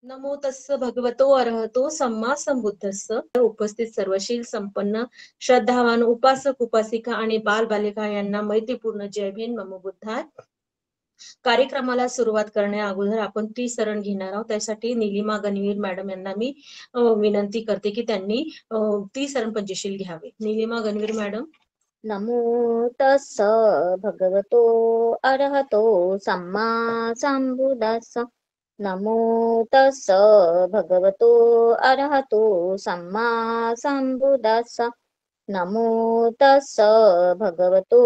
नमो तस्स भगवतो अरहतो सम्मा संबुद्धस्स. उपस्थित सर्वशील संपन्न श्रद्धावान उपासक उपासिका आणि बाल बालिका यांना मैत्रीपूर्ण जय भीम नमो बुद्धाय. कार्यक्रमाला सुरुवात करण्या अगोदर आपण त्रिसरण घेणार आहोत. त्यासाठी निलिमा गणवीर मॅडम यांना मी विनंती करते की त्यांनी त्रिसरण पंचशील घ्यावे. निलिमा गणवीर मॅडम. नमो तस्स भगवतो अरहतो सम्मा संबुद्धस्स. नमो तस्स भगवतो अरहतो सम्मा संबुद्धस्स. नमो तस्स भगवतो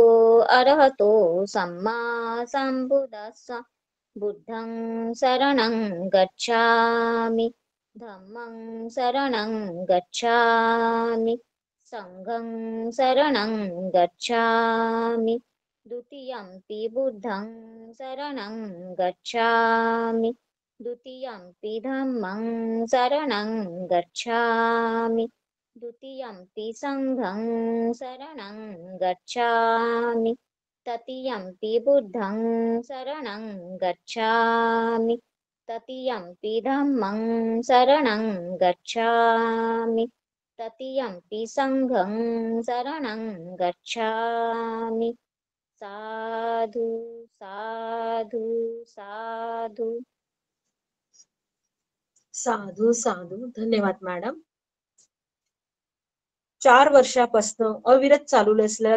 अरहतो सम्मा संबुद्धस्स. बुद्धं शरणं गच्छामि, धम्मं शरणं गच्छामि, संघं शरणं गच्छामि, द्वितीयंपि बुद्धं शरणं गच्छामि, द्वितीयंपि धम्मं शरणं गच्छामि, द्वितीयंपि संघं शरणं गच्छामि, तृतीयंपि बुद्धं शरणं गच्छामि, तृतीयंपि धम्मं शरणं गच्छामि, तृतीयंपि संघं शरणं गच्छामि. साधु साधु साधु. साधू साधू. धन्यवाद मॅडम. 4 वर्षापासून अविरत चालू असलेल्या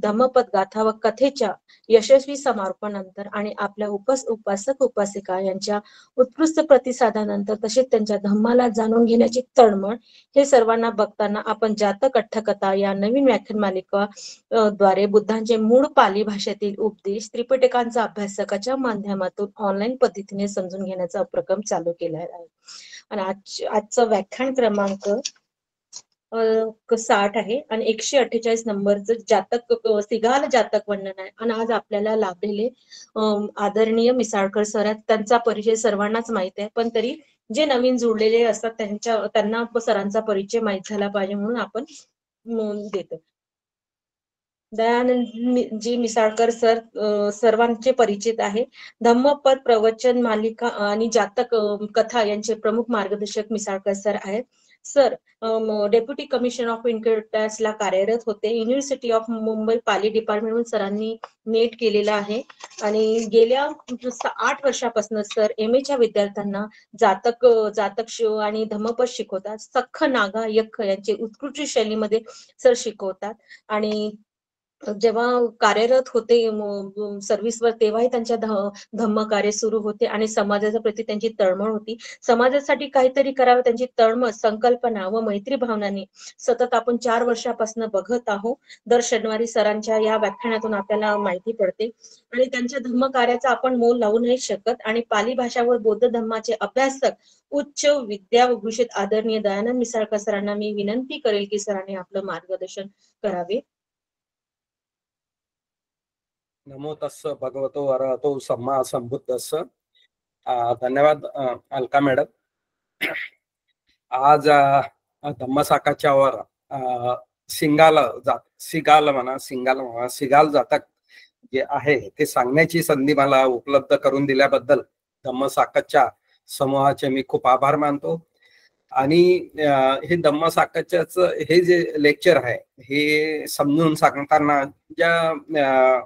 धम्मपद गाथा व कथेच्या यशस्वी समारोपानंतर आणि आपल्या उपासक उपासिका यांच्या उत्कृष्ट प्रतिसादानंतर तसेच त्यांच्या धम्माला जाणून घेण्याची तळमळ हे सर्वांना बघताना आपण जातक अठ्ठकथा या नवीन व्याख्यान मालिका द्वारे बुद्धांचे मूळ पाली भाषेतील उपदेश त्रिपिटकांचा अभ्यासकाच्या माध्यमातून ऑनलाईन पद्धतीने समजून घेण्याचा उपक्रम चालू केला आहे. आणि आजचं व्याख्यान क्रमांक 60 आहे आणि 148 नंबरचं जातक सिगाल जातक वर्णन आहे. आणि आज आपल्याला लाभलेले आदरणीय मिसाळकर सर आहेत. त्यांचा परिचय सर्वांनाच माहित आहे, पण तरी जे नवीन जुळलेले असतात त्यांना सरांचा परिचय माहित झाला पाहिजे म्हणून आपण देतो. दयानंद जी मिसाळकर सर सर्वांचे परिचित आहे. धम्मपद प्रवचन मालिका आणि जातक कथा यांचे प्रमुख मार्गदर्शक मिसाळकर सर आहेत. Sir deputy commissioner of income टॅक्सला कार्यरत होते. युनिव्हर्सिटी ऑफ मुंबई पाली डिपार्टमेंटमधून सरांनी नेट केलेला आहे आणि गेल्या 8 वर्षापासून सर MA च्या विद्यार्थ्यांना जातक शिव आणि धम्मपद शिकवतात. सख्ख नागा यक्ख यांचे उत्कृष्ट शैलीमध्ये सर शिकवतात आणि जेव्हा कार्यरत होते सर्व्हिसवर तेव्हाही त्यांच्या धम्म कार्य सुरू होते आणि समाजाच्या प्रती त्यांची तळमळ होती. समाजासाठी काहीतरी करावं त्यांची तळमळ, संकल्पना व मैत्री भावनांनी सतत आपण 4 वर्षापासून बघत आहोत. दर शनिवारी सरांच्या या व्याख्यानातून आपल्याला माहिती पडते आणि त्यांच्या धम्म कार्याचा आपण मोल लावू नाही शकत. आणि पाली भाषा व बौद्ध धम्माचे अभ्यासक उच्च विद्याभूषित आदरणीय दयानंद मिसाळकर सरांना मी विनंती करेल की सरांनी आपलं मार्गदर्शन करावे. नमो तस्स भगवतो अरहतो सम्मा संबुद्धस्स. धन्यवाद अलका मॅडम. आज धम्मसाकाच्या वर सिगाल जातक जे आहे ते सांगण्याची संधी मला उपलब्ध करून दिल्याबद्दल धम्मसाकाच्या समूहाचे मी खूप आभार मानतो. आणि हे धम्मसाकाच्याच हे जे लेक्चर आहे हे समजून सांगताना ज्या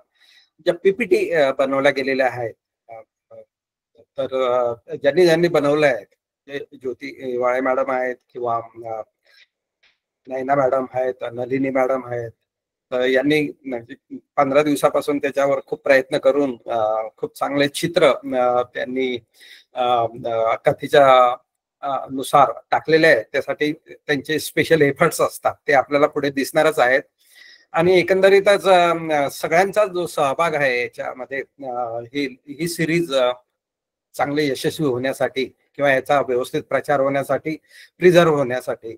PPT बनवल्या गेलेल्या आहेत, तर ज्यांनी बनवल्या आहेत, ज्योती वाळे मॅडम आहेत किंवा नैना मॅडम आहेत, नलिनी मॅडम आहेत, यांनी 15 दिवसापासून त्याच्यावर खूप प्रयत्न करून खूप चांगले चित्र त्यांनी कथेच्या नुसार टाकलेले आहेत. त्यासाठी त्यांचे स्पेशल एफर्ट्स असतात, ते आपल्याला पुढे दिसणारच आहेत. आणि एकंदरीतच सगळ्यांचा जो सहभाग आहे याच्यामध्ये ही सिरीज चांगले यशस्वी होण्यासाठी किंवा याचा व्यवस्थित प्रचार होण्यासाठी, प्रिझर्व्ह होण्यासाठी,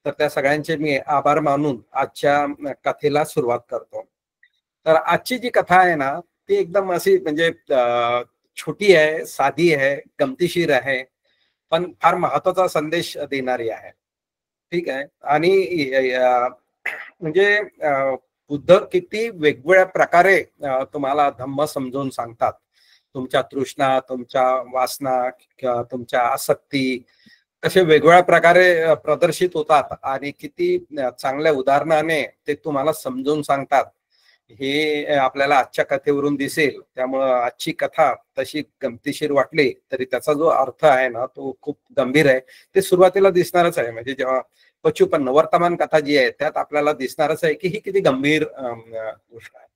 तर त्या सगळ्यांचे मी आभार मानून आजच्या कथेला सुरुवात करतो. तर आजची जी कथा आहे ना ती एकदम अशी म्हणजे छोटी आहे, साधी आहे, गमतीशीर आहे, पण फार महत्वाचा संदेश देणारी आहे. ठीक आहे. आणि म्हणजे बुद्ध किती वेगवेगळ्या प्रकारे तुम्हाला धम्म समजून सांगतात तुमच्या तृष्णा, तुमच्या वासना किंवा तुमच्या आसक्ती कसे वेगवेगळ्या प्रकारे प्रदर्शित होतात आणि किती चांगल्या उदाहरणाने ते तुम्हाला समजून सांगतात हे आपल्याला आजच्या कथेवरून दिसेल. त्यामुळं आजची कथा तशी गमतीशीर वाटली तरी त्याचा जो अर्थ आहे ना तो खूप गंभीर आहे. ते सुरुवातीला दिसणारच आहे. म्हणजे जेव्हा पचुपन्न वर्तमान कथा जी आहे त्यात आपल्याला दिसणारच आहे की ही किती गंभीर गोष्ट आहे.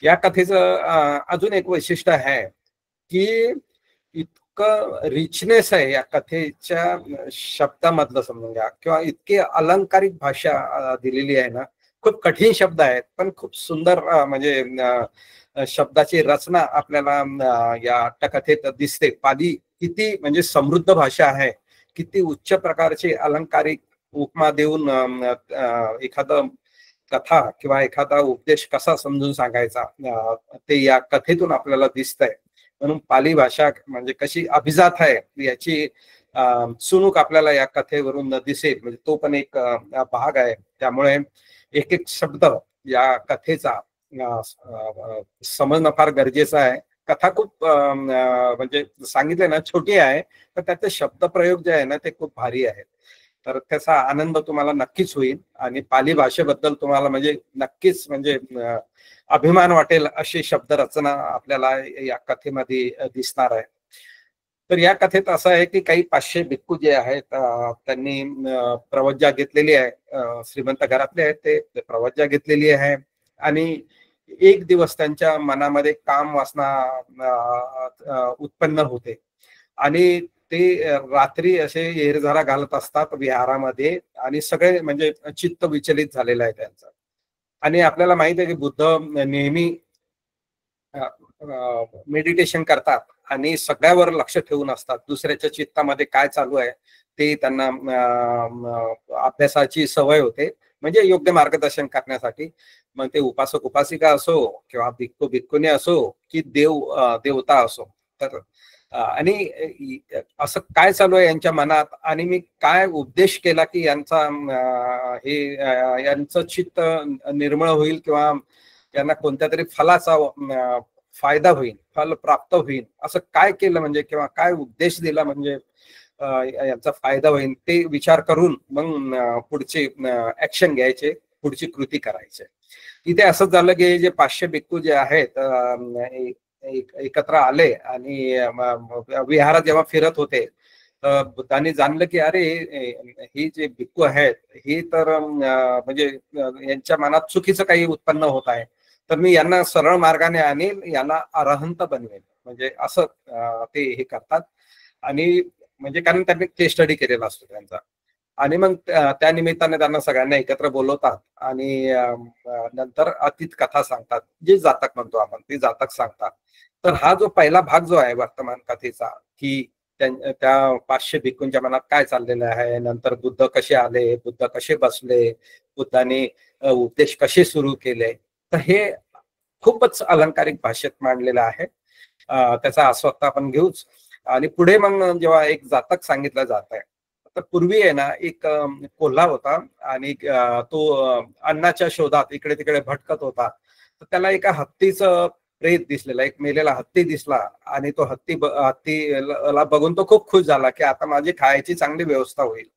या कथेचं अजून एक वैशिष्ट्य आहे की इतकं रिचनेस आहे या कथेच्या शब्दामधलं समजून घ्या किंवा इतकी अलंकारिक भाषा दिलेली आहे ना. खूप कठीण शब्द आहेत पण खूप सुंदर म्हणजे शब्दाची रचना आपल्याला या अट्टकथेत दिसते. पाली किती म्हणजे समृद्ध भाषा आहे, किती उच्च प्रकारचे अलंकारिक उपमा देऊन एखादं कथा किंवा एखादा उपदेश कसा समजून सांगायचा ते या कथेतून आपल्याला दिसतंय. म्हणून पाली भाषा म्हणजे कशी अभिजात आहे याची चुणूक आपल्याला या कथेवरून दिसेल. म्हणजे तो पण एक भाग आहे. त्यामुळे एक एक शब्द या कथेचा समजणं फार गरजेचं आहे. कथा खूप म्हणजे सांगितले ना छोटी आहे तर त्याचे शब्दप्रयोग जे आहे ना ते खूप भारी आहेत. तर त्याचा आनंद तुम्हाला नक्कीच होईल आणि पाली भाषेबद्दल तुम्हाला म्हणजे नक्कीच म्हणजे अभिमान वाटेल अशी शब्द रचना आपल्याला या कथेमध्ये दिसणार आहे. तर या कथेत असं आहे की काही 500 भिक्खू जे आहेत त्यांनी प्रवज्जा घेतलेली आहे. श्रीमंत घरातले आहेत ते प्रवज्जा घेतलेली आहे आणि एक दिवस त्यांच्या मनामध्ये काम वासना उत्पन्न होते आणि ते रात्री असे येरझारा घालत असतात विहारामध्ये आणि सगळे म्हणजे चित्त विचलित झालेलं आहे त्यांचं. आणि आपल्याला माहित आहे की बुद्ध नेहमी मेडिटेशन करतात आणि सगळ्यावर लक्ष ठेवून असतात. दुसऱ्याच्या चित्तामध्ये काय चालू आहे ते त्यांना अभ्यासाची सवय होते म्हणजे योग्य मार्गदर्शन करण्यासाठी. मग ते उपासक उपासिका असो किंवा भिक्खू भिक्खुनी असो की देवता असो. तर आणि असं काय चालू आहे यांच्या मनात आणि मी काय उपदेश केला की यांचं चित्त निर्मळ होईल किंवा यांना कोणत्या तरी फलाचा फायदा होईल, फल प्राप्त होईल असं काय केलं म्हणजे किंवा काय उपदेश दिला म्हणजे यांचा फायदा होईल ते विचार करून मग पुढचे ऍक्शन घ्यायचे, पुढची कृती करायची. इथे असंच झालं की जे 500 भिक्खू जे आहेत एकत्र आले आणि विहारात जेव्हा फिरत होते बुद्धांनी जाणलं की अरे ही जे भिक्खू आहेत ही तर म्हणजे यांच्या मनात चुकीचं काही उत्पन्न होत आहे तर मी यांना सरळ मार्गाने आणेल, यांना अरहंत बनवेल. म्हणजे असं ते हे करतात आणि म्हणजे कारण त्यांनी केस स्टडी केलेला असतो त्यांचा आणि मग त्या निमित्ताने त्यांना सगळ्यांना एकत्र बोलवतात आणि नंतर अतीत कथा सांगतात जे जातक म्हणतो आपण, ती जातक सांगतात. तर हा जो पहिला भाग जो आहे वर्तमान कथेचा की त्या 500 भिक्खूंच्या मनात काय चाललेलं आहे, नंतर बुद्ध कसे आले, बुद्ध कसे बसले, बुद्धांनी उपदेश कसे सुरू केले, तर हे खूपच अलंकारिक भाषेत मांडलेलं आहे. त्याचा आस्वाद आपण घेऊच. आणि पुढे मग जेव्हा एक जातक सांगितलं जात आहे तर पूर्वी आहे ना एक कोल्हा होता आणि तो अन्नाच्या शोधात इकडे तिकडे भटकत होता. तर त्याला एका हत्तीचं प्रेत दिसलेला, एक मेलेला हत्ती दिसला आणि तो हत्तीला बघून तो खूप खुश झाला की आता माझी खायची चांगली व्यवस्था होईल.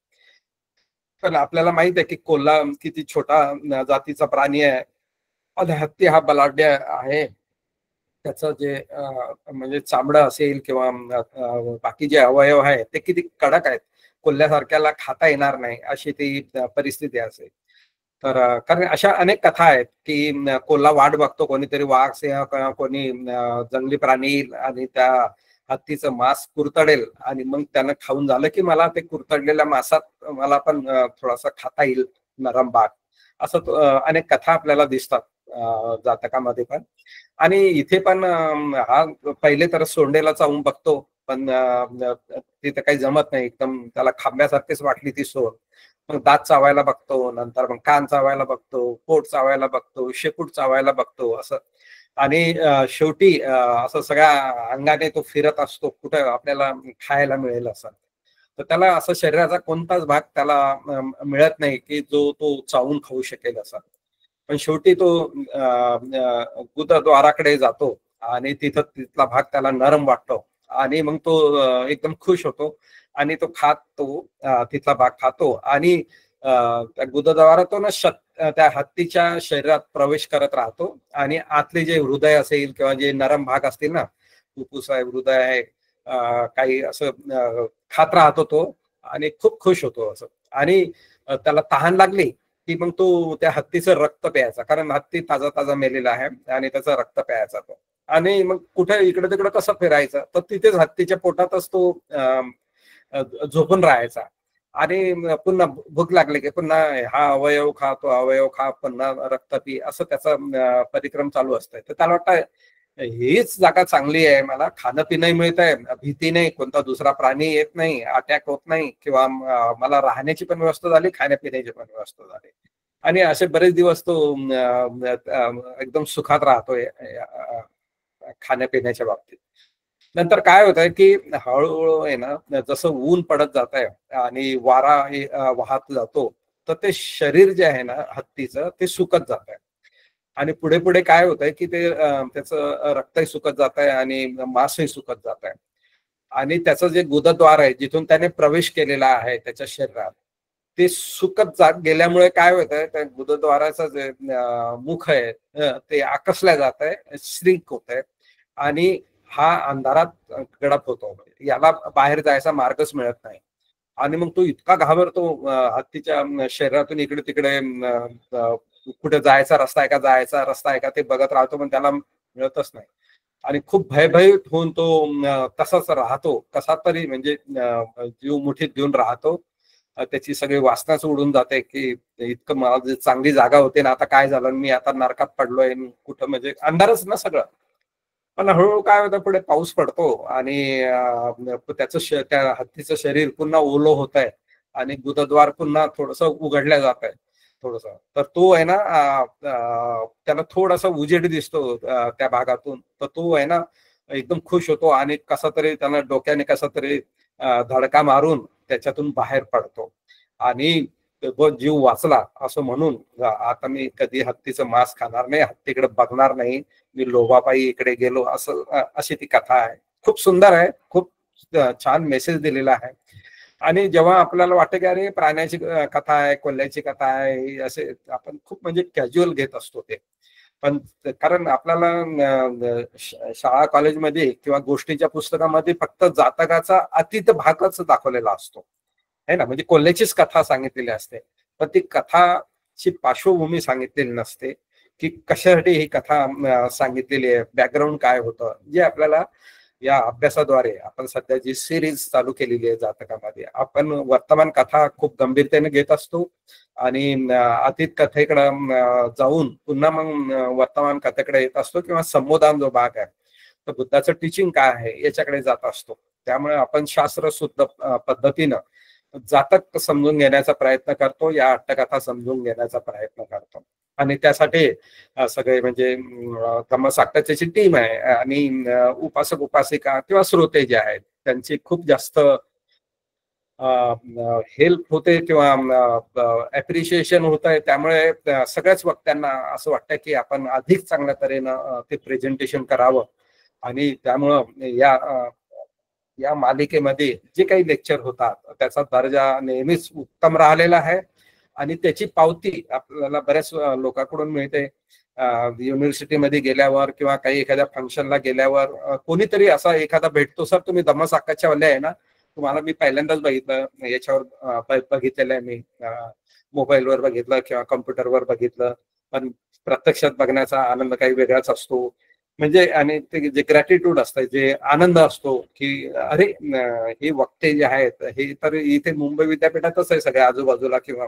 पण आपल्याला माहित आहे की कोल्हा किती छोटा जातीचा प्राणी आहे आणि हत्ती हा बलाढ्य आहे. त्याचं जे म्हणजे चामडं असेल किंवा बाकी जे अवयव आहेत ते किती कडक आहेत, कोल्ह्यासारख्याला खाता येणार नाही अशी ती परिस्थिती असेल. तर कारण अशा अनेक कथा आहेत की कोल्हा वाट बघतो, कोणीतरी वाघ सिंह कोणी जंगली प्राणी येईल आणि त्या हत्तीचं मांस कुरतडेल आणि मग त्यानं खाऊन झालं की मला ते कुरतडलेल्या मांसात मला पण थोडासा खाता येईल नरम भाग. असं अनेक कथा आपल्याला दिसतात जातकामध्ये पण. आणि इथे पण हा पहिले तर सोंडेला चावून बघतो पण तिथे काही जमत नाही, एकदम त्याला खांब्यासारखीच वाटली ती सोंड. मग दात चावायला बघतो, नंतर मग कान चावायला बघतो, पोट चावायला बघतो, शेपूट चावायला बघतो असं. आणि शेवटी असं सगळ्या अंगाने तो फिरत असतो कुठं आपल्याला खायला मिळेल असं. तर त्याला असं शरीराचा कोणताच भाग त्याला मिळत नाही की जो तो चावून खाऊ शकेल असा. पण शेवटी तो गुदद्वाराकडे जातो आणि तिथला भाग त्याला नरम वाटतो आणि मग तो एकदम खुश होतो आणि तो तिथला भाग खातो आणि त्या गुदद्वारातून त्या हत्तीच्या शरीरात प्रवेश करत राहतो आणि आतले जे हृदय असेल किंवा जे नरम भाग असतील ना, फुफ्फुस आहे, हृदय आहे, काही असं खात राहतो तो आणि खूप खुश होतो असं. आणि त्याला तहान लागली की मग तो त्या हत्तीचं रक्त प्यायचा, कारण हत्ती ताजा ताजा मेलेला आहे आणि त्याचं रक्त प्यायचा तो. आणि मग कुठे इकडे तिकडे कसं फिरायचं, तर तिथेच हत्तीच्या पोटातच तो झोपून राहायचा. आणि पुन्हा भूक लागली की पुन्हा हा अवयव खा, तो अवयव खा, पुन्हा रक्त पी, असं त्याचा परिक्रम चालू असतंय. तर त्याला वाटतं हीच जागा चांगली आहे, मला खाणं पिणंही मिळत आहे, भीती नाही, कोणता दुसरा प्राणी येत नाही, अटॅक होत नाही, किंवा मला राहण्याची पण व्यवस्था झाली, खाण्यापिण्याची पण व्यवस्था झाली. आणि असे बरेच दिवस तो एकदम सुखात राहतोय खाण्यापिण्याच्या बाबतीत. नंतर काय होत आहे की हळूहळू आहे ना, जसं ऊन पडत जात आहे आणि वारा वाहत जातो, तर ते शरीर जे आहे ना हत्तीचं, ते सुकत जात आहे. आणि पुढे पुढे काय होत आहे की ते त्याचं रक्तही सुकत जात आहे आणि मांसही सुकत जात आहे. आणि त्याचं जे गुदद्वार आहे, जिथून त्याने प्रवेश केलेला आहे त्याच्या शरीरात, ते सुकत जात गेल्यामुळे काय होत आहे, त्या गुदद्वाराचं जे मुख आहे ते आकसल्या जात आहे, श्रिंक होत आहे आणि हा अंधारात गडप होतो. याला बाहेर जायचा मार्गच मिळत नाही. आणि मग तो इतका घाबरतो, हत्तीच्या शरीरातून इकडे तिकडे कुठे जायचा रस्ता आहे का ते बघत राहतो, पण त्याला मिळतच नाही. आणि खूप भयभीत होऊन तो तसाच राहतो, कसा तरी म्हणजे जीव मुठीत घेऊन राहतो. त्याची सगळी वासनाच उडून जाते की इतकं मला चांगली जागा होते ना, आता काय झालं, मी आता नरकात पडलोय, कुठं म्हणजे अंधारच ना सगळं. पण हळूहळू काय होतं, पुढे पाऊस पडतो आणि त्या हत्तीचं शरीर पुन्हा ओलं होत आहे आणि गुदद्वार पुन्हा थोडस उघडल्या जात आहे थोडस. तर तो आहे ना, त्याला थोडासा उजेड दिसतो त्या भागातून, तर तो आहे ना एकदम खुश होतो आणि कसा तरी त्याला डोक्याने कसा तरी धडका मारून त्याच्यातून बाहेर पडतो. आणि जीव वाचला असं म्हणून आता मी कधी हत्तीचं मांस खाणार नाही, हत्तीकडे बघणार नाही, मी लोभापायी इकडे गेलो, असं अशी ती कथा आहे. खूप सुंदर आहे, खूप छान मेसेज दिलेला आहे. आणि जेव्हा आपल्याला वाटतं की अरे प्राण्याची कथा आहे, कोल्ह्याची कथा आहे, असे आपण खूप म्हणजे कॅज्युअल घेत असतो ते. पण कारण आपल्याला शाळा कॉलेजमध्ये किंवा गोष्टीच्या पुस्तकामध्ये फक्त जातकाचा अतीत भागच दाखवलेला असतो, है ना. म्हणजे कोल्ह्याचीच कथा सांगितलेली असते, पण ती कथाची पार्श्वभूमी सांगितलेली नसते की कशासाठी ही कथा सांगितलेली आहे, बॅकग्राऊंड काय होतं, जे आपल्याला या अभ्यासाद्वारे, आपण सध्या जी सिरीज चालू केलेली आहे जातकामध्ये, आपण वर्तमान कथा खूप गंभीरतेने घेत असतो आणि अतीत कथेकडे जाऊन पुन्हा मग वर्तमान कथेकडे येत असतो, किंवा संबोधन जो भाग आहे, तर बुद्धाचं टीचिंग काय आहे याच्याकडे जात असतो. त्यामुळे आपण शास्त्र शुद्ध पद्धतीनं जातक समजून घेण्याचा प्रयत्न करतो, या अट्टकथा समजून घेण्याचा प्रयत्न करतो. आणि त्यासाठी सगळे म्हणजे धम्मसाक्ताची टीम आहे आणि उपासक उपासिका किंवा श्रोते जे आहेत त्यांची खूप जास्त हेल्प होते किंवा अप्रिशिएशन होत आहे. त्यामुळे सगळ्याच वक्त्यांना असं वाटतं की आपण अधिक चांगल्या तऱ्हेनं ते प्रेझेंटेशन करावं. आणि त्यामुळं या मालिकेमध्ये जे काही लेक्चर होतात त्याचा दर्जा नेहमीच उत्तम राहिलेला आहे आणि त्याची पावती आपल्याला बऱ्याच लोकांकडून मिळते. युनिव्हर्सिटीमध्ये गेल्यावर किंवा काही एखाद्या फंक्शनला गेल्यावर कोणीतरी असा एखादा भेटतो, सर तुम्ही धम्मसाक्ताच्या वाले आहे ना, तुम्हाला मी पहिल्यांदाच बघितलं, याच्यावर बघितलेलं आहे, मी मोबाईलवर बघितलं किंवा कॉम्प्युटरवर बघितलं, पण प्रत्यक्षात बघण्याचा आनंद काही वेगळाच असतो. म्हणजे आणि ते जे ग्रॅटिट्यूड असतं, जे आनंद असतो की अरे हे वक्ते जे आहेत हे तर इथे मुंबई विद्यापीठातच आहे सगळ्या आजूबाजूला, किंवा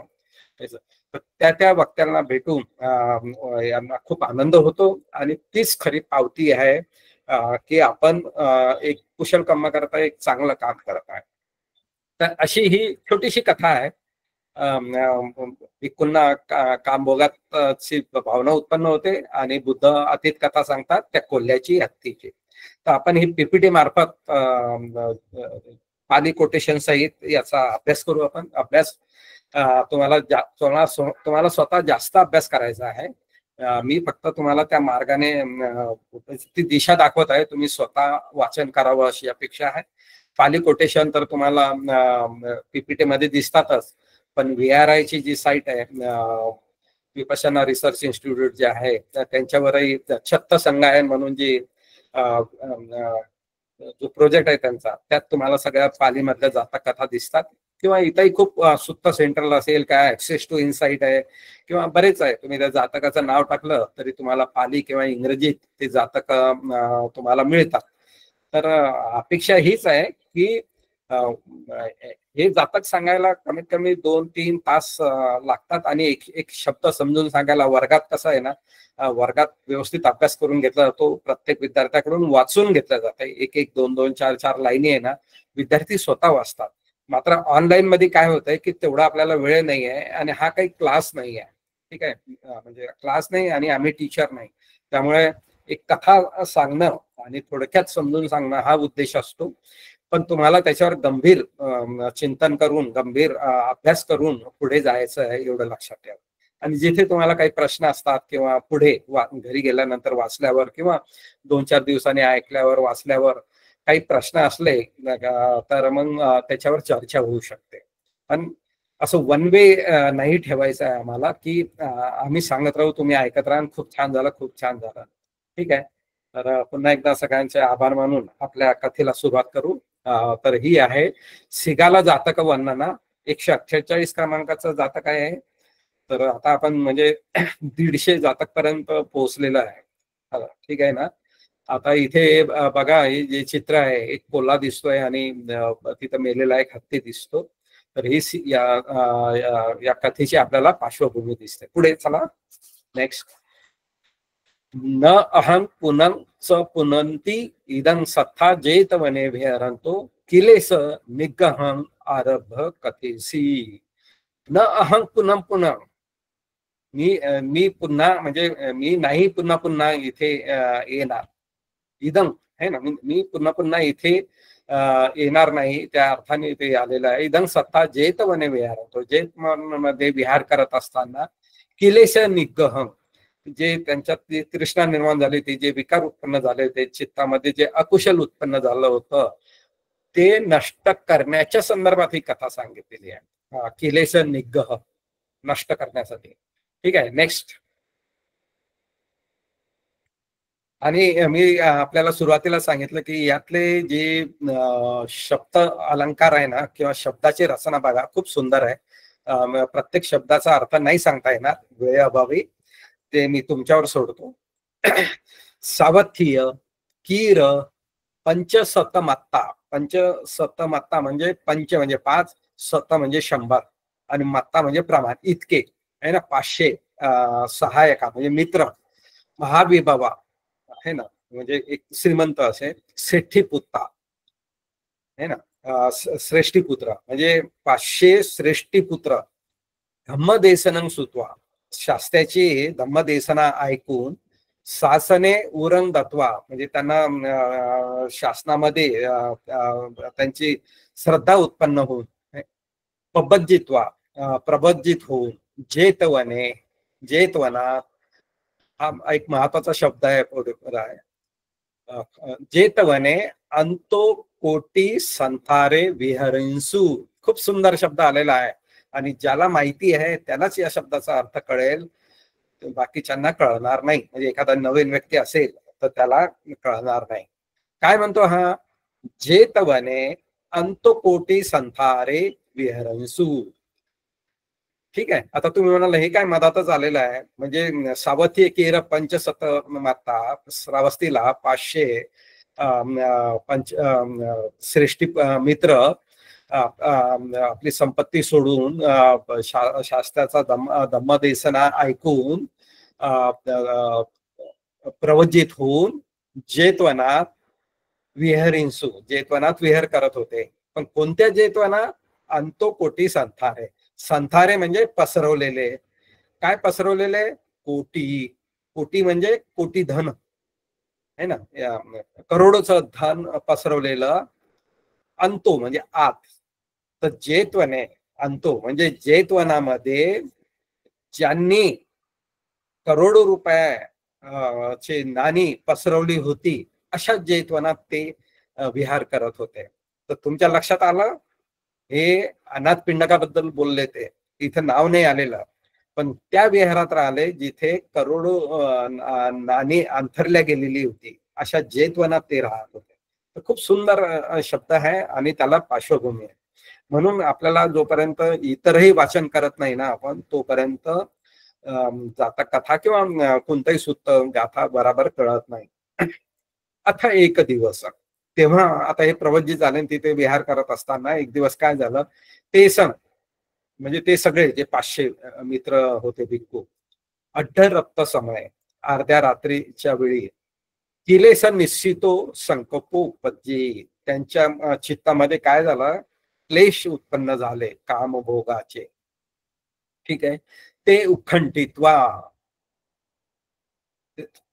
त्या वक्त्यांना भेटून यांना खूप आनंद होतो. आणि तीच खरी पावती आहे की आपण एक कुशल कर्मकर्ता एक चांगलं काम करत आहे. तर अशी ही छोटीशी कथा आहे. पुन्हा कामभोगाची भावना उत्पन्न होते आणि बुद्ध अतीत कथा सांगतात, त्या कोल्ह्याची हत्तीची. तर आपण ही पीपीटी मार्फत पाली कोटेशन सहित याचा अभ्यास करू. आपण अभ्यास तुम्हाला स्वतः जास्त अभ्यास करायचा आहे मी फक्त तुम्हाला त्या मार्गाने ती दिशा दाखवत आहे. तुम्ही स्वतः वाचन करावं अशी अपेक्षा आहे. पाली कोटेशन तर तुम्हाला पीपीटी मध्ये दिसतातच, पण VRI ची जी साईट आहे, विपश्यना रिसर्च इन्स्टिट्यूट जे आहे, त्यांच्यावरही छत्त संगायन म्हणून जी जो प्रोजेक्ट आहे त्यांचा, त्यात तुम्हाला सगळ्या पालीमधल्या जातक कथा दिसतात. किंवा इथंही खूप सुत्त सेंट्रल असेल, काय ऍक्सेस टू इनसाइट आहे, किंवा बरेच आहे. तुम्ही त्या जातकाचं नाव टाकलं तरी तुम्हाला पाली किंवा इंग्रजीत ते जातक तुम्हाला मिळतात. तर अपेक्षा हीच आहे की हे जातक सांगायला कमीत कमी 2-3 तास लागतात, आणि एक शब्द समजून सांगायला वर्गात कसं आहे ना, वर्गात व्यवस्थित अभ्यास करून घेतला जातो. प्रत्येक विद्यार्थ्याकडून वाचून घेतलं जातं. 1-1, 2-2, 4-4 लाईनी आहे ना, विद्यार्थी स्वतः वाचतात. मात्र ऑनलाईन मध्ये काय होतंय की तेवढा आपल्याला वेळ नाही आहे, आणि हा काही क्लास नाही आहे. ठीक आहे, म्हणजे क्लास नाही आणि आम्ही टीचर नाही. त्यामुळे एक कथा सांगणं आणि थोडक्यात समजून सांगणं हा उद्देश असतो. पण तुम्हाला त्याच्यावर गंभीर चिंतन करून, गंभीर अभ्यास करून पुढे जायचं आहे, एवढं लक्षात ठेवा. आणि जिथे तुम्हाला काही प्रश्न असतात किंवा पुढे घरी गेल्यानंतर वाचल्यावर किंवा 2-4 दिवसांनी ऐकल्यावर, वाचल्यावर काही प्रश्न असले तर मग त्याच्यावर चर्चा होऊ शकते. पण असं वन वे नाही ठेवायचं आहे आम्हाला, की आम्ही सांगत राहू, तुम्ही ऐकत राहा, खूप छान झालं, खूप छान झालं. ठीक आहे. तर पुन्हा एकदा सगळ्यांचे आभार मानून आपल्या कथेला सुरुवात करू. तर ही आहे सिगाला जातक वर्णना. 148 क्रमांकाचं जातक आहे. तर आता आपण म्हणजे 150 जातक पर्यंत पोहोचलेलं आहे. ठीक आहे ना. आता इथे बघा, हे जे चित्र आहे, एक कोल्हा दिसतोय आणि तिथं मेलेला एक हत्ती दिसतो. तर ही या कथेची आपल्याला पार्श्वभूमी दिसते. पुढे चला, नेक्स्ट. न अहं पुनं च पुनंती इदं सत्था जेतवने विहरंतो किलेस निग्रहं आरभ कथेसी. न अहं पुनः पुनः, मी पुन्हा म्हणजे मी नाही पुन्हा पुन्हा इथे येणार. इदं है ना, मी पुन्हा पुन्हा इथे येणार नाही, त्या अर्थाने इथे आलेलं आहे. इदं सत्ता जेतवने विहारतो. जेत मध्ये विहार करत असताना किलेश निग्रह, जे त्यांच्यात ती तृष्णा निर्माण झाली होती, जे विकार उत्पन्न झाले होते चित्तामध्ये, जे अकुशल उत्पन्न झालं होतं, ते नष्ट करण्याच्या संदर्भात ही कथा सांगितलेली आहे. किलेश निग्रह, नष्ट करण्यासाठी. ठीक आहे, नेक्स्ट. आणि मी आपल्याला सुरुवातीला सांगितलं की यातले जे शब्द अलंकार आहे ना, किंवा शब्दाची रचना बघा, खूप सुंदर आहे. प्रत्येक शब्दाचा अर्थ नाही सांगता येणार वेळेअभावी, ते मी तुमच्यावर सोडतो. सावथीय, कीर, पंचसतमात्ता. पंचसतमात्ता म्हणजे पंच म्हणजे 5, सत म्हणजे 100, आणि मात्ता म्हणजे प्रमाण, इतके आहे ना. 500 सहायका म्हणजे मित्र. महाविभवा है ना, म्हणजे एक श्रीमंत असे. सेठीपुत्ता है ना, श्रेष्ठीपुत्र म्हणजे 500 श्रेष्ठीपुत्र. धम्मदेसनं सुत्वा, शास्त्राची धम्मदेसना ऐकून, शासने उरंग दत्वा म्हणजे त्यांना शासनामध्ये त्यांची श्रद्धा उत्पन्न होऊन, पबज्जित्वा प्रबज्जित होऊन, जेतवने जेतवनात, हा एक महत्वाचा शब्द आहे. जेतवने अंतो कोटी संथारे विहरिंसु. खूप सुंदर शब्द आलेला आहे, आणि ज्याला माहिती आहे त्यालाच या शब्दाचा अर्थ कळेल, बाकीच्यांना कळणार नाही. म्हणजे एखादा नवीन व्यक्ती असेल तर त्याला कळणार नाही. काय म्हणतो हा? जेतवने अंतो कोटी संथारे विहरिंसु. ठीक आहे. आता तुम्ही म्हणाल हे काय मधातच आलेलं आहे, म्हणजे सावथी केर पंचसत माता, श्रावस्तीला 500 पंच श्रेष्ठी मित्र आपली संपत्ती सोडून, शास्त्राचा धम्मदेसना ऐकून, प्रवज्जित होऊन, जेतवनात विहरिंसु, जेतवनात विहर करत होते. पण कोणत्या जेतवनात? अंतो कोटी संथारे. संथारे म्हणजे पसरवलेले. काय पसरवलेले? कोटी. कोटी म्हणजे कोटी धन है ना, करोडोचं धन पसरवलेलं. अंतो म्हणजे आत. तर जेतवने, अंतो म्हणजे जेतवनामध्ये ज्यांनी करोडो ची नाणी पसरवली होती, अशा जैतवनात ते विहार करत होते. तर तुमच्या लक्षात आलं, हे अनाथ पिंडकाबद्दल बोलले, ते इथं नाव नाही आलेलं, पण त्या विहारात राहिले जिथे करोडो नाणी अंथरल्या गेलेली होती, अशा जैतवनात ते राहत होते. तर खूप सुंदर शब्द आहे आणि त्याला पार्श्वभूमी आहे. म्हणून आपल्याला जोपर्यंत इतरही वाचन करत नाही ना आपण, तोपर्यंत जाता कथा किंवा कोणताही सुत्त गाथा बराबर कळत नाही. आता एक दिवस, तेव्हा आता हे प्रवज्जित झाले, तिथे विहार करत असताना एक दिवस काय झालं, ते सण म्हणजे ते सगळे जे 500 मित्र होते भिक्खू, अड्डरप्त समय, अर्ध्या रात्रीच्या वेळी, किलेस निश्चितो संकल्पो उपजी, त्यांच्या चित्तामध्ये काय झालं, क्लेश उत्पन्न झाले कामभोगाचे. ठीक आहे, ते उत्खंठित्वा,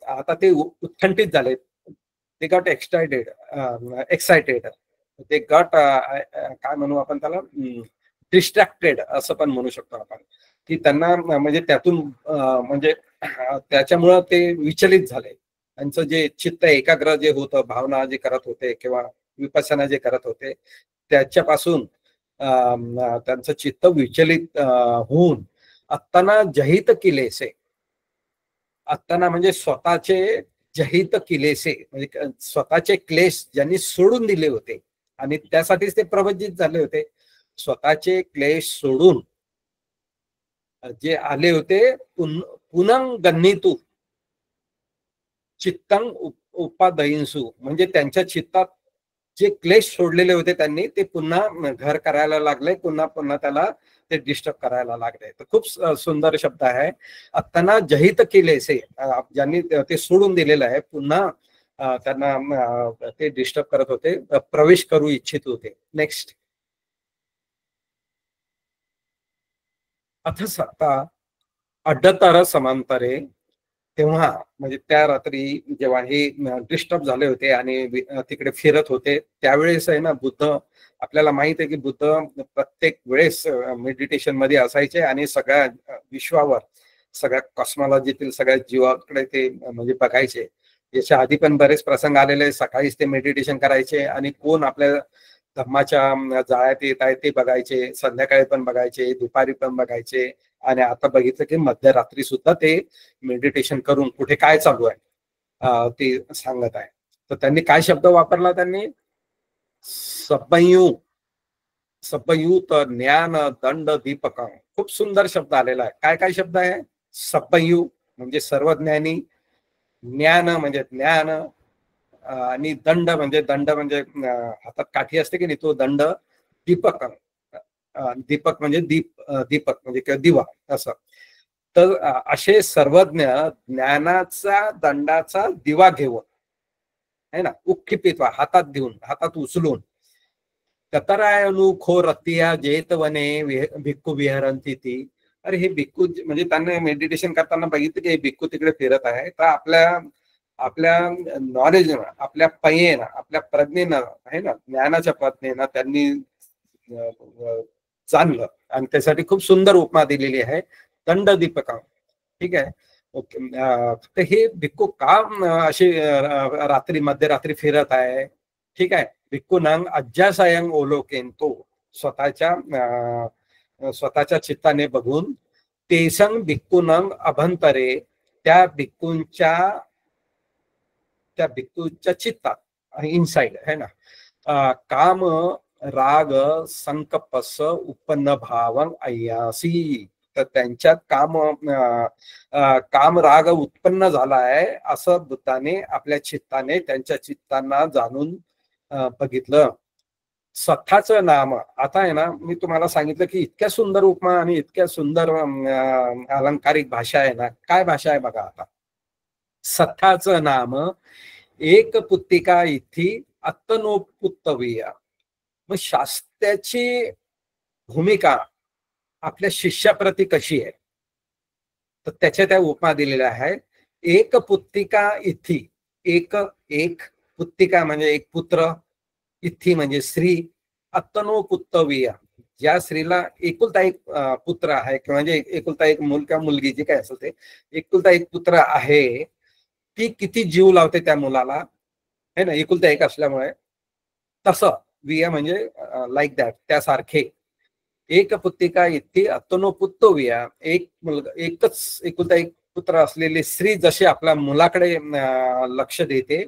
आता ते उत्खंठित झाले, ते गट एक्सायटेड, ते गट काय म्हणू आपण त्याला, डिस्ट्रॅक्टेड असं पण म्हणू शकतो आपण, की त्यांना म्हणजे त्यातून म्हणजे त्याच्यामुळं ते विचलित झाले. त्यांचं जे चित्त एकाग्र जे होतं, भावना जे करत होते किंवा विपස්සना जे करत होते, त्याच्यापासून त्यांचं चित्त विचलित होऊन आत्ताना जहित किलेसे, आत्ताना म्हणजे स्वतःचे जहित किलेसे, म्हणजे स्वतःचे क्लेश ज्यांनी सोडून दिले होते, आणि त्यासाठीच ते प्रवज्जित झाले होते. स्वतःचे क्लेश सोडून जे आले होते, पुनंग गन्नितू चित्तंग उपादयिंसू, म्हणजे त्यांच्या चित्तात जे क्लेश सोडलेले होते त्यांनी, ते पुन्हा घर करायला लागले, पुन्हा पुन्हा त्याला ते डिस्टर्ब करायला लागले. तर खूप सुंदर शब्द आहे, आत्ताना जहित किलेसे, ज्यांनी ते सोडून दिलेलं आहे, पुन्हा त्यांना ते डिस्टर्ब करत होते, प्रवेश करू इच्छित होते. नेक्स्ट, अथ सत्ता अड्डतर समांतरे, तेव्हा म्हणजे त्या रात्री जेव्हा हे डिस्टर्ब झाले होते आणि तिकडे फिरत होते, त्यावेळेस आहे ना, बुद्ध, आपल्याला माहित आहे की बुद्ध प्रत्येक वेळेस मेडिटेशन मध्ये असायचे आणि सगळ्या विश्वावर, सगळ्या कॉस्मॉलॉजीतील सगळ्या जीवाकडे ते म्हणजे बघायचे. याच्या आधी पण बरेच प्रसंग आलेले, सकाळीच ते मेडिटेशन करायचे आणि कोण आपल्या धम्माच्या जाळ्यात येत आहे ते बघायचे, संध्याकाळी पण बघायचे, दुपारी पण बघायचे, आणि आता बघितलं की मध्यरात्री सुद्धा ते मेडिटेशन करून कुठे काय चालू आहे ते सांगत आहे. तर त्यांनी काय शब्द वापरला, त्यांनी सपयूत ज्ञान दंड दीपक, खूप सुंदर शब्द आलेला आहे. काय काय शब्द आहे, सपयू म्हणजे सर्वज्ञानी, ज्ञान म्हणजे ज्ञान, आणि दंड म्हणजे हातात काठी असते की नाही, तो दंड, दीपक, दीपक म्हणजे दीपक म्हणजे किंवा दिवा असं. तर असे सर्वज्ञ ज्ञानाचा दंडाचा दिवा घेऊन, है ना, उक्खिपित्वा, हातात घेऊन, हातात उचलून, कतरायनुखो रतिया जेतवने भिक्खू विहरंती ती. अरे हे भिक्खू म्हणजे त्यांना मेडिटेशन करताना बघितलं की हे भिक्खू तिकडे फिरत आहे, तर आपल्या आपल्या नॉलेजनं, आपल्या पयेनं, आपल्या प्रज्ञेनं, आहे ना, ज्ञानाच्या प्रज्ञेनं त्यांनी जाणलं, आणि त्यासाठी खूप सुंदर उपमा दिलेली आहे, दंड दीपका. ठीक आहे, ओके. तर हे भिक्खू का अशी रात्री मध्यरात्री फिरत आहे? ठीक आहे, भिक्खू नंग अज्जासायंग ओलोकेन, तो स्वतःच्या चित्ताने बघून, तेसंग भिक्खू नंग अभंतरे, त्या भिक्खूच्या चित्तात, इनसाइड, है ना, काम राग संकपस उत्पन्न भावं अय्यासी, तर त्यांच्यात काम राग उत्पन्न झाला आहे असं बुद्धाने आपल्या चित्ताने, त्यांच्या चित्तांना जाणून बघितलं. सत्ताचं नाम, आता आहे ना, मी तुम्हाला सांगितलं की इतक्या सुंदर उपमा आणि इतक्या सुंदर अलंकारिक भाषा आहे ना, काय भाषा आहे बघा आता. सत्ताचं नाम एक पुत्तिका इथी अत्तनोपुत्तवीया, मग शास्त्राची भूमिका आपल्या शिष्याप्रती कशी आहे, तर त्याच्या त्या उपमा दिलेल्या आहेत. एक पुत्तिका इथी, एक पुत्तिका म्हणजे एक पुत्र, इथी म्हणजे स्त्री, अत्तनो पुत्तवीया ज्या स्त्रीला एकुलता एक पुत्र आहे किंवा म्हणजे एकुलता एक मूल किंवा मुलगी जी काय असेल ते एकुलता एक पुत्र आहे, ती किती जीव लावते त्या मुलाला, है ना, एकुलता एक असल्यामुळे. तसं विया म्हणजे लाईक दॅट, त्यासारखे एक पुत्रिका इतकी अतनो पुत्तो विया, एक मुलगा एकच एकुलता एक पुत्र असलेली स्त्री जशी आपल्या मुलाकडे लक्ष देते,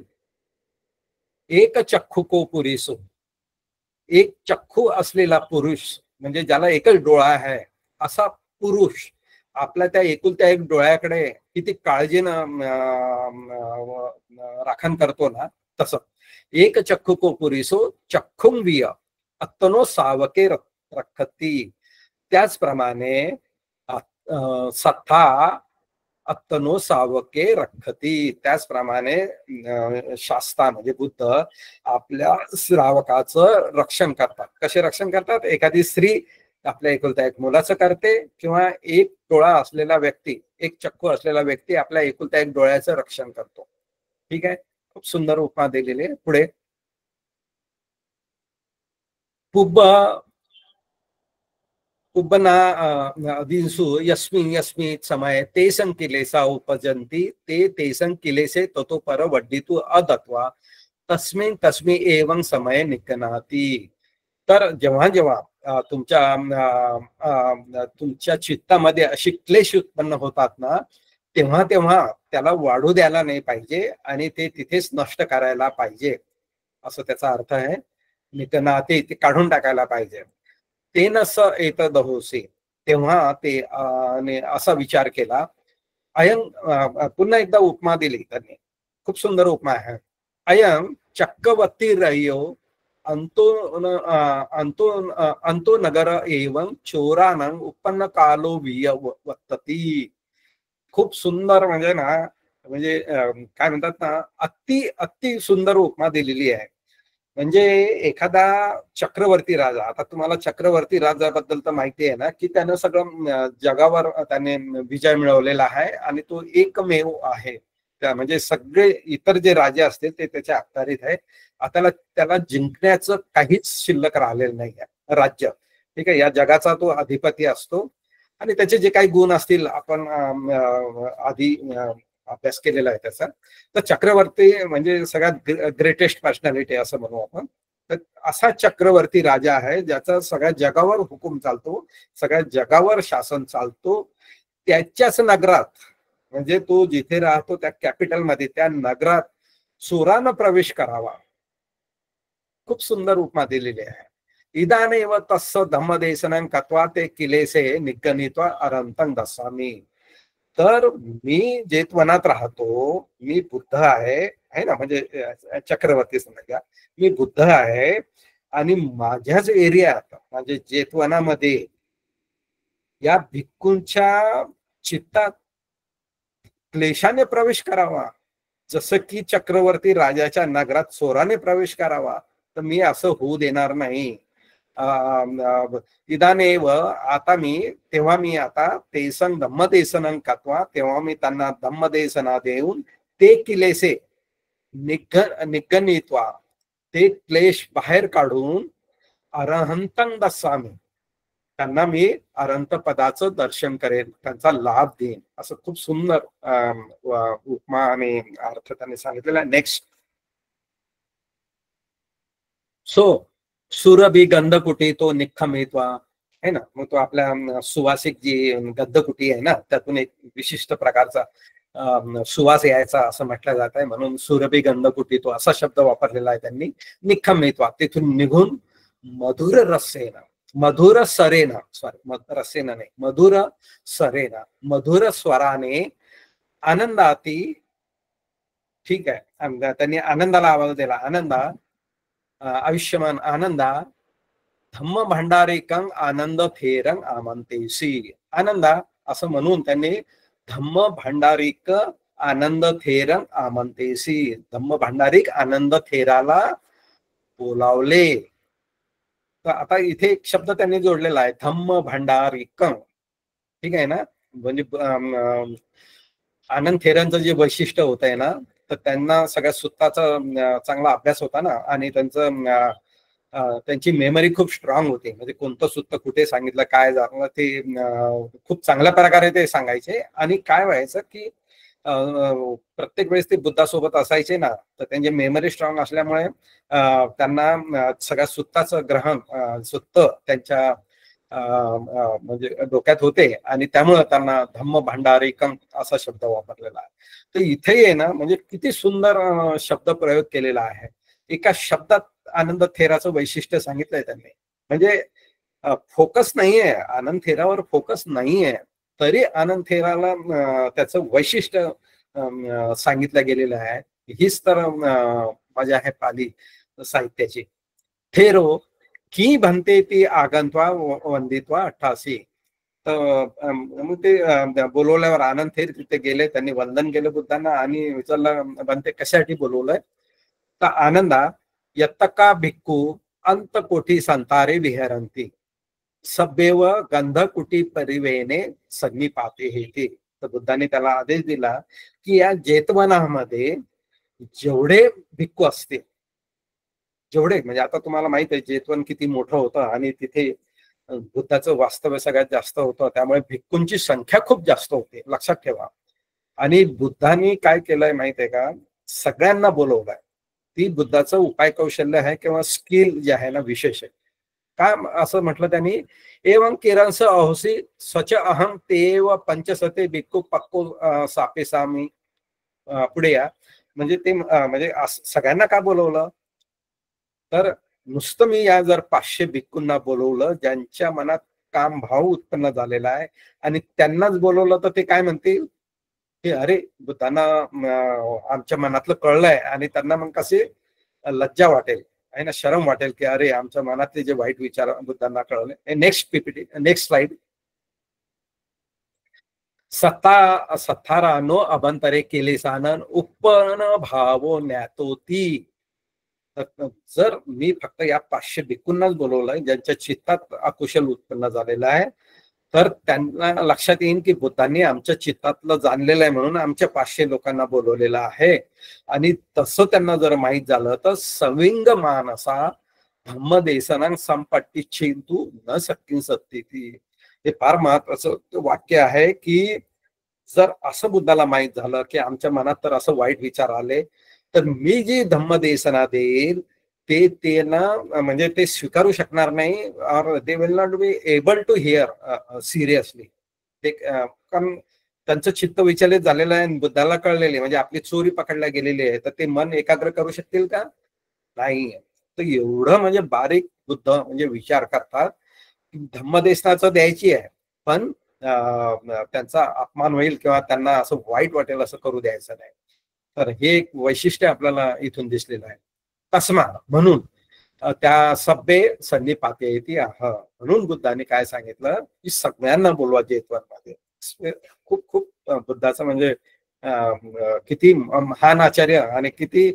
एक चक्षु को पुरीसो, एक चक्षु असलेला पुरुष म्हणजे ज्याला एकच डोळा आहे असा पुरुष आपल्या त्या एकुलत्या एक डोळ्याकडे किती काळजीनं राखण करतो ना, तसं एक चक्षु को पुरीसो चक्षुं विय अत्तनो सावके रखती. त्याचप्रमाणे सत्ता अत्तनो सावके रखती. त्याचप्रमाणे शास्ता म्हणजे बुद्ध आपल्या श्रावकाचं रक्षण करतात. कसे रक्षण करतात? एखादी स्त्री आपल्या एकुलत्या एक मुलाचं करते किंवा एक डोळा असलेला व्यक्ती, एक चक्कू असलेला व्यक्ती आपल्या एकुलत्या एक डोळ्याचं रक्षण करतो. ठीक आहे, खूप सुंदर उपमा दिलेली आहे. पुढे पुब्बना दिनसु यस्मिन् यस्मिन् समय तेसं किलेसा उपजन्ति ते तेसं किलेसे ततो पर वड्डितु अदत्वा तस्मिन् तस्मी एवं समय निकनाती. तर जेव्हा जेव्हा तुमच्या चित्तामध्ये अशी क्लेश उत्पन्न होतात ना, तेव्हा तेव्हा त्याला वाढू द्यायला नाही पाहिजे आणि ते तिथेच नष्ट करायला पाहिजे, असं त्याचा अर्थ आहे. निकनाते ते काढून टाकायला पाहिजे. तेन स एतदहोसी, तेव्हा ते असा विचार केला. अयं पुन्हा एकदा उपमा दिली त्यांनी, खूप सुंदर उपमा आहे. अयं चक्रवर्तीरयो अंतो नगर एवं चोरानं उत्पन्न कालो वर्तती. खूप सुंदर म्हणजे ना, म्हणजे काय म्हणतात ना, अति अति सुंदर उपमा दिलेली आहे. म्हणजे एखादा चक्रवर्ती राजा, आता तुम्हाला चक्रवर्ती राजाबद्दल तर माहिती आहे ना, की त्यानं सगळं जगावर त्याने विजय मिळवलेला आहे आणि तो एकमेव आहे. म्हणजे सगळे इतर जे राजे असतील ते त्याच्या अखत्यारीत आहे. आता त्याला जिंकण्याचं काहीच शिल्लक राहिलेलं नाही आहे राज्य. ठीक आहे, या जगाचा तो अधिपती असतो आणि त्याचे जे काही गुण असतील आपण आधी अभ्यास केलेला आहे त्याचा. तर चक्रवर्ती म्हणजे सगळ्यात ग्रेटेस्ट पर्सनॅलिटी असं म्हणू आपण. तर असा चक्रवर्ती राजा आहे ज्याचा सगळ्या जगावर हुकूम चालतो, सगळ्या जगावर शासन चालतो. त्याच्याच नगरात म्हणजे तो जिथे राहतो त्या कॅपिटल मध्ये, त्या नगरात चोरानं प्रवेश करावा. खूप सुंदर उपमा दिलेली आहे. इदानीव तस्स धम्मदेशनं कत्वा ते किलेसे निगनित्वा अरंतं दसामी. तर मी जेतवनात राहतो, मी बुद्ध आहे ना, म्हणजे चक्रवर्ती समजा, मी बुद्ध आहे आणि माझ्याच एरियात म्हणजे जेतवनामध्ये या भिक्खूंच्या चित्तात क्लेशाने प्रवेश करावा, जसं की चक्रवर्ती राजाच्या नगरात चोराने प्रवेश करावा, तर मी असं होऊ देणार नाही. इदानेव आता मी, तेव्हा मी आता तेसं धम्मदेशनं कत्वा, तेव्हा मी त्यांना धम्मदेशना देऊन ते किलेसे निगनित्वा, ते क्लेश बाहेर काढून अरहंतं दसामी, त्यांना मी अरंत पदाचं दर्शन करेन, त्यांचा लाभ देईन. असं खूप सुंदर उपमा आणि अर्थ त्यांनी सांगितलेला. नेक्स्ट, सो सुरभी गंधकुटी तो निखमित्वा, है ना, मग तो आपल्या सुवासिक जी गंधकुटी आहे ना, त्यातून एक विशिष्ट प्रकारचा सुवास यायचा असं म्हटलं जात आहे, म्हणून सुरभी गंधकुटी तो असा शब्द वापरलेला आहे त्यांनी. निखमित्वा, तिथून निघून मधुर रसेना, मधुर सरेना, सॉरी रसेना नाही, मधुर सरेना, मधुर स्वराने आनंदाती. ठीक आहे, त्यांनी आनंदाला आवाज दिला. आनंदा आयुष्यमान आनंदा धम्म भांडारिकं आनंद थेरंग आमंतेसी. आनंदा असं म्हणून त्यांनी धम्म भांडारिक आनंद थेरंग आमंतेसी, धम्म भांडारिक आनंद थेराला बोलावले. तर आता इथे एक शब्द त्यांनी जोडलेला आहे, धम्म भांडारिकं. ठीक आहे ना, म्हणजे आनंद थेरांचं जे वैशिष्ट्य होत आहे ना, तर त्यांना सगळ्या सुत्ताचा चांगला अभ्यास होता ना, आणि त्यांचं त्यांची मेमरी खूप स्ट्रॉंग होती, म्हणजे कोणतं सूत्र कुठे सांगितलं काय झालं ते खूप चांगल्या प्रकारे ते सांगायचे. आणि काय व्हायचं की प्रत्येक वेळेस ते बुद्धासोबत असायचे ना, तर त्यांची मेमरी स्ट्रॉंग असल्यामुळे त्यांना सगळ्या सुत्ताचं ग्रहण सुत्त त्यांच्या म्हणजे डोक्यात होते, आणि त्यामुळे त्यांना धम्म भांडारिकम असा शब्द वापरलेला आहे. तर इथे आहे ना, म्हणजे किती सुंदर शब्द प्रयोग केलेला आहे. एका शब्दात आनंद थेराचं वैशिष्ट्य सांगितलंय त्यांनी. म्हणजे फोकस नाहीये, आनंद थेरावर फोकस नाहीये, तरी आनंद थेराला त्याचं वैशिष्ट्य सांगितलं गेलेलं आहे. हीच तर मजा आहे पाली साहित्याची. थेरो की भन्ते ती आगंत्वा वंदित्वा 88. तर मग ते बोलवल्यावर आनंद थेर तिथे गेले, त्यांनी वंदन केलं बुद्धांना आणि विचारलं भन्ते कशासाठी बोलवलंय. तर आनंदा यत्तका भिक्खू अंतकोठी संतारे विहरंती सभ्येव गंधकुटी परिवेने सन्निपाते हेते. तर बुद्धांनी त्याला आदेश दिला की या जेतवनामध्ये जेवढे भिक्खू असतील, जेवढे म्हणजे आता तुम्हाला माहित आहे जेतवन किती मोठं होतं आणि तिथे बुद्धाचं वास्तव्य सगळ्यात जास्त होतं, त्यामुळे भिक्खूंची संख्या खूप जास्त होती, लक्षात ठेवा. आणि बुद्धांनी काय केलंय माहितीये का, सगळ्यांना बोलवलंय. ती बुद्धाचं उपाय कौशल्य आहे किंवा स्किल जे आहे ना विशेष आहे. काय असं म्हटलं त्यांनी, एवं किरणस अहोसी स्वच अहम तेव पंचसते भिक्खू पक्को सापे सामी. पुढे या, म्हणजे ते म्हणजे सगळ्यांना का बोलवलं, तर नुसतं मी या जर 500 भिक्खूंना बोलवलं ज्यांच्या मनात काम भाव उत्पन्न झालेला आहे, आणि त्यांनाच बोलवलं तर ते काय म्हणतील की अरे बुद्धांना आमच्या मनातलं कळलंय, आणि त्यांना मग कसे लज्जा वाटेल आहे ना, शरम वाटेल की अरे आमच्या मनातले जे वाईट विचार बुद्धांना कळले. Next PPT, next slide. सत्तारानो अभंतरे केले सानन उपन भावो न्यातोती. जर मी फक्त या 500 भिक्खूंनाच बोलवलंय ज्यांच्या चित्तात अकुशल उत्पन्न झालेलं आहे, तर त्यांना लक्षात येईल की बुद्धांनी आमच्या चित्तातलं जाणलेलं आहे म्हणून आमच्या 500 लोकांना बोलवलेलं आहे. आणि तसं त्यांना जर माहीत झालं तर सविंग मानसा धम्मदेसनां संपत्ती चिंतू न सक्की सत्ती ती. हे फार महत्वाचं वाक्य आहे की जर असं बुद्धाला माहीत झालं की आमच्या मनात तर असं वाईट विचार आले, तर मी जी धम्मदेसना देईल ते त्यांना म्हणजे ते स्वीकारू शकणार नाही, or they will not be able to hear seriously. ते कारण त्यांचं चित्त विचलित झालेलं आहे, बुद्धाला कळलेले म्हणजे आपली चोरी पकडल्या गेलेली आहे, तर ते मन एकाग्र करू शकतील का, नाही. तर एवढं म्हणजे बारीक बुद्ध म्हणजे विचार करतात. धम्मदेसनाचं द्यायची आहे, पण त्यांचा अपमान होईल किंवा त्यांना असं वाईट वाटेल असं करू द्यायचं नाही. तर हे एक वैशिष्ट्य आपल्याला इथून दिसलेलं आहे. तस्मा म्हणून त्या सभ्ये सन्निपाते येते म्हणून बुद्धाने काय सांगितलं की सगळ्यांना बोलवा जेतवनमध्ये. खूप खूप बुद्धाचं म्हणजे किती महान आचार्य आणि किती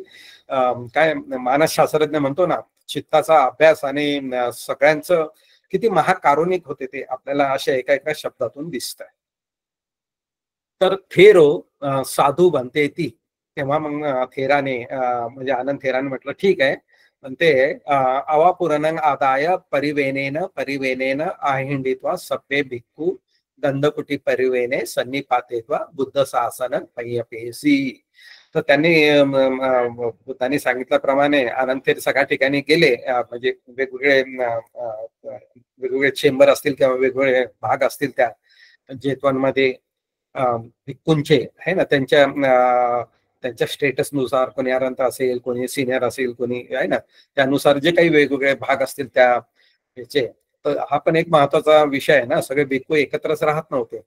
काय मानसशास्त्रज्ञ म्हणतो ना, चित्ताचा अभ्यास आणि सगळ्यांचं किती महाकारुणिक होते ते आपल्याला अशा एका एका शब्दातून दिसत आहे. तर थेरो साधू बनते ती. तेव्हा मग थेराने म्हणजे आनंद थेराने म्हटलं ठीक आहे, पण ते अवापुरणं आदाय परिवेनेन आहिंडित्वा सभ्ये भिक्खू गंधकुटी परिवेने सन्निपातेत्वा बुद्ध शासन पय्यपेसी. तर त्यांनी सांगितल्याप्रमाणे आनंद थेर सगळ्या ठिकाणी गेले, म्हणजे वेगवेगळे चेंबर असतील किंवा वेगवेगळे भाग असतील त्या जेतवनमध्ये भिक्खूंचे आहे ना, त्यांच्या स्टेटसनुसार कोणी अरंत असेल, कोणी सिनियर असेल, कोणी आहे ना, त्यानुसार जे काही वेगवेगळे भाग असतील त्या ह्याचे. तर हा पण एक महत्वाचा विषय आहे ना, सगळे भिक्खू एकत्रच राहत नव्हते,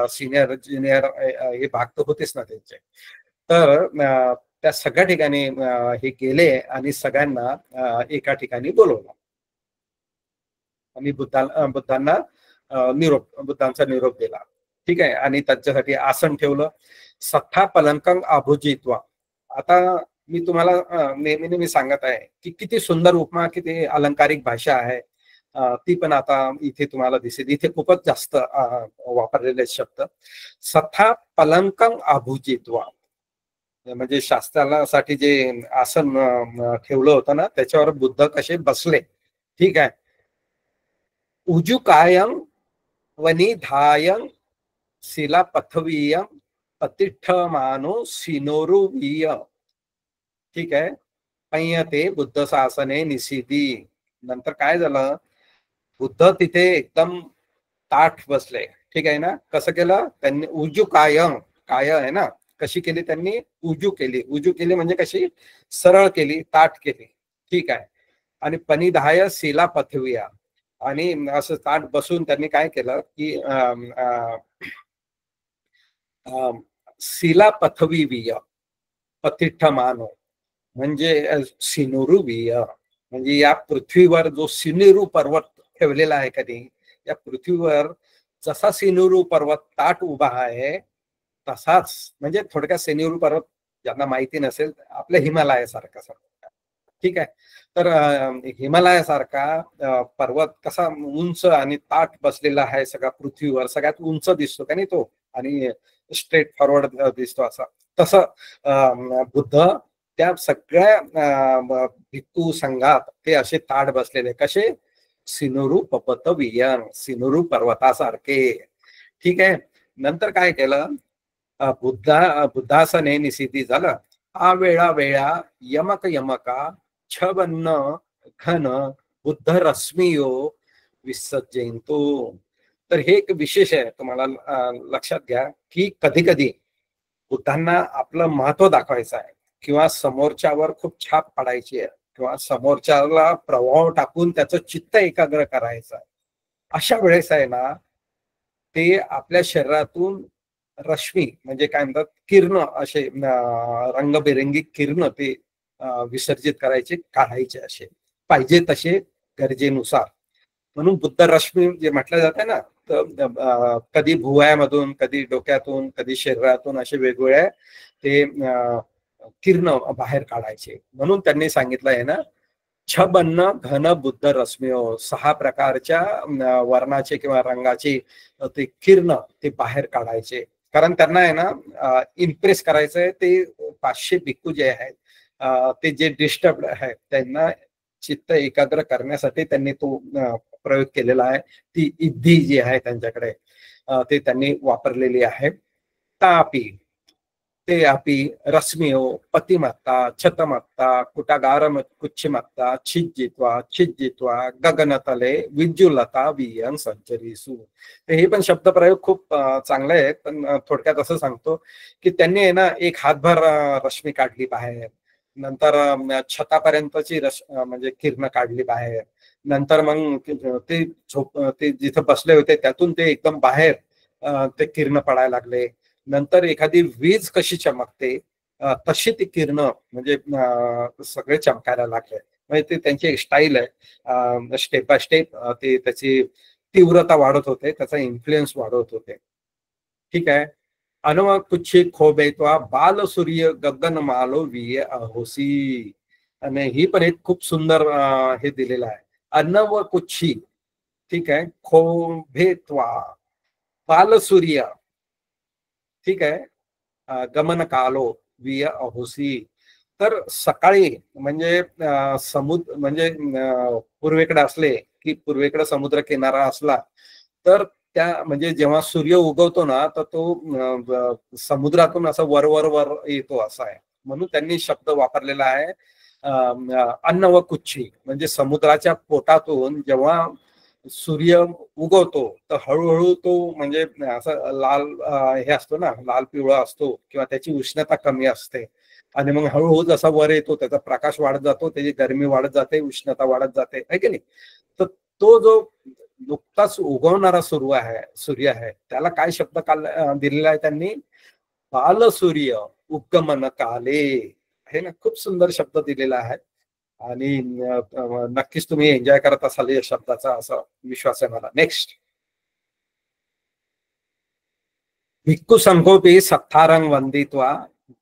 सिनियर ज्युनियर हे भाग तर होतेच ना त्यांचे. तर त्या सगळ्या ठिकाणी हे गेले आणि सगळ्यांना एका ठिकाणी बोलवलं आणि बुद्धांना बुद्धांचा निरोप दिला. ठीक आहे, आणि त्यांच्यासाठी आसन ठेवलं. सत्था पलंकंग अभुजित्वा. आता मी तुम्हाला नेहमी सांगत आहे की किती सुंदर उपमा, किती अलंकारिक भाषा आहे, ती पण आता इथे तुम्हाला दिसेल. इथे खूपच जास्त वापरलेले शब्द. सत्था पलंकंग अभुजित्वा. म्हणजे शास्त्रासाठी जे आसन ठेवलं होतं ना, त्याच्यावर बुद्ध कसे बसले. ठीक आहे. उजुकायं वनिधायं शिला पथवीयं पतिष्ठमानो सिनोरुवीय. ठीक आहे. पय्यते बुद्ध शासने निशिदी. नंतर काय झालं, बुद्ध तिथे एकदम ताठ बसले. ठीक आहे ना. कसं केलं त्यांनी, उजुकायं, काय आहे ना, कशी केली त्यांनी, उजू केली. उजू केली म्हणजे कशी, सरळ केली, ताठ केली. ठीक आहे. आणि पनिधाय शिला पथविया, आणि असं ताठ बसून त्यांनी काय केलं की शिला पथवीय पतिष्ठमानो, म्हणजे सिनुरुवीय, म्हणजे या पृथ्वीवर जो सिनेरू पर्वत ठेवलेला आहे कधी, या पृथ्वीवर जसा सिनेरू पर्वत ताट उभा आहे तसाच, म्हणजे थोडक्यात सिनेरू पर्वत ज्यांना माहिती नसेल, आपल्या हिमालयासारखा. ठीक आहे. तर हिमालयासारखा पर्वत कसा उंच आणि ताठ बसलेला आहे सगळा पृथ्वीवर, सगळ्यात उंच दिसतो का नाही तो, आणि स्ट्रेट फॉरवर्ड दिसतो असा, तसं बुद्ध त्या सगळ्या भिक्खू संघात ते असे ताठ बसलेले, कसे, सिनुरू पपतवियन, सिनुरू पर्वतासारखे. ठीक आहे. नंतर काय केलं, बुद्धासने निसिद्धी झालं. आ वेळा वेळा यमक यमका छबन्न घन बुद्ध रश्मियो विसर्जयंतो. तर हे एक विशेष आहे, तुम्हाला लक्षात घ्या की कधी कधी बुद्धांना आपलं महत्व दाखवायचं आहे, किंवा समोरच्यावर खूप छाप पाडायची आहे, किंवा समोरच्याला प्रभाव टाकून त्याचं चित्त एकाग्र करायचं आहे, अशा वेळेस आहे ना, ते आपल्या शरीरातून रश्मी, म्हणजे काय म्हणतात, किरण, असे रंगबेरंगी किरण ते विसर्जित करायचे, काढायचे, असे पाहिजे तसे गरजेनुसार. म्हणून बुद्ध रश्मी जे म्हटलं जाते ना, तर कधी भुवयामधून, कधी डोक्यातून, कधी शरीरातून, असे वेगवेगळे ते किरण बाहेर काढायचे. म्हणून त्यांनी सांगितलं आहे ना, छबन्न घन बुद्ध रश्मियो, 6 प्रकारच्या वर्णाचे किंवा रंगाचे ते किरण ते बाहेर काढायचे. कारण त्यांना आहे ना इम्प्रेस करायचंय, ते 500 भिक्खू जे आहेत, ते जे डिस्टर्ब आहेत त्यांना चित्त एकाग्र करण्यासाठी त्यांनी तो प्रयोग केलेला आहे. ती इद्धी जी आहे त्यांच्याकडे ते त्यांनी वापरलेली आहे. तापी ते अपि रश्मियो पतिमत्ता छतमत्ता कुटागारम कुच्छिमत्ता छिज्जित्वा गगनतले विज्जुलता वियं संचरीसु. हे पण शब्दप्रयोग खूप चांगले आहेत, पण थोडक्यात असं सांगतो की त्यांनी आहे ना एक हातभर रश्मी काढली बाहेर, नंतर छतापर्यंतची म्हणजे किरण काढली बाहेर, नंतर मग ते जिथं बसले होते त्यातून ते एकदम बाहेर ते किरण पडायला लागले. नंतर एखादी वीज कशी चमकते तशी ती किरण म्हणजे सगळे चमकायला लागले. म्हणजे ते त्यांची एक स्टाईल आहे, स्टेप बाय स्टेप ते त्याची तीव्रता वाढत होते, त्याचा इन्फ्लुएन्स वाढवत होते. ठीक आहे. अनव कुच्छी खोबेत्वा बाल सूर्य गगन मालो विये अहोसी. आणि ही पण एक खूप सुंदर हे दिलेलं आहे. अनव कुच्छी, ठीक आहे, खोबेत्वा बाल सूर्य, ठीक आहे, गमन कालो विय अहोसी. तर सकाळी म्हणजे समुद्र म्हणजे पूर्वेकडे असले की, पूर्वेकडे समुद्र किनारा असला तर त्या म्हणजे जेव्हा सूर्य उगवतो ना, तर तो समुद्रातून असं वर वर वर येतो, असा आहे. म्हणून त्यांनी शब्द वापरलेला आहे अन्न व कुच्छी, म्हणजे समुद्राच्या पोटातून जेव्हा सूर्य उगवतो तर हळूहळू तो म्हणजे असं लाल हे असतो ना, लाल पिवळा असतो, किंवा त्याची उष्णता कमी असते, आणि मग हळूहळू जसा वर येतो त्याचा प्रकाश वाढत जातो, त्याची गरमी वाढत जाते, उष्णता वाढत जाते, आहे की नाही. तर तो जो नुकताच उगवणारा सूर्य आहे त्याला काय शब्द दिलेला आहे त्यांनी, बाल सूर्य उगमन काले. हे ना, खूप सुंदर शब्द दिलेला आहे, आणि नक्कीच तुम्ही एन्जॉय करत असाल या शब्दाचा, असा विश्वास आहे मला. नेक्स्ट, भिक्खू संघोपी सत्तारंग वंदित्वा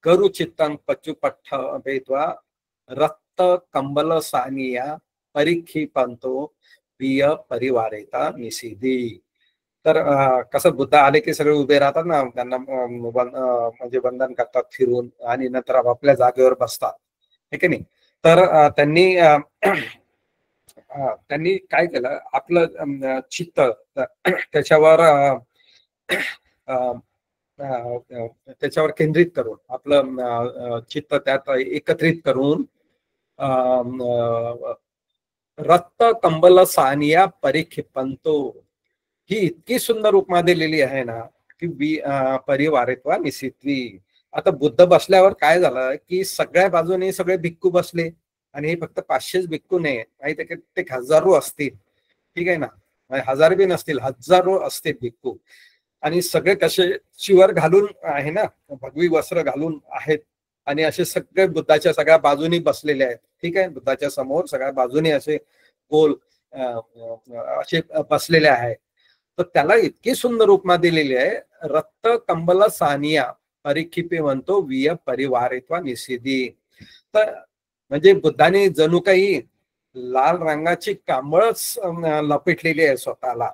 गरु चित्तं पच्चुपट्ठ भेत्वा रक्त कंबल सानिया परीक्षिपंतो प्रिय परिवारेता निषिधी. तर कसं बुद्ध आले की सगळे उभे राहतात ना, त्यांना म्हणजे वंदन करतात फिरून आणि नंतर आपल्या जागेवर बसतात, हे की नाही. तर त्यांनी काय केलं, आपलं चित्त त्याच्यावर त्याच्यावर केंद्रित करून आपलं चित्त त्यात एकत्रित करून रक्त कंबल सानिया परिखिपंतो, ही इतकी सुंदर उपमा दिलेली आहे ना की परिवारित्वा निसित्वी. आता बुद्ध बसल्यावर काय झालं की सगळ्या बाजूने सगळे भिक्खू बसले, आणि हे फक्त 500च भिक्खू नाही, माहिती आहे, ते हजारो असतील, ठीक आहे ना, हजार बी नसतील, हजारो असतील भिक्खू. आणि सगळे कसे चिवर घालून आहे ना, भगवी वस्त्र घालून आहेत, आणि असे सगळे बुद्धाच्या सगळ्या बाजूनी बसलेले आहेत, ठीक आहे, बुद्धाच्या समोर सगळ्या बाजूने असे गोल असे बसलेले आहेत. तर त्याला इतकी सुंदर उपमा दिलेली आहे, रक्त कंबल सानिया परिखिपे म्हणतो विय परिवारित्वा निषेधी. तर म्हणजे बुद्धाने जणू काही लाल रंगाची कांबळच लपेटलेली आहे स्वतःला,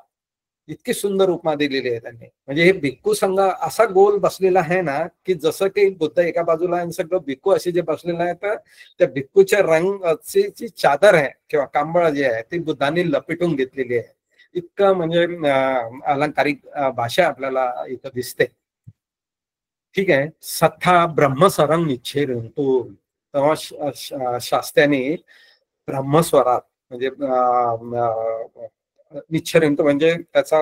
इतकी सुंदर उपमा दिलेली आहे त्यांनी. म्हणजे हे भिक्खू संघ असा गोल बसलेला आहे ना की जसं की बुद्ध एका बाजूला आणि सगळं भिक्खू असे जे बसलेलं आहे, तर त्या भिक्खूच्या रंगाची जी चादर आहे किंवा कांबळ जे आहे ती बुद्धाने लपेटून घेतलेली आहे. इतकं म्हणजे अलंकारिक भाषा आपल्याला इथं दिसते, ठीक आहे. सथा ब्रह्मसरंग निच्छेदंतो, तेव्हा शास्त्याने ब्रह्मस्वरात म्हणजे निच्छेदंत म्हणजे त्याचा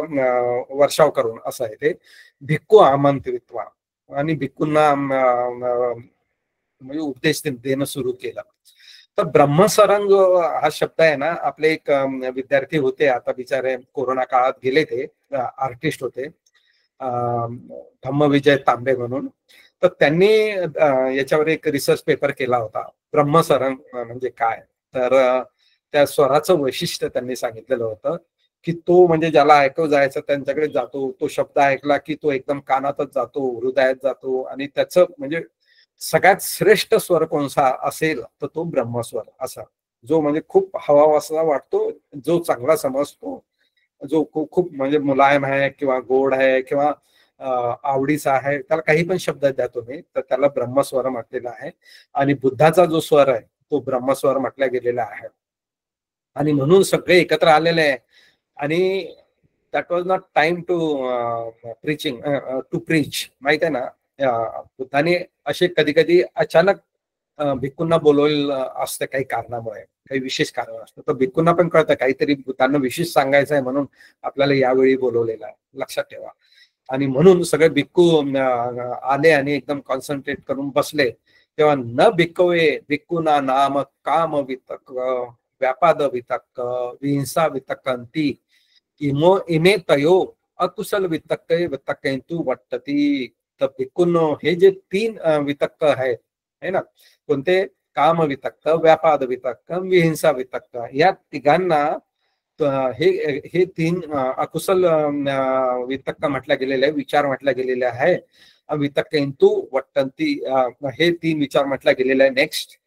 वर्षाव करून असं आहे ते, भिक्खू आमंत्रित्वा, आणि भिक्खूंना म्हणजे उपदेश देणं सुरू केलं. तर ब्रह्मसरंग हा शब्द आहे ना, आपले एक विद्यार्थी होते, आता बिचारे कोरोना काळात गेले, ते आर्टिस्ट होते, धम्मविजय तांबे म्हणून. तर त्यांनी याच्यावर एक रिसर्च पेपर केला होता, ब्रह्मसरंग म्हणजे काय. तर त्या स्वराचं वैशिष्ट्य त्यांनी सांगितलेलं होतं की तो म्हणजे ज्याला ऐकू जायचं त्यांच्याकडे जातो, तो शब्द ऐकला की तो एकदम कानातच जातो, हृदयात जातो, आणि त्याचं म्हणजे सगळ्यात श्रेष्ठ स्वर कोणता असेल तर तो ब्रह्मस्वर असा, जो म्हणजे खूप हवावासा वाटतो, जो चांगला समजतो, जो खूप म्हणजे मुलायम आहे किंवा गोड आहे किंवा आवडीचा आहे, त्याला काही पण शब्द द्या तुम्ही, तर त्याला ब्रह्मस्वर म्हटलेला आहे. आणि बुद्धाचा जो स्वर आहे तो ब्रह्मस्वर म्हटला गेलेला आहे. आणि म्हणून सगळे एकत्र आलेले आहे. आणि that was not time to preaching to preach, माहित आहे ना. बुद्धाने असे कधी कधी अचानक भिक्खूंना बोलवलेलं असतं काही कारणामुळे, काही विशेष कारण असतं, तर भिक्खूंना पण कळतं काहीतरी बुद्धांना विशेष सांगायचं आहे, म्हणून आपल्याला यावेळी बोलवलेलं आहे, लक्षात ठेवा. आणि म्हणून सगळे भिक्खू आले आणि एकदम कॉन्सन्ट्रेट करून बसले. तेव्हा न भिक्खवे भिक्खूना नाम काम वितक व्यापाद वितक्क विहिंसा वितक्कंती इमे तयो अकुशल वितक्क वितक्कंतु वट्टती. तर भिक्खूंनो, हे जे 3 वितक्क आहेत है ना, कोणते, काम वितक्क, व्यापाद वितक्क, विहिंसा वितक्क, या तिघांना हे हे 3 अकुशल वितक्क म्हटल्या गेलेले आहे, विचार म्हटल्या गेलेले आहे. वितक्कंतु वट्टंती, हे 3 विचार म्हटल्या गेलेले आहे. नेक्स्ट,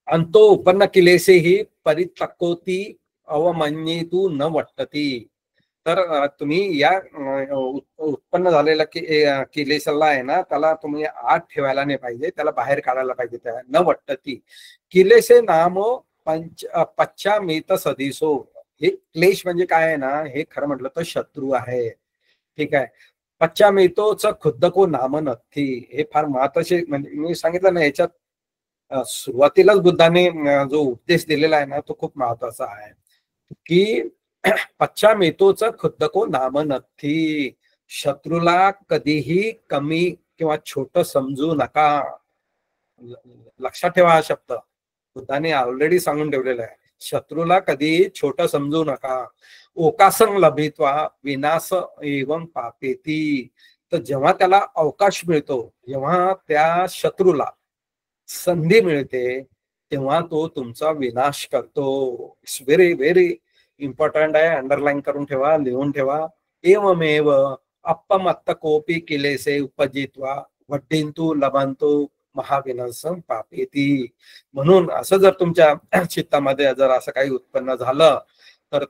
अंतो उपन्न किलेसे ही परितक्कोती अवमन्येतु न वट्टती. तर तुम्ही या उत्पन्न झालेला किलेसला आहे ना, त्याला तुम्ही आत ठेवायला नाही पाहिजे, त्याला बाहेर काढायला पाहिजे. त्या न वट्टती किलेसे नाम पश्चामेत सदिसो. हे क्लेश म्हणजे काय आहे ना, हे खरं म्हटलं तर शत्रू आहे, ठीक आहे. पश्चामेतोच खुद्द को नाम नथी, हे फार महत्वाचे. म्हणजे मी सांगितलं ना, याच्यात सुरुवातीलाच बुद्धाने जो उपदेश दिलेला आहे ना, तो खूप महत्वाचा आहे की पश्चामेतोच खुद्द को नाम नथी. शत्रूला कधीही कमी किंवा छोट समजू नका. लक्षात ठेवा, हा शब्द बुद्धाने ऑलरेडी सांगून ठेवलेला आहे. शत्रूला कधीही छोट समजू नका. ओकासं लभित्वा विनाश एवं पापेती. तर जेव्हा त्याला अवकाश मिळतो, जेव्हा त्या शत्रूला संधी मिळते, तेव्हा तो तुमचा विनाश करतो. इट्स व्हेरी व्हेरी इम्पॉर्टंट आहे, अंडरलाईन करून ठेवा, लिहून ठेवा. एवमेव अप्पमत्त कोपी किलेसे उपजित्वा वड्डिंतु लभंतु महाविनाशं पापेती. म्हणून असं जर तुमच्या चित्तामध्ये जर असं काही उत्पन्न झालं, तर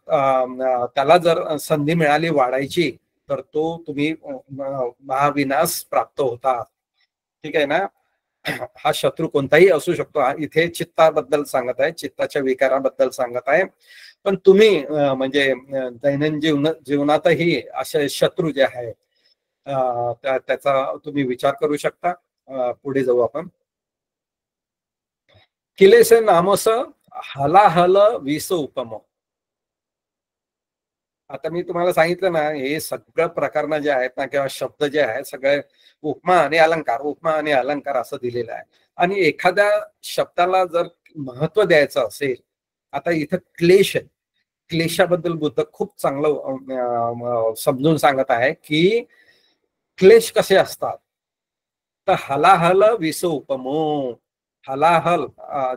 त्याला जर संधी मिळाली वाढायची तर तो तुम्ही महाविनाश प्राप्त होता. ठीक आहे ना. हा शत्रू कोणताही असू शकतो. इथे चित्ताबद्दल सांगत आहे, चित्ताच्या विकाराबद्दल सांगत आहे. पण तुम्ही म्हणजे दैनंदिन जीवनातही असे शत्रू जे आहे त्याचा तुम्ही विचार करू शकता. पुढे जाऊ आपण. किलेसे नामस हलाहल विस उपम. आता मी तुम्हाला सांगितलं ना, हे सगळं प्रकरण जे आहेत ना किंवा शब्द जे आहेत सगळे उपमा आणि अलंकार असं दिलेलं आहे. आणि एखाद्या शब्दाला जर महत्व द्यायचं असेल, आता इथं क्लेश आहे, क्लेशाबद्दल बुद्ध खूप चांगलं समजून सांगत आहे की क्लेश कसे असतात. तर हलाहल विष उपमो. हलाहल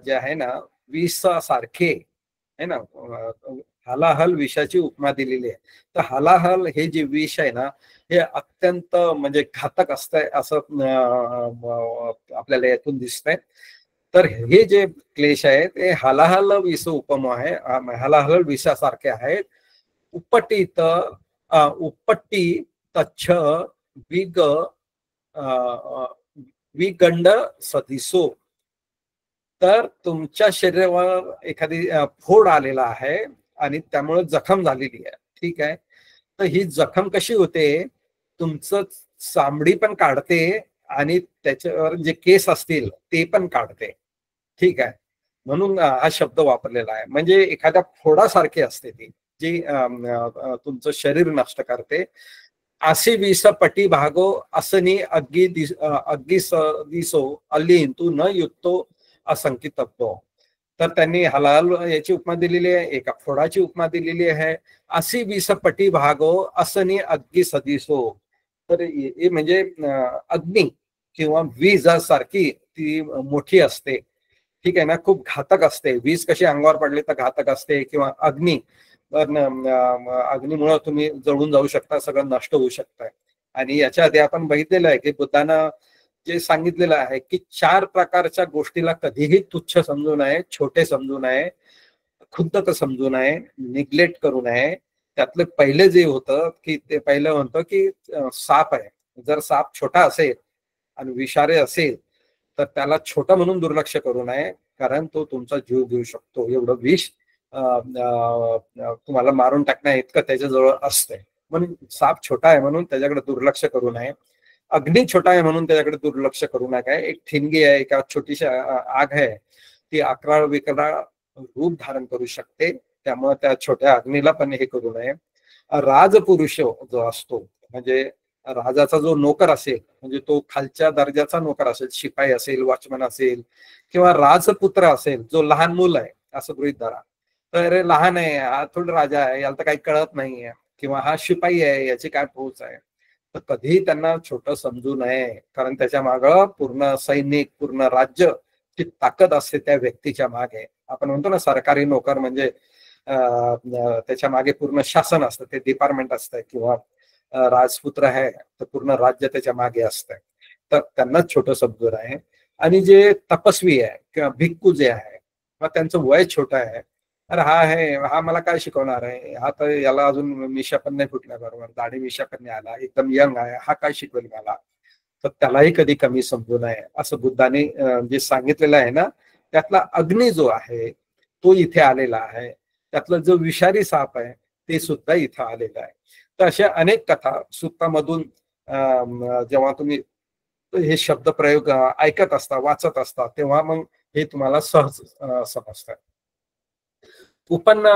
जे आहे ना विष सारखे आहे ना, हलाहल विषाची उपमा दिलेली आहे. तर हलाहल हे जे विष आहे ना हे अत्यंत म्हणजे घातक असतंय असं आपल्याला यातून दिसतंय. तर हे जे क्लेश आहेत ते हलाहल विष उपम आहे, हलाहल विषासारखे आहेत. उपटीत उपट्टी तच्छ विग विगंड सदिसो. तर तुमच्या शरीरावर एखादी फोड आलेला आहे आणि त्यामुळे जखम झालेली आहे. ठीक आहे. तर ही जखम कशी होते, तुमचं चामडी पण काढते आणि त्याच्यावर जे केस असतील ते पण काढते. ठीक आहे. म्हणून हा शब्द वापरलेला आहे. म्हणजे एखाद्या फोडासारखी असते ती जी तुमचं शरीर नष्ट करते. अशी विष पटी भागो असनी अग्गी दिसो अल्ली तू न युक्तो असंकितत्व. तर त्यांनी हलाल याची उपमा दिलेली आहे, एका फोडाची उपमा दिलेली आहे. अशी विष पटी भागो असनी अग्गी सदिसो. तर हे म्हणजे अग्नी किंवा वीज सारखी ती मोठी असते. ठीक आहे ना, खूप घातक असते. वीज कशी अंगावर पडली तर घातक असते, किंवा अग्नी अग्नीमुळे तुम्ही जळून जाऊ शकता, सगळं नष्ट होऊ शकतं. आणि याच्या आधी आपण बघितलेलं आहे की बुद्धानं जे सांगितलेलं आहे की 4 प्रकारच्या गोष्टीला कधीही तुच्छ समजू नये, छोटे समजू नये, खुद्दक समजू नये, निग्लेक्ट करू नये. त्यातलं पहिले जे होतं की ते पहिलं म्हणतं की साप आहे, जर साप छोटा असेल आणि विषारी असेल तर त्याला छोटा म्हणून दुर्लक्ष करू नये, कारण तो तुमचा जीव घेऊ शकतो. एवढं विष तुम्हाला मारून टाकण्या इतकं त्याच्याजवळ असतंय. म्हणून साप छोटा आहे म्हणून त्याच्याकडे दुर्लक्ष करू नये. अग्नी छोटा आहे म्हणून त्याच्याकडे दुर्लक्ष करू नका. एक ठिणगी आहे, एका छोटीशी आग आहे, ती 11 विकरा रूप धारण करू शकते. त्यामुळे त्या छोट्या अग्नीला पण हे करू नये. राजपुरुष जो असतो, म्हणजे राजाचा जो नोकर असेल, म्हणजे तो खालच्या दर्जाचा नोकर असेल, शिपाई असेल, वॉचमन असेल, किंवा राजपुत्र असेल, जो लहान मूल आहे असं गृहीत धरा. तर लहान आहे, हा थोडं राजा आहे, याला तर काही कळत नाहीये, किंवा हा शिपाई आहे, याची काय पोच आहे. तर कधीही त्यांना छोटं समजू नये, कारण त्याच्या मागं पूर्ण सैनिक, पूर्ण राज्य ची ताकद असते त्या व्यक्तीच्या मागे. आपण म्हणतो ना सरकारी नोकर म्हणजे त्याच्या मागे पूर्ण शासन असतं, ते डिपार्टमेंट असतं, किंवा राजपुत्र आहे तर पूर्ण राज्य त्याच्या मागे असतंय. तर त्यांना छोटं समजून आहे. आणि जे तपस्वी आहे किंवा भिक्खू जे आहे, मग त्यांचं वय छोटं आहे, अरे हा मला काय शिकवणार आहे, हा तर याला अजून मिशा पण नाही फुटल्या, बरोबर दाढी मिशा पण नाही आला, एकदम यंग आहे, हा काय शिकवेल मला. तर त्यालाही कधी कमी समजू नये, असं बुद्धाने जे सांगितलेलं आहे ना. त्यातला अग्नी जो आहे तो इथे आलेला आहे, त्यातलं जो विषारी साप आहे ते सुद्धा इथं आलेलं आहे. तर अशा अनेक कथा सुक्तामधून जेव्हा तुम्ही हे शब्द प्रयोग ऐकत असता, वाचत असता, तेव्हा मग हे तुम्हाला सहज समजतं. उपन्न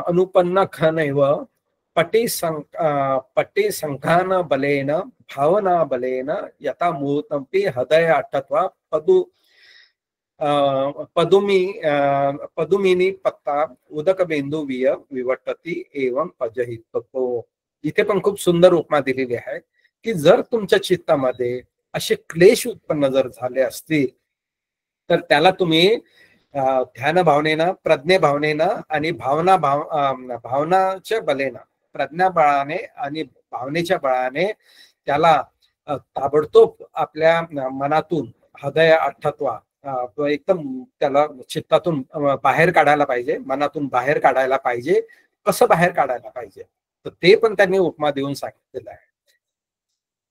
अनुपन्न खनैव पटी संघान बलेन भावना बलेन यथा मूर्तंपी हृदय अटत्वा पदुमिनी पत्ता उदक बिंदू विवटती एवं पजहितो. इथे पण खूप सुंदर उपमा दिलेली आहे की जर तुमच्या चित्तामध्ये असे क्लेश उत्पन्न जर झाले असतील तर त्याला तुम्ही ध्यान भावनेनं, प्रज्ञे भावनेनं आणि भावनाच्या बलेनं, प्रज्ञा बळाने आणि भावनेच्या बळाने त्याला ताबडतोब आपल्या मनातून हृदय अठ्ठत्वा एकदम त्याला चित्तातून बाहेर काढायला पाहिजे, मनातून बाहेर काढायला पाहिजे. कसं बाहेर काढायला पाहिजे, तर ते पण त्यांनी उपमा देऊन सांगितलेलं आहे.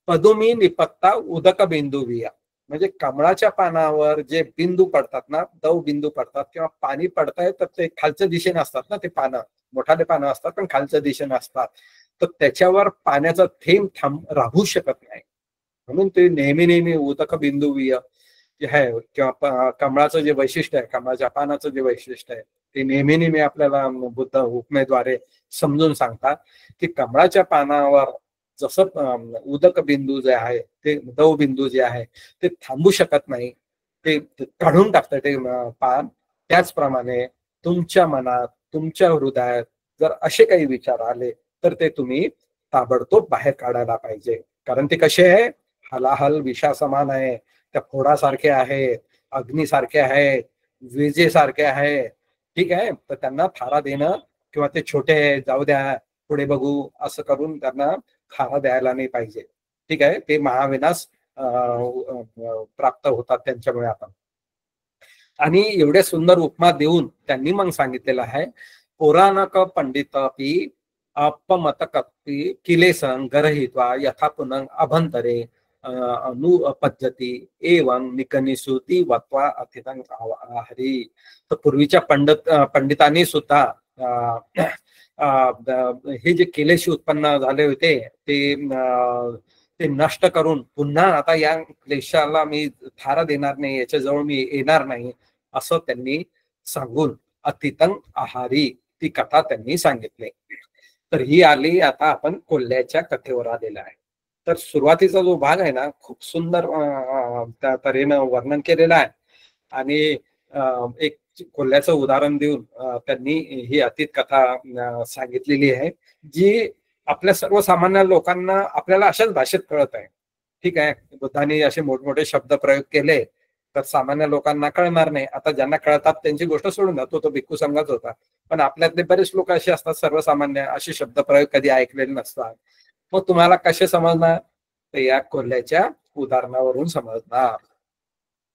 पदुमी निपत्ता उदक बिंदू विया, म्हणजे कमळाच्या पानावर जे बिंदू पडतात ना, दव बिंदू पडतात किंवा पाणी पडताय, तर ते खालच्या दिशेने असतात ना, ते पानं मोठाले पानं असतात पण खालच्या दिशेने असतात, तर त्याच्यावर पाण्याचा थेंब राहू शकत नाही. म्हणून ते नेहमी नेहमी उदक बिंदू विय जे आहे किंवा कमळाचं जे वैशिष्ट्य आहे, कमळाच्या पानाचं जे वैशिष्ट्य आहे, ते नेहमी नेहमी आपल्याला बुद्ध उपमेद्वारे समजून सांगतात की कमळाच्या पानावर जसं उदक बिंदू जे आहे, ते दव बिंदू जे आहे ते थांबू शकत नाही, ते काढून टाकतं ते पान, त्याचप्रमाणे तुमच्या मनात, तुमच्या हृदयात जर असे काही विचार आले तर ते तुम्ही ताबडतोब बाहेर काढायला पाहिजे. कारण ते कसे आहे, हलाहल विषा समान आहे, त्या फोडासारखे आहेत, अग्नीसारखे आहेत, विजेसारखे आहे. ठीक आहे, तर त्यांना थारा देणं किंवा ते छोटे जाऊ द्या पुढे बघू असं करून त्यांना थारा द्यायला नाही पाहिजे. ठीक आहे, ते महाविनाश प्राप्त होतात त्यांच्यामुळे आपण. आणि एवढे सुंदर उपमा देऊन त्यांनी मग सांगितलेलं आहे, पौराणक पंडितापि अपमत कपी किलेसन गरहित्वा यथा पुनः अभंतरे अनुपज्जती एवं निकनिसुती वत्वा अतिथं हरी. तर पूर्वीच्या पंडितांनी सुद्धा हे जे केलेशी उत्पन्न झाले होते ते नष्ट करून पुन्हा आता या क्लेशाला मी थारा देणार नाही, याच्याजवळ मी येणार नाही असं त्यांनी सांगून अतितंग आहारी ती कथा त्यांनी सांगितली. तर ही आली, आता आपण कोल्ह्याच्या कथेवर आलेला आहे. तर सुरुवातीचा जो भाग आहे ना, खूप सुंदर त्या तऱ्हेनं वर्णन केलेलं आहे आणि एक कोल्ह्याचं उदाहरण देऊन त्यांनी ही अतीत कथा सांगितलेली आहे, जी आपल्या सर्वसामान्य लोकांना आपल्याला अशाच भाषेत कळत आहे. ठीक आहे, बुद्धांनी असे मोठमोठे शब्द प्रयोग केले तर सामान्य लोकांना कळणार नाही. आता ज्यांना कळतात त्यांची गोष्ट सोडून द्या, तो भिक्खू संघाच होता, पण आपल्यातले बरेच लोक असे असतात सर्वसामान्य, असे शब्द प्रयोग कधी ऐकलेले नसतात. मग तुम्हाला कसे समजणार, तर या कोल्ह्याच्या उदाहरणावरून समजणार.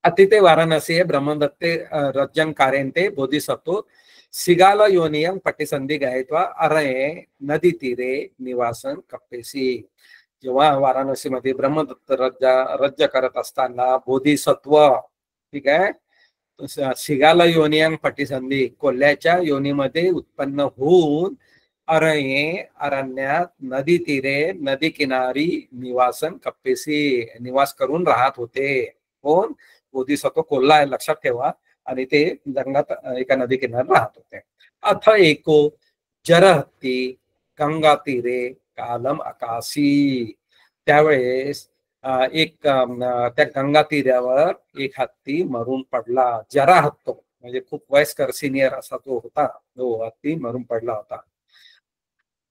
अतिथे वाराणसी ब्रह्मदत्ते रज्जन कार्यंते बोधिसत्व सिगाल योनियम पटिसंधी गायत्वा अरये नदी तीरे निवासन कप्पेसी. जेव्हा वाराणसीमध्ये ब्रह्मदत्त रज्ज करत असताना बोधिसत्व, ठीक आहे, सिगाल योनियम पटिसंधी कोल्ह्याच्या योनीमध्ये उत्पन्न होऊन अरये अरण्यात नदी तीरे नदी किनारी निवासन कप्पेसी निवास करून राहत होते. कोण? बोधिसत्व कोल्हा आहे, लक्षात ठेवा. आणि ते जंगलात एका नदी किनारी राहत होते. अथ एको जरहत्ती गंगा तीरे कालम आकाशी. त्यावेळेस त्या गंगा तीरावर एक हत्ती मरून पडला. जरा हत्तो म्हणजे खूप वयस्कर सिनियर असा तो होता, तो हत्ती मरून पडला होता.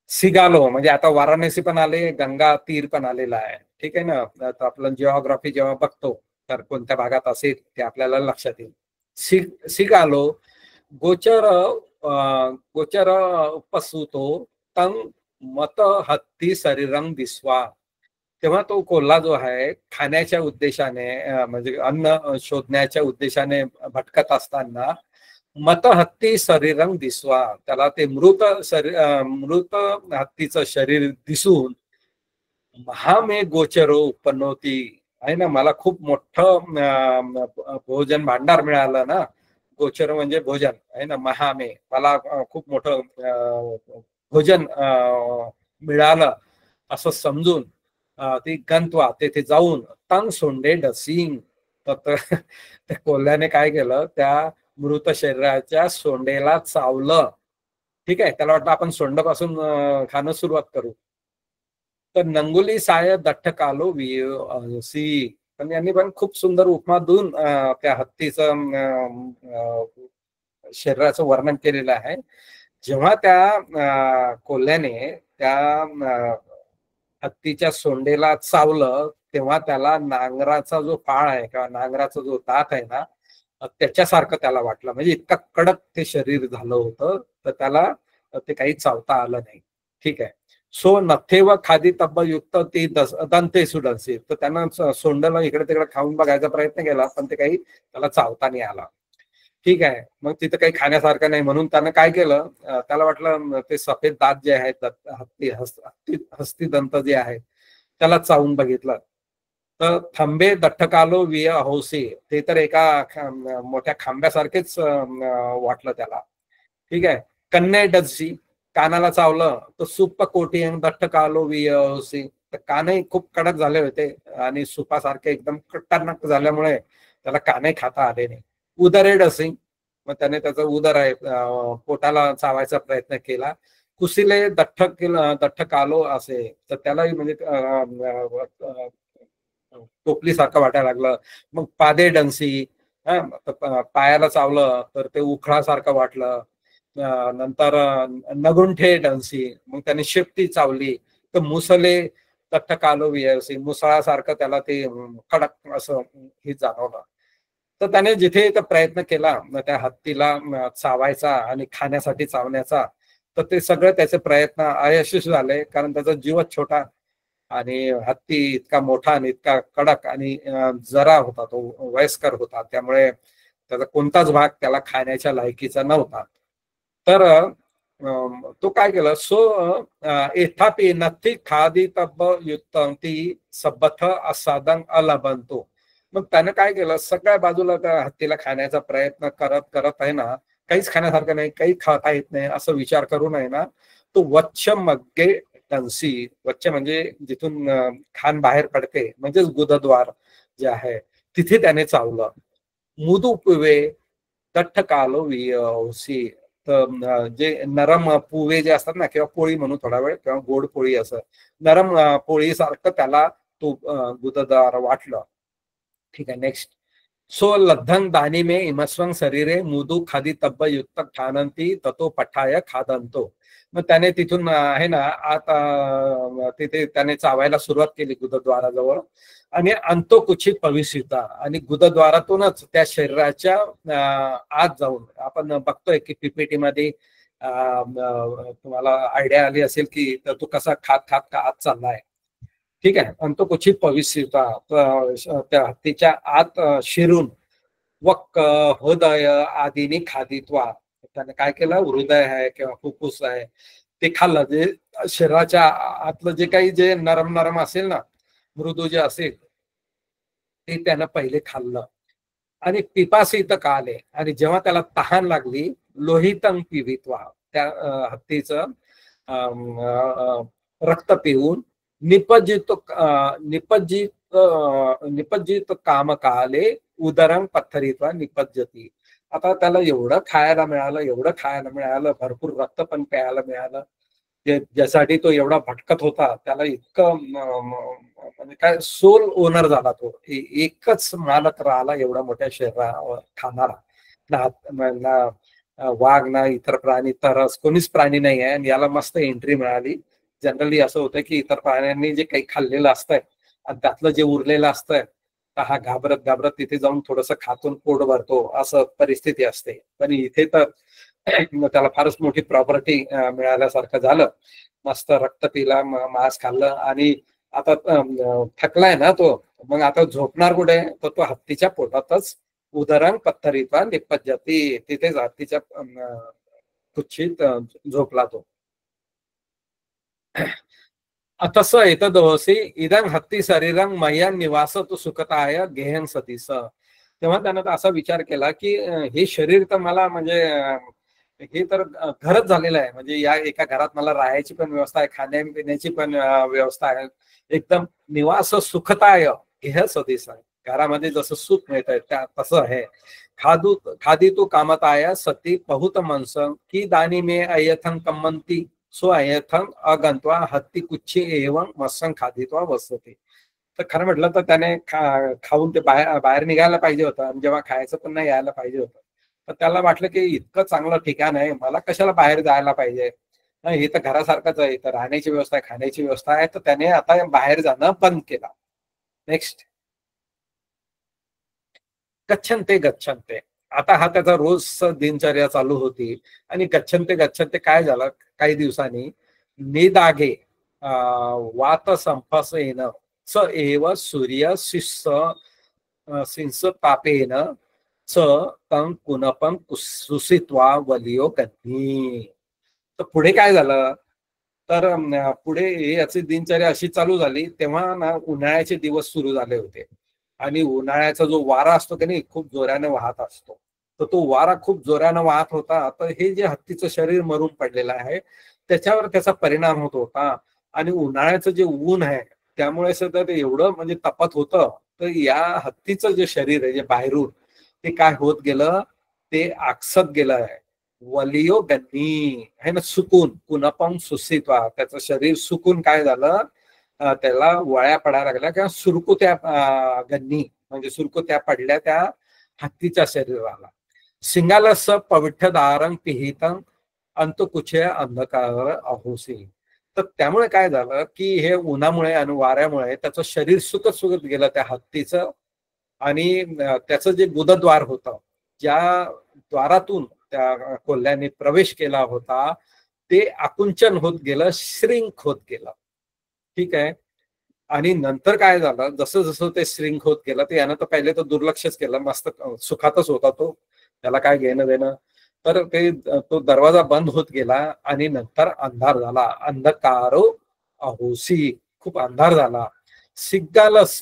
सिगालो म्हणजे आता वाराणसी पण आले, गंगा तीर पण आलेला आहे. ठीक आहे ना, तर आपलं जिओग्राफी जेव्हा बघतो तर कोणत्या भागात असेल ते आपल्याला लक्षात येईल. सिगालो गोचर गोचर पसुतो तंग मत हत्ती शरीरंग दिसवा. तेव्हा तो कोल्हा जो आहे खाण्याच्या उद्देशाने म्हणजे अन्न शोधण्याच्या उद्देशाने भटकत असताना मत हत्ती शरीरंग दिसवा, त्याला ते मृत हत्तीचं शरीर दिसून महामे गोचरो उत्पन्न होती आहे ना, मला खूप मोठं भोजन भांडार मिळालं ना. गोचर म्हणजे भोजन आहे ना, महामे मला खूप मोठं भोजन मिळालं असं समजून ती गंतवा तेथे जाऊन तंग सोंडे डसिंग. तर त्या कोल्ह्याने काय केलं, त्या मृत शरीराच्या सोंडेला चावलं. ठीक आहे, त्याला वाटलं आपण सोंडापासून खाणं सुरुवात करू. तर नंगुली साय दठ्ठ कालो विसी. पण यांनी पण खूप सुंदर उपमा देऊन त्या हत्तीचं शरीराचं वर्णन केलेलं आहे. जेव्हा त्या कोल्ह्याने त्या हत्तीच्या सोंडेला चावलं तेव्हा त्याला नांगराचा जो फाळ आहे किंवा नांगराचा जो दात आहे ना, त्याच्यासारखं त्याला वाटलं. म्हणजे इतका कडक ते शरीर झालं होतं, तर त्याला ते काही चावता आलं नाही. ठीक आहे, सो नथे व खादी तब्ब युक्त ती दंते सुडंसी. तर त्यानं सोंडला इकडे तिकडे खाऊन बघायचा प्रयत्न केला, पण ते काही त्याला चावता नाही आला. ठीक आहे, मग तिथं काही खाण्यासारखं नाही म्हणून त्यानं काय केलं, त्याला वाटलं ते सफेद दात जे आहेत, हस्तिदंत जे आहे त्याला चावून बघितलं. तर थंबे दठ्ठकालो विय हौसे, ते तर एका मोठ्या खांब्यासारखेच वाटलं त्याला. ठीक आहे. कन्ने डझी, कानाला चावलं तर सुप्प कोटी दठ्ठकालो विय हौसे, तर कानही खूप कडक झाले होते आणि सुपासारखे एकदम खतरनाक झाल्यामुळे त्याला कानही खाता आले नाही. उदरे डसी, मग त्याने त्याचं उदर आहे पोटाला चावायचा प्रयत्न केला. कुसिले दठ्ठ कालो असे, तर त्यालाही म्हणजे टोपलीसारखं वाटायला लागलं. मग पादे डन्सी, पायाला चावलं तर ते उखळासारखं वाटलं. नंतर नगुंठे डन्सी, मग त्याने शेपटी चावली. तर मुसले दठ्ठ कालो वियसी, मुसळासारखं त्याला ते कडक असं हे जाणवलं. तर त्याने जिथे प्रयत्न केला त्या हत्तीला चावायचा आणि खाण्यासाठी चावण्याचा, तर ते सगळे त्याचे प्रयत्न अयशस्वी झाले, कारण त्याचा जीवच छोटा आणि हत्ती इतका मोठा आणि इतका कडक आणि जरा होता, तो वयस्कर होता, त्यामुळे त्याचा कोणताच भाग त्याला खाण्याच्या लायकीचा नव्हता. तर तो काय केलं, सो एथापि नथी खादी तब्ब युत्ती सबथ असादंग अलबंतो. मग त्यानं काय केलं, सगळ्या बाजूला त्या हत्तीला खाण्याचा प्रयत्न करत करत आहे ना, काहीच खाण्यासारखं नाही, काही खाता येत नाही असं विचार करून आहे ना, तो वच्छ मग्गे टन्सी, वच्छ म्हणजे जिथून खान बाहेर पडते म्हणजेच गुदद्वार जे आहे तिथे त्याने चावलं. मुदू पुवे दठ्ठ कालो वियसी, तर जे नरम पुवे जे असतात ना, किंवा पोळी म्हणून थोडा वेळ, किंवा गोड पोळी, असं नरम पोळी सारखं त्याला तो गुदद्वार वाटलं. ठीक आहे. नेक्स्ट. सो लद्धन दानी में इमस्वंग शरीरे मुदू खादी तब्ब युक्त खानंती ततो पठाय खादंतो. मग त्याने तिथून आहे ना आत तिथे त्याने चावायला सुरुवात केली गुदद्वाराजवळ, आणि अंतो कुचित पविसिता, आणि गुदद्वारातूनच त्या शरीराच्या आत जाऊन, आपण बघतोय की पीपीटी मध्ये तुम्हाला आयडिया आली असेल की तो कसा खात खात आत चाललाय. ठीक आहे. अंतो कुचित पविसिता, त्या हत्तीच्या आत शिरून वक्क हृदय आदीनी खादित्वा, त्याने काय केलं, हृदय आहे किंवा फुफ्फुस आहे ते खाल्लं. जे शरीराच्या आतलं जे काही जे नरम नरम असेल ना, मृदू जे असेल ते त्यानं पहिले खाल्लं. आणि पिपासित काले, आणि जेव्हा त्याला तहान लागली, लोहितंग पिवित्वा, त्या हत्तीचं रक्त पिऊन निपज्जित निपज्जित काम काले उदरंग पत्थरित्वा निपज्जती. आता त्याला एवढं खायला मिळालं, एवढं खायला मिळालं, भरपूर रक्त पण प्यायला मिळालं, ज्यासाठी तो एवढा भटकत होता, त्याला इतकं म्हणजे काय सोल ओनर झाला तो, एकच मालक राहिला एवढा मोठ्या शरीरावर खाणारा. ना वाघ ना इतर प्राणी, तरस कोणीच प्राणी नाही आहे, आणि याला मस्त एंट्री मिळाली. जनरली असं होतं की इतर प्राण्यांनी जे काही खाल्लेलं असतंय आणि त्यातलं जे उरलेलं असतंय, तर हा घाबरत घाबरत तिथे जाऊन थोडस खातून पोट भरतो, असं परिस्थिती असते. पण इथे तर त्याला फारच मोठी प्रॉपर्टी मिळाल्यासारखं झालं. मस्त रक्त पिला, मांस खाल्लं, आणि आता थकलाय ना तो, मग आता झोपणार कुठे, तर तो हत्तीच्या पोटातच उदरंग पत्थरित्वा निपज्जती, तिथेच हत्तीच्या कुच्छित झोपला तो. अतस एतदोसी इदं हत्ती शरीरं मह्या निवास तो सुखताय गेहन सतीस. तेव्हा त्यानं असा विचार केला की हे शरीर तर मला म्हणजे हे तर घरच झालेलं आहे, म्हणजे या एका घरात मला राहायची पण व्यवस्था आहे, खाण्यापिण्याची पण व्यवस्था आहे, एकदम निवास सुखताय गेह सतीस आहे, घरामध्ये जसं सुख मिळत आहे त्या तसं आहे. खादी तू कामताय सती बहुत मनस की दानी में अयथन कम्मंती सो अयथन अगंत्वा हत्ती कुच्छी एवं मत्संग खादित्वा वसते. तर खरं म्हटलं तर त्याने खाऊन ते बाहेर निघायला पाहिजे होतं, आणि जेव्हा खायचं पण नाही यायला पाहिजे होतं, तर त्याला वाटलं की इतकं चांगलं ठिकाण आहे, मला कशाला बाहेर जायला पाहिजे, हे तर घरासारखंच आहे, इथं राहण्याची व्यवस्था आहे, खाण्याची व्यवस्था आहे, तर त्याने आता बाहेर जाणं बंद केलं. नेक्स्ट. गच्छन्ते गच्छन्ते, आता हा त्याचा रोज दिनचर्या चालू होती, आणि गच्छन्ते गच्छन्ते काय झालं, काही दिवसांनी निदागे वात संपसेन स एव सूर्य शिस्स सिंस तापेन स तं कुनपं सुसित्वा वलियो कन्नी. तर पुढे काय झालं, तर पुढे याची दिनचर्या अशी चालू झाली. तेव्हा ना उन्हाळ्याचे दिवस सुरू झाले होते आणि उन्हाळ्याचा जो वारा असतो की नाही खूप जोराने वाहत असतो. तर तो वारा खूप जोराने वाहत होता. तर हे जे हत्तीचं शरीर मरून पडलेलं आहे त्याच्यावर त्याचा परिणाम होत होता. आणि उन्हाळ्याचं जे ऊन आहे त्यामुळे सुद्धा ते एवढं म्हणजे तपत होतं. तर या हत्तीचं जे शरीर आहे जे बाहेरून ते काय होत गेलं, ते आकसत गेलं आहे. वलियो गन्नी है ना, सुकून कुणपम सुसित्वा, त्याचं शरीर सुकून काय झालं, त्याला वळ्या पडायला लागल्या किंवा सुरकुत्या गन्नी म्हणजे सुरकुत्या पडल्या त्या हत्तीच्या शरीराला. सिंगालस पविठदारं पिहितं अंतकुचे अंधकार अहोसी. तर त्यामुळे काय झालं की हे उन्हामुळे आणि वाऱ्यामुळे त्याचं शरीर सुकत सुकत गेलं त्या हत्तीचं. आणि त्याचं जे गुदद्वार होतं, ज्या द्वारातून त्या कोल्ह्याने प्रवेश केला होता, ते आकुंचन होत गेलं, श्रिंक होत गेलं. ठीक आहे. आणि नंतर काय झालं, जसं जसं ते श्रिंक होत गेलं, ते यानं तर पहिले तर दुर्लक्षच केलं, मस्त सुखातच होता तो, त्याला काय घेणं देणं. तर ते तो दरवाजा बंद होत गेला आणि नंतर अंधार झाला. अंधकारो अहोसी, खूप अंधार झाला. सिग्गालस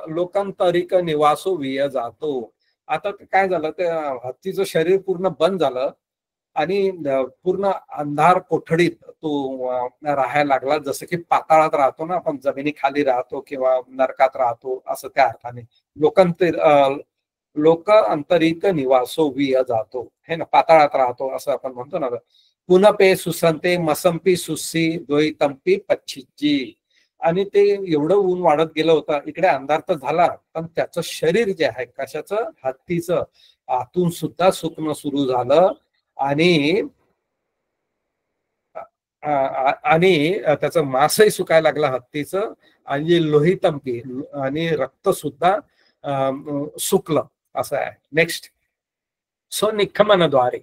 लोकांतरिक निवासो विय जातो. आता काय झालं, ते हत्तीचं शरीर पूर्ण बंद झालं आणि पूर्ण अंधार कोठडीत तो राहायला लागला. जसं की पाताळात राहतो ना आपण, जमिनीखाली राहतो किंवा नरकात राहतो असं त्या अर्थाने. लोक अंतरिक निवासो विय जातो, हे ना, पाताळात राहतो असं आपण म्हणतो ना. पुनपे सुसंते मसंपी सुसी द्वैतंपी पच्छिजी. आणि ते एवढं ऊन वाढत गेलं होतं, इकडे अंधार तर झाला पण त्याचं शरीर जे आहे कशाचं, हत्तीचं, आतून सुद्धा सुकणं सुरू झालं. आणि त्याचं मांसही सुकायला लागलं हत्तीचं. आणि लोहितंपी आणि रक्त सुद्धा सुकलं असं आहे. नेक्स्ट. सो निखमनद्वारे,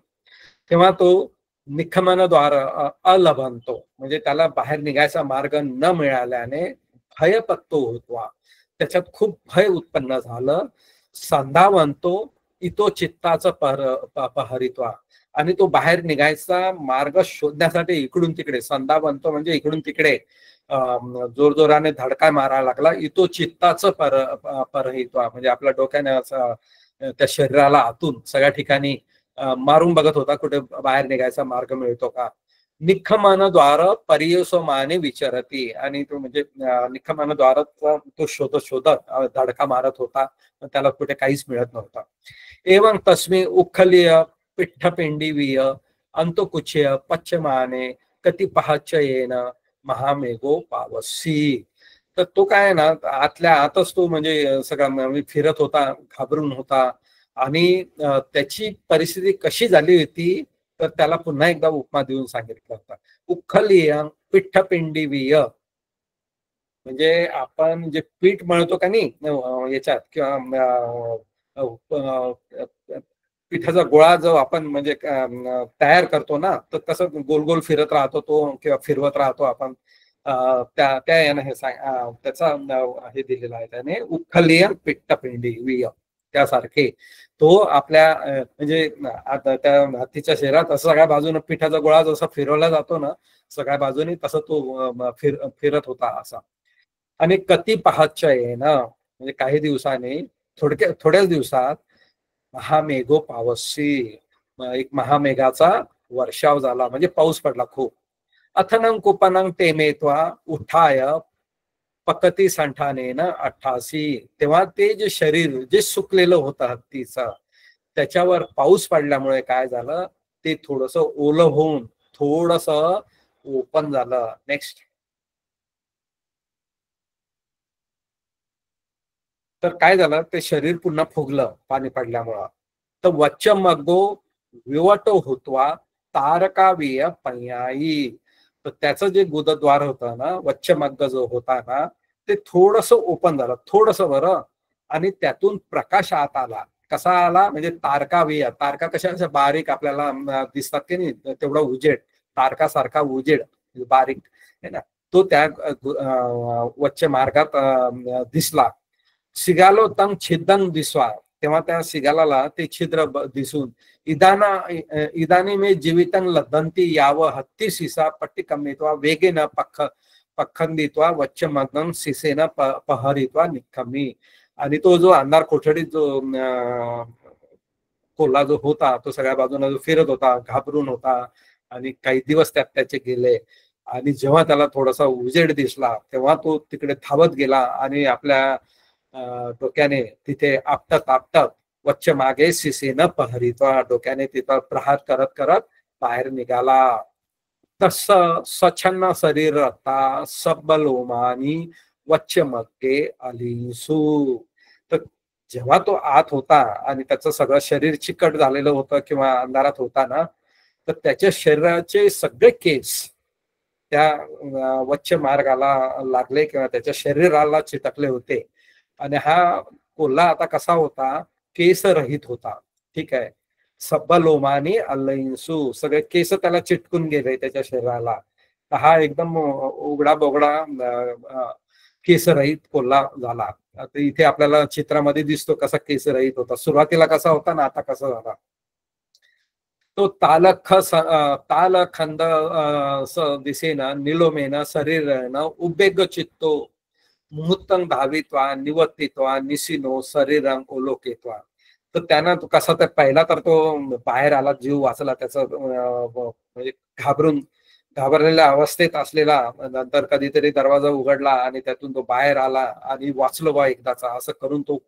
तेव्हा तो निखमनद्वार अलभंतो म्हणजे त्याला बाहेर निघायचा मार्ग न मिळाल्याने भयपत्तो होतवा, त्याच्यात खूप भय उत्पन्न झालं. संधावंतो इतो चित्ताचं पहरित्वा, आणि तो बाहेर निघायचा मार्ग शोधण्यासाठी इकडून तिकडे, संधावंतो म्हणजे इकडून तिकडे जोरजोराने धडका मारायला लागला. इतो चित्ताचं परहित्वा म्हणजे आपल्या डोक्याने त्या शरीराला आतून सगळ्या ठिकाणी मारून बघत होता, कुठे बाहेर निघायचा मार्ग मिळतो का. निखमनद्वार पर्यसोमाने विचारती, आणि तो म्हणजे निखमनद्वार तो शोधत शोधत धडका मारत होता, त्याला कुठे काहीच मिळत नव्हतं. एवं तस्मी उखलीय पिठ्ठपिंडीवीय अंतकुच्य पश्चिमाने कती पहाचयेन महामेघो पावसी. तर तो काय ना आतल्या आतच तो म्हणजे सगळा फिरत होता, घाबरून होता. आणि त्याची परिस्थिती कशी झाली होती तर त्याला पुन्हा एकदा उपमा देऊन सांगितलं होतं. उखलीय पिठ्ठपिंडीवीय म्हणजे आपण जे पीठ मळतो का नाही याच्यात, किंवा पिठाचा गोळा जो आपण म्हणजे तयार करतो ना, तर कसं गोल गोल फिरत राहतो तो किंवा फिरवत राहतो आपण. त्या यानं हे त्याचा हे दिलेलं आहे त्याने, उखलीय पिठ्ठपिंडी विय, त्यासारखे तो आपल्या म्हणजे त्या हत्तीच्या शरीरात असं सगळ्या बाजूने पिठाचा गोळा जसा फिरवला जातो ना सगळ्या बाजूनी, तसं तो फिरत होता असा. आणि कती पहाच्या येणं म्हणजे काही दिवसांनी, थोड्याच दिवसात महामेघो पावसी, एक महामेघाचा वर्षाव झाला म्हणजे पाऊस पडला खूप. अथनं कुपनं टेमेत्वा उठाय पकती संठानेन 88, तेव्हा ते जे शरीर जे सुकलेलं होतं हत्तीचं त्याच्यावर पाऊस पडल्यामुळे काय झालं, ते थोडस ओलं होऊन थोडस ओपन झालं. नेक्स्ट. तर काय झालं, ते शरीर पुन्हा फुगलं पाणी पडल्यामुळं. तर वच्च मग्गो विवटो होतवा तारकावीय पर्यायी. तर त्याचं जे गुदद्वार होतं ना, वच्च मग्ग जो होता ना, ते थोडस ओपन झालं, थोडस बरं. आणि त्यातून प्रकाश आत आला. कसा आला म्हणजे तारकावीय, तारका कशा बारीक आपल्याला दिसतात की नाही, तेवढा उजेड, तारकासारखा उजेड बारीक आहे ना, तो त्या वच्च मार्गात दिसला. सिगालो तंग छिद्दंग दिसवा, तेव्हा त्या सिगालाला ते छिद्र दिसून इदानी मे जीवितं लदंती याव हत्ती सिसा पट्टिकमित्वा वेगेन पखंदित्वा वच्चमग्नं सिसेन पहरित्वा निखमी. आणि तो जो अंधार कोठडीत जो कोल्हा जो होता तो सगळ्या बाजूने जो फिरत होता, घाबरून होता आणि काही दिवस त्यात त्याचे गेले. आणि जेव्हा त्याला थोडासा उजेड दिसला तेव्हा तो तिकडे धावत गेला आणि आपल्या डोक्याने तिथे आपटत आपटत वच्च मागे सिसेन पहरित्वा, डोक्याने तिथं प्रहार करत करत बाहेर निघाला. तस सछन्न शरीर सबलोमानी वच्च मग्गे अलिसू. तर जेव्हा तो आत होता आणि त्याचं सगळं शरीर चिकट झालेलं होतं किंवा अंधारात होता ना, तर त्याच्या शरीराचे सगळे केस त्या वच्च मार्गाला लागले किंवा त्याच्या शरीराला चिटकले होते. आणि हा कोल्हा आता कसा होता, केस रहित होता. ठीक आहे, सबलोमानी अल्लइन्सू, सगळे केस त्याला चिटकून गेले त्याच्या शरीराला. हा एकदम उघडा बोगडा केस रहित कोल्हा झाला. आता इथे आपल्याला चित्रामध्ये दिसतो कसा केस रहित होता. सुरुवातीला कसा होता ना आता कसा झाला. तो तालखंद दिसेन निलोमेन शरीरेन उद्वेग चित्तो मुहूर्तं धावित्वा निवर्तित्वा निसिनो शरीरं ओलोकित्वा. तर त्यानं कसा तर पहिला तर तो बाहेर आला, जीव वाचला त्याचा, म्हणजे घाबरलेल्या अवस्थेत असलेला. नंतर कधीतरी दरवाजा उघडला आणि त्यातून तो बाहेर आला आणि वाचलो बा एकदाचा, असं करून तो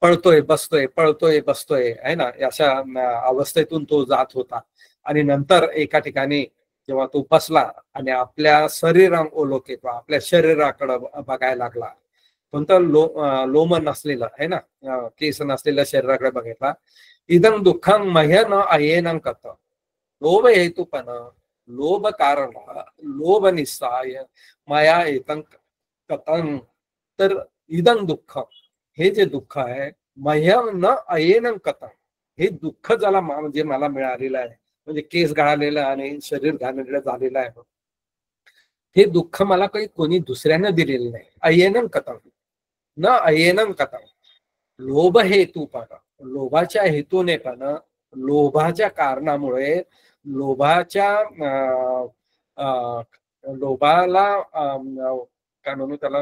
पळतोय बसतोय पळतोय बसतोय आहे ना, अशा अवस्थेतून तो जात होता. आणि नंतर एका ठिकाणी जेव्हा तो बसला आणि आपल्या शरीरां ओलोकित, आपल्या शरीराकडे बघायला लागला, कोणतं लोम नसलेलं आहे ना, केस नसलेल्या शरीराकडे बघितला. इदं दुःखं मह्यन अयेनं कथ, लोभ हेतुपण लोभ कारण लोभ निस्साय माया एतं कथं. तर इदं दुःख, हे जे दुःख आहे, मह्यम न अयेनं कथं, हे दुःख ज्याला म्हणजे मला मिळालेलं आहे, म्हणजे केस गळालेलं आणि शरीर घाणेरडं झालेलं आहे, हे दुःख मला काही कोणी दुसऱ्यानं दिलेलं नाही. अयेनं कथं न अयेनं कथं, लोभ हेतू पण, लोभाच्या हेतूने पण, लोभाच्या कारणामुळे, लोभाला काय म्हणू त्याला,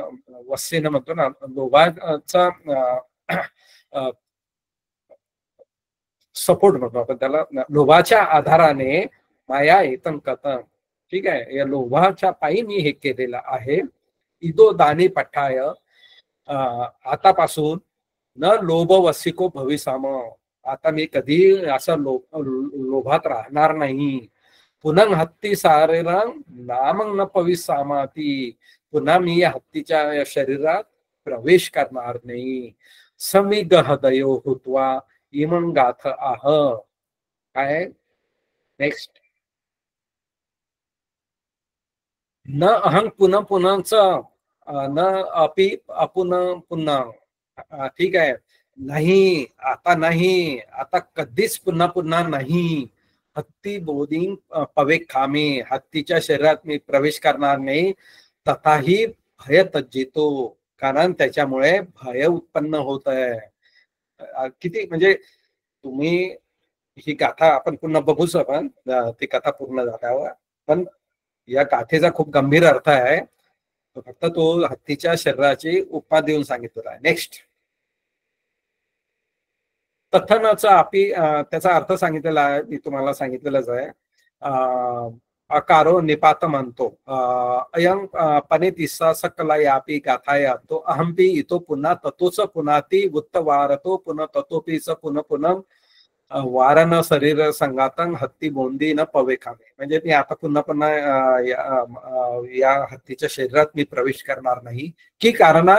वस्सेनं म्हणतो ना, लोभाचा सपोर्ट म्हणतो आपण त्याला, लोभाच्या आधाराने माया एतं कथं. ठीक आहे, या लोभाच्या पायी मी हे केलेलं आहे. इदो दानी पठाय, आतापासून न लोभ वसिको भविसाम, आता मी कधी असं लोभात राहणार नाही. पुनः हत्ती सारेरं नामं न पविसामाती, पुन्हा मी या हत्तीच्या शरीरात प्रवेश करणार नाही. समिग हृदयो हुत्वा इमं गाथ आह. काय नेक्स्ट, न अहं पुनः पुनःच न अपि अपुन पुन्हा. ठीक आहे, नाही आता, नाही आता, कधीच पुन्हा पुन्हा नाही. हत्ती बोधिं पवेखामे, हत्तीच्या शरीरात मी प्रवेश करणार नाही. तथाही भय तज्जितो, कारण त्याच्यामुळे भय उत्पन्न होत आहे. किती म्हणजे तुम्ही ही गाथा आपण पुन्हा बघूच, आपण ती कथा पूर्ण झाल्यावर, पण या गाथेचा खूप गंभीर अर्थ आहे. फक्त तो हत्तीच्या शरीराची उपमा देऊन सांगितलेला आहे. नेक्स्ट, कथनाचा आपी, त्याचा अर्थ सांगितलेला आहे, मी तुम्हाला सांगितलेलंच आहे. अकारो निपात म्हणतो, अयं पनेतिस्सा सकला यापी गाथाया तो अहंपी इतो पुन्हा ततोच पुन्हा ती वृत्तवारतो पुन्हा ततोपी स पुन्हा पुन्हा वारण शरीर संगातं हत्ती बोंदी न पवेखामे. म्हणजे मी आता पुन्हा पुन्हा या हत्तीच्या शरीरात मी प्रवेश करणार नाही. की कारण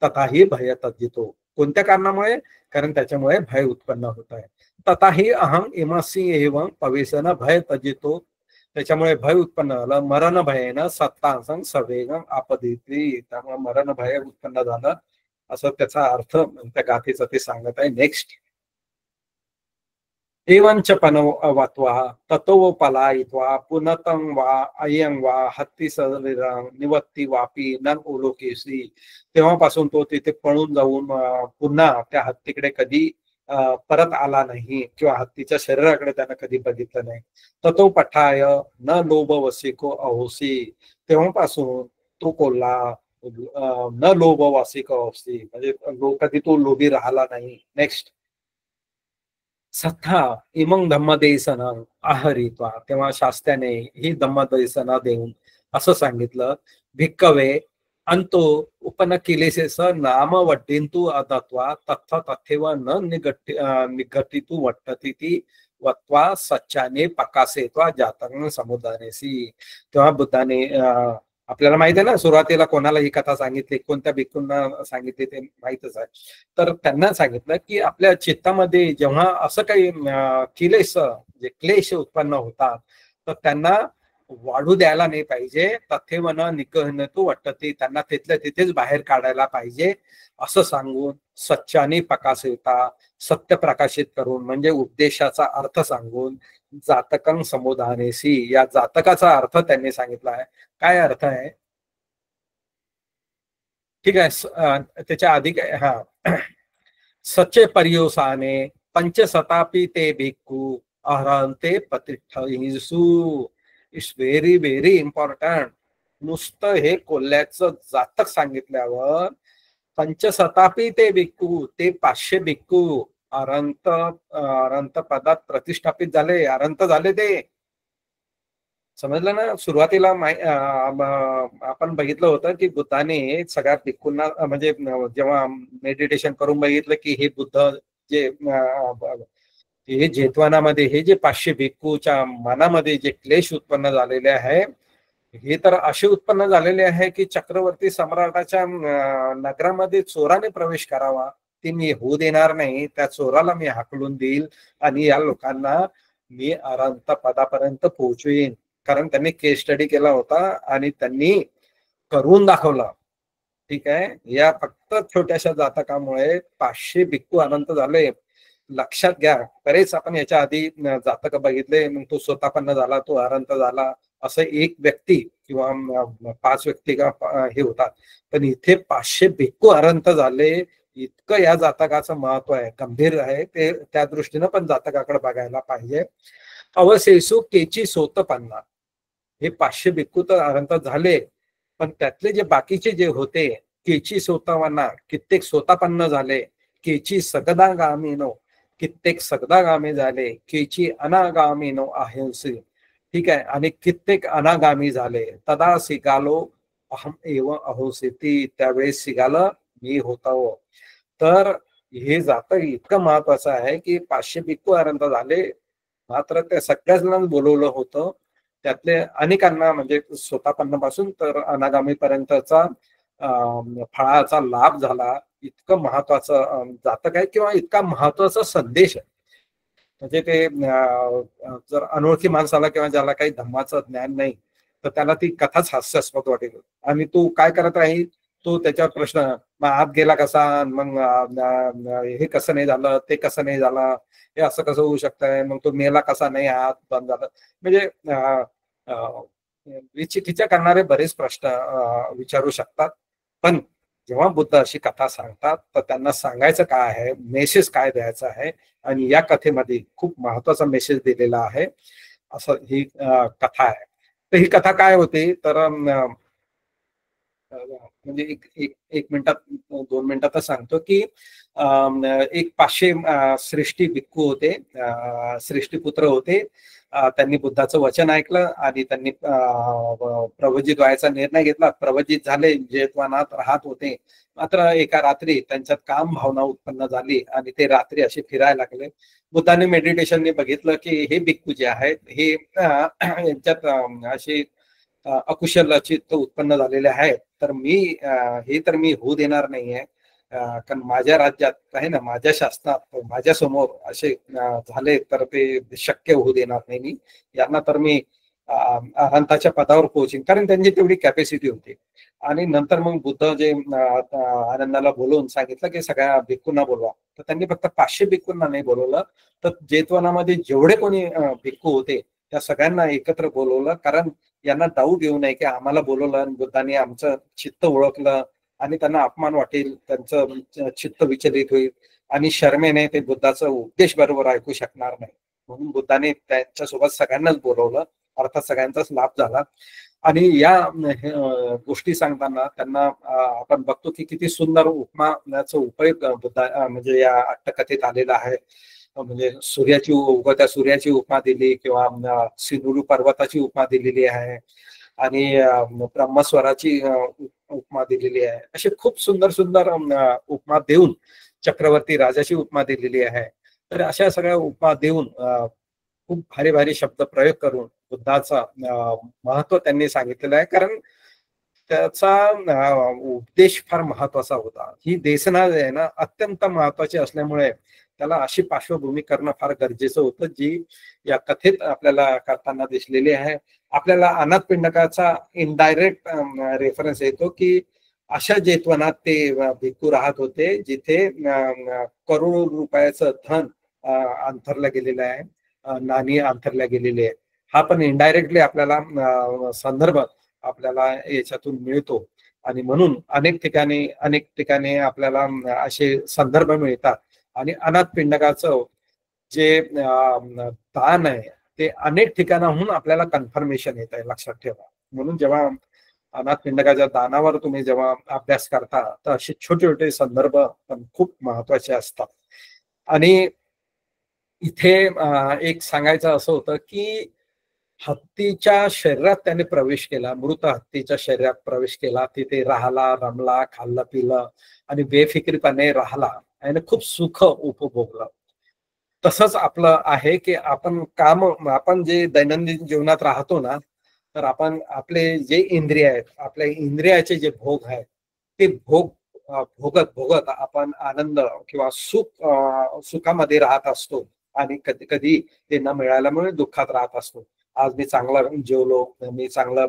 तथाही भय तज्जितो, कोणत्या कारणामुळे, कारण त्याच्यामुळे भय उत्पन्न होत आहे. तथाही अहं इमसी एवं पवेशन भय तज्जितो, त्याच्यामुळे भय उत्पन्न झालं. मरण भयेन सत्तांसं सवेगं आपदिती, त्यामुळे मरण भय उत्पन्न झालं, असं त्याचा अर्थ त्या गाथेचा ते सांगत आहे. नेक्स्ट, एवंच पनवत्वा ततो पलायित्वा पुनतं वा अयं वा हत्ती शरीरं निवत्ती वापी न ओलोकेसी. तेव्हापासून तो तिथे पळून जाऊन पुन्हा त्या हत्तीकडे कधी परत आला नाही किंवा हत्तीच्या शरीराकडे त्यानं कधी बघितलं नाही. तर तो पठाय न लोभ वसिको अहोसी, तेव्हापासून तो कोल्हा न लोभ वासिको अहोसी, म्हणजे कधी तो लोभी राहिला नाही. नेक्स्ट, सथा इमंग धम्मदेसना आहरित्वा, तेव्हा शास्त्याने ही धम्मदेसना देऊन असं सांगितलं, भिक्कवे अंतो उपन किलेसेस नाम वड्डिंतु अदत्वा तथा तथेव न निघटितु वट्टती ती वत्वा सच्चाने पकासेत्वा जातक समुदानेसी. तेव्हा बुद्धाने आपल्याला माहिती आहे ना, सुरुवातीला कोणाला ही कथा सांगितली, कोणत्या भिक्खूंना सांगितली ते माहितच आहे. तर त्यांना सांगितलं की आपल्या चित्तामध्ये जेव्हा असं काही क्लेश उत्पन्न होतात तर त्यांना वाढू द्यायला नाही पाहिजे. तथेव न निकहनतु वट्टती, त्यांना तिथल्या तिथेच बाहेर काढायला पाहिजे असं सांगून सच्चाने प्रकाशिता, सत्य प्रकाशित करून म्हणजे उपदेशाचा अर्थ सांगून जातकं समुदानेसी, या जातकाचा अर्थ त्यांनी सांगितला आहे. काय अर्थ आहे? ठीक आहे, त्याच्या आधी हा सच्चे पर्योसाने पंचशतापी ते भिक्खू अहरंते प्रतिष्ठिसु. It's very very important. नुसतं हे कोल्ह्याचं जातक सांगितल्यावर पंचशतापी ते भिक्खू, ते 500 भिक्खू अरंत पदात प्रतिष्ठापित झाले, अरंत झाले. ते समजलं ना? सुरुवातीला आपण बघितलं होतं की बुद्धाने सगळ्या भिक्खूंना म्हणजे जेव्हा मेडिटेशन करून बघितलं की हे बुद्ध जे हे जेतवानामध्ये हे जे 500 भिक्खूच्या मनामध्ये जे क्लेश उत्पन्न झालेले आहे, हे तर असे उत्पन्न झालेले आहे की चक्रवर्ती सम्राटाच्या नगरामध्ये चोराने प्रवेश करावा ते मी होऊ देणार नाही. त्या चोराला मी हाकलून देईल आणि या लोकांना मी अरंत पदापर्यंत पोहोचवीन. कारण त्यांनी केस स्टडी केला होता आणि त्यांनी करून दाखवला. ठीक आहे, या फक्त छोट्याशा जातकामुळे 500 भिक्खू अनंत झाले. लक्षात घ्या, बरेच आपण याच्या आधी जातक बघितले, मग तो स्वतःपन्न झाला, तो अरंत झाला, असं एक व्यक्ती किंवा 5 व्यक्ती का हे होतात. पण इथे 500 भिक्खू अरंत झाले. इतकं या जातकाचं महत्व आहे, गंभीर आहे ते. त्या दृष्टीनं पण जातकाकडे बघायला पाहिजे. अवशेषु केची सोतपन्ना, हे 500 भिक्खू तर अरंत झाले, पण त्यातले जे बाकीचे जे होते केची सोतवन्ना, कित्येक सोतापन्न झाले. केची सगदागामीनो, कित्येक सगदागामी झाले. केची अनागामीनो अहिंसी, ठीक आहे, आणि कित्येक अनागामी झाले. तदा सिगालो अहम एव अहोसिती, त्यावेळेस सिगालं मी होतो. तर हे जातक इतकं महत्वाचं आहे की 500 भिक्खू अरंत झाले, मात्र त्या सगळ्यांना बोलवलं होतं. त्यातले अनेकांना म्हणजे स्वतःपन्नापासून तर अनागामी पर्यंतचा फळाचा लाभ झाला. इतकं महत्वाचं जातक आहे किंवा इतका महत्वाचा संदेश आहे. म्हणजे ते जर अनोळखी माणसाला किंवा ज्याला काही धम्माचं ज्ञान नाही तर त्याला ती कथाच हास्यास्पद वाटेल. आणि तू काय करत राहील, तो त्याच्यावर प्रश्न, मग आत गेला कसा, मग हे कसं नाही झालं, ते कसं नाही झालं, हे असं कसं होऊ शकतंय, मग तो मेला कसा नाही, आत बंद झालं, म्हणजे विचिकित्सा करणारे बरेच प्रश्न विचारू शकतात. पण जेव्हा बुद्ध अशी कथा सांगतात तर त्यांना सांगायचं काय आहे, मेसेज काय द्यायचा आहे, आणि या कथेमध्ये खूप महत्वाचा मेसेज दिलेला आहे, असं ही कथा आहे. तर ही कथा काय होती तर म्हणजे एक मिनिटात 2 मिनिटात सांगतो की एक 500 श्रेष्ठी भिक्खू होते, श्रेष्ठी होते. त्यांनी बुद्धाचं वचन ऐकलं आणि त्यांनी प्रवजित व्हायचा निर्णय घेतला. प्रवजित झाले, जेतवानात राहत होते. मात्र एका रात्री त्यांच्यात काम भावना उत्पन्न झाली आणि ते रात्री असे फिरायला लागले. बुद्धाने मेडिटेशनने बघितलं की हे भिक्खू जे आहेत हे यांच्यात असे अकुशल चित्त उत्पन्न झालेले आहेत, तर मी होऊ देणार नाहीये. कारण माझ्या राज्यात आहे ना, माझ्या शासनात माझ्या समोर असे झाले तर ते शक्य होऊ देणार नाही मी यांना. तर मी अनंताच्या पदावर पोहोचेन, कारण त्यांची तेवढी कॅपॅसिटी होती. आणि नंतर मग बुद्ध जे आनंदाला बोलवून सांगितलं की सगळ्या भिक्खूंना बोलवा, तर त्यांनी फक्त 500 भिक्खूंना नाही बोलवलं, तर जेतवनामध्ये जेवढे कोणी भिक्खू होते त्या सगळ्यांना एकत्र बोलवलं. कारण यांना डाऊट येऊ नये की आम्हाला बोलवलं आणि बुद्धाने आमचं चित्त ओळखलं आणि त्यांना अपमान वाटेल, त्यांचं चित्त विचलित होईल. आणि शर्मेने ते बुद्धाचा उपदेश बरोबर ऐकू शकणार नाही. म्हणून बुद्धाने त्यांच्यासोबत सगळ्यांनाच बोलवलं, अर्थात सगळ्यांचाच लाभ झाला. आणि या गोष्टी सांगताना त्यांना आपण बघतो की किती सुंदर उपमानाचा उपयोग बुद्धा म्हणजे या अट्टकथेत आलेला आहे. म्हणजे उगत्या सूर्याची उपमा दिली, किंवा सिंधुदुर्ग पर्वताची उपमा दिलेली आहे, आणि ब्रह्मस्वराची उपमा दिलेली आहे. अशी खूप सुंदर सुंदर उपमा देऊन, चक्रवर्ती राजाची उपमा दिलेली आहे. तर अशा सगळ्या उपमा देऊन खूप भारी भारी शब्द प्रयोग करून बुद्धाचा महत्व त्यांनी सांगितलेलं आहे. कारण त्याचा उपदेश फार महत्वाचा होता. ही देशना आहे ना अत्यंत महत्वाची असल्यामुळे त्याला अशी पार्श्वभूमी करणं फार गरजेचं होतं, जी या कथेत आपल्याला करताना दिसलेली आहे. आपल्याला अनाथ पिंडकाचा इनडायरेक्ट रेफरन्स येतो की अशा जेतवनात ते भिक्खू राहत होते जिथे करोडो रुपयाचं धन अंथरलं गेलेलं आहे, नाणी अंथरल्या गेलेली आहे. हा पण इनडायरेक्टली आपल्याला संदर्भ आपल्याला याच्यातून मिळतो. आणि म्हणून अनेक ठिकाणी आपल्याला असे संदर्भ मिळतात. आणि अनाथ पिंडकाचं जे दान आहे ते अनेक ठिकाणाहून आपल्याला कन्फर्मेशन येत आहे, लक्षात ठेवा. म्हणून जेव्हा अनाथ पिंडकाच्या दानावर तुम्ही जेव्हा अभ्यास करता, तर असे छोटे छोटे संदर्भ पण खूप महत्वाचे असतात. आणि इथे एक सांगायचं असं होतं की हत्तीच्या शरीरात त्याने प्रवेश केला, मृत हत्तीच्या शरीरात प्रवेश केला, तिथे राहिला, रमला, खाल्लं पिलं आणि बेफिक्रीपणे राहिला आणि खूप सुख उपभोगलं. तसंच आपलं आहे की आपण जे दैनंदिन जीवनात राहतो ना, तर आपण आपले जे इंद्रिय आहेत, आपल्या इंद्रियाचे जे भोग आहेत, ते भोगत आपण आनंद किंवा सुखामध्ये राहत असतो. आणि कधी कधी ते न मिळाल्यामुळे दुःखात राहत असतो. आज मी चांगलं जेवलो, मी चांगलं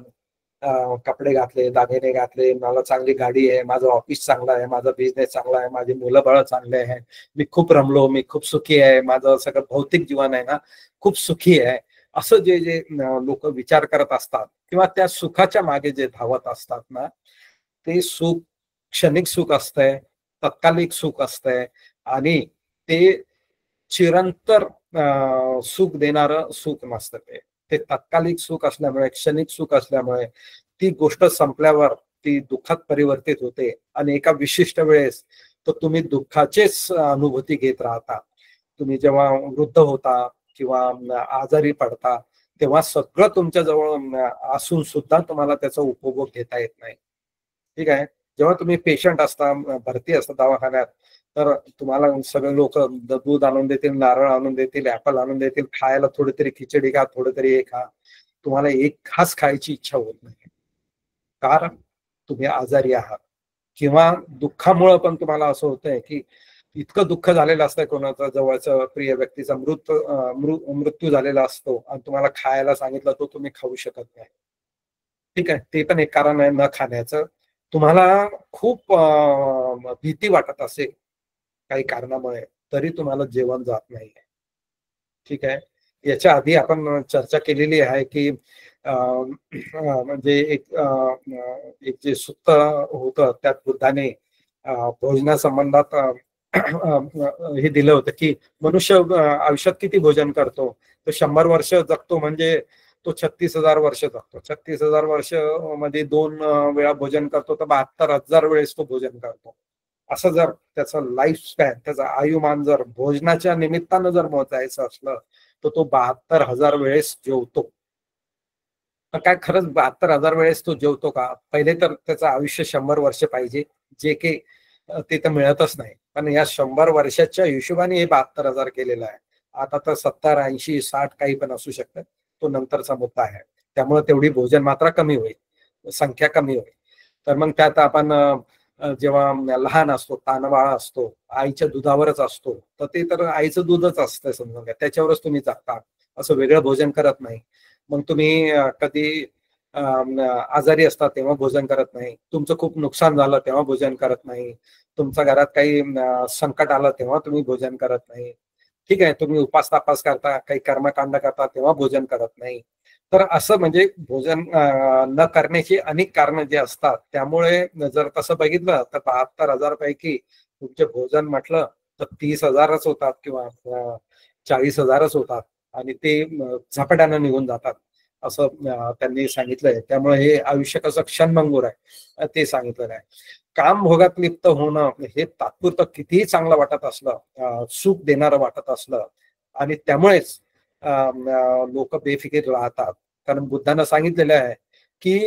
कपडे घातले, दागिने घातले, मला चांगली गाडी आहे, माझं ऑफिस चांगलं आहे, माझा बिझनेस चांगला आहे, माझी मुलं बाळ चांगले आहे, मी खूप रमलो, मी खूप सुखी आहे, माझं सगळं भौतिक जीवन आहे ना खूप सुखी आहे, असं जे जे लोक विचार करत असतात किंवा त्या सुखाच्या मागे जे धावत असतात ना, ते सुख क्षणिक सुख असतंय, तत्कालिक सुख असतंय. आणि ते चिरंतर सुख देणारं सुख नसतं. ते तात्कालिक सुख असल्यामुळे, क्षणिक सुख असल्यामुळे ती गोष्ट संपल्यावर ती दुःखात परिवर्तित होते. आणि एका विशिष्ट वेळेस तर तुम्ही दुःखाचेच अनुभूती घेत राहता. तुम्ही जेव्हा वृद्ध होता किंवा आजारी पडता, तेव्हा सगळं तुमच्या जवळ असून सुद्धा तुम्हाला त्याचा उपभोग घेता येत नाही. ठीक आहे. जेव्हा तुम्ही पेशंट असता, भरती असता दवाखान्यात, तर तुम्हाला सगळे लोक दूध आणून देतील, नारळ आणून देतील, ऍपल आणून देतील, खायला थोडी तरी खिचडी खा, थोडी तरी हे खा. तुम्हाला एक घास खायची इच्छा होत नाही, कारण तुम्ही आजारी आहात. किंवा दुःखामुळे पण तुम्हाला असं होतंय की इतकं दुःख झालेलं असतं, कोणाचा जवळचा प्रिय व्यक्तीचा मृत्यू झालेला असतो आणि तुम्हाला खायला सांगितलं तर तुम्ही खाऊ शकत नाही. ठीक आहे, ते पण एक कारण आहे न खाण्याचं. तुम्हाला खूप भीती वाटत असेल काही कारणामुळे, तरी तुम्हाला जेवण जात नाही. ठीक आहे. याच्या आधी आपण चर्चा केलेली आहे की म्हणजे एक जे सुत्त होतं त्यात बुद्धाने भोजनासंबंधात हे दिलं होतं की मनुष्य आयुष्यात किती भोजन करतो, तो 100 वर्ष जगतो, म्हणजे तो 36,000 वर्ष जगतो. 36,000 वर्ष मध्ये 2 वेळा भोजन करतो, तर 72,000 वेळेस तो भोजन करतो. असं जर त्याचं लाईफ स्पॅन, त्याचं आयुमान जर भोजनाच्या निमित्तानं जर मोजायचं असलं, तर तो 72,000 वेळेस जेवतो. तर काय खरंच 72,000 वेळेस तो जेवतो का? पहिले तर त्याचं आयुष्य 100 वर्ष पाहिजे, जे की ते तर मिळतच नाही. पण या 100 वर्षाच्या हिशोबाने हे 72,000 केलेलं आहे. आता तर 70, 80, 60 काही पण असू शकतं. तो नंतरचा मुद्दा आहे. त्यामुळे तेवढी भोजन मात्रा कमी होईल, संख्या कमी होईल. तर मग त्यात आपण जेव्हा लहान असतो, तानबाळ असतो, आईच्या दुधावरच असतो, तर ते तर आईचं दूधच असतं समजून घ्या, त्याच्यावरच तुम्ही जगता, असं वेगळं भोजन करत नाही. मग तुम्ही कधी आजारी असता तेव्हा भोजन करत नाही, तुमचं खूप नुकसान झालं तेव्हा भोजन करत नाही, तुमच्या घरात काही संकट आलं तेव्हा तुम्ही भोजन करत नाही. ठीक आहे, तुम्ही उपास तापास करता, काही कर्मकांड करता तेव्हा भोजन करत नाही. तर असं म्हणजे भोजन न करण्याची अनेक कारणं जे असतात, त्यामुळे जर तसं बघितलं तर 72,000 पैकी तुमचे भोजन म्हटलं तर 30,000च होतात किंवा 40,000च होतात आणि ते झपाट्यानं निघून जातात असं त्यांनी सांगितलंय. त्यामुळे हे आयुष्य कसं क्षणभंगूर आहे ते सांगितलेलं आहे. काम भोगात लिप्त होणं हे तात्पुरतं कितीही चांगलं वाटत असलं, सुख देणारं वाटत असलं आणि त्यामुळेच लोक बेफिकीर राहतात. कारण बुद्धानं सांगितलेलं आहे की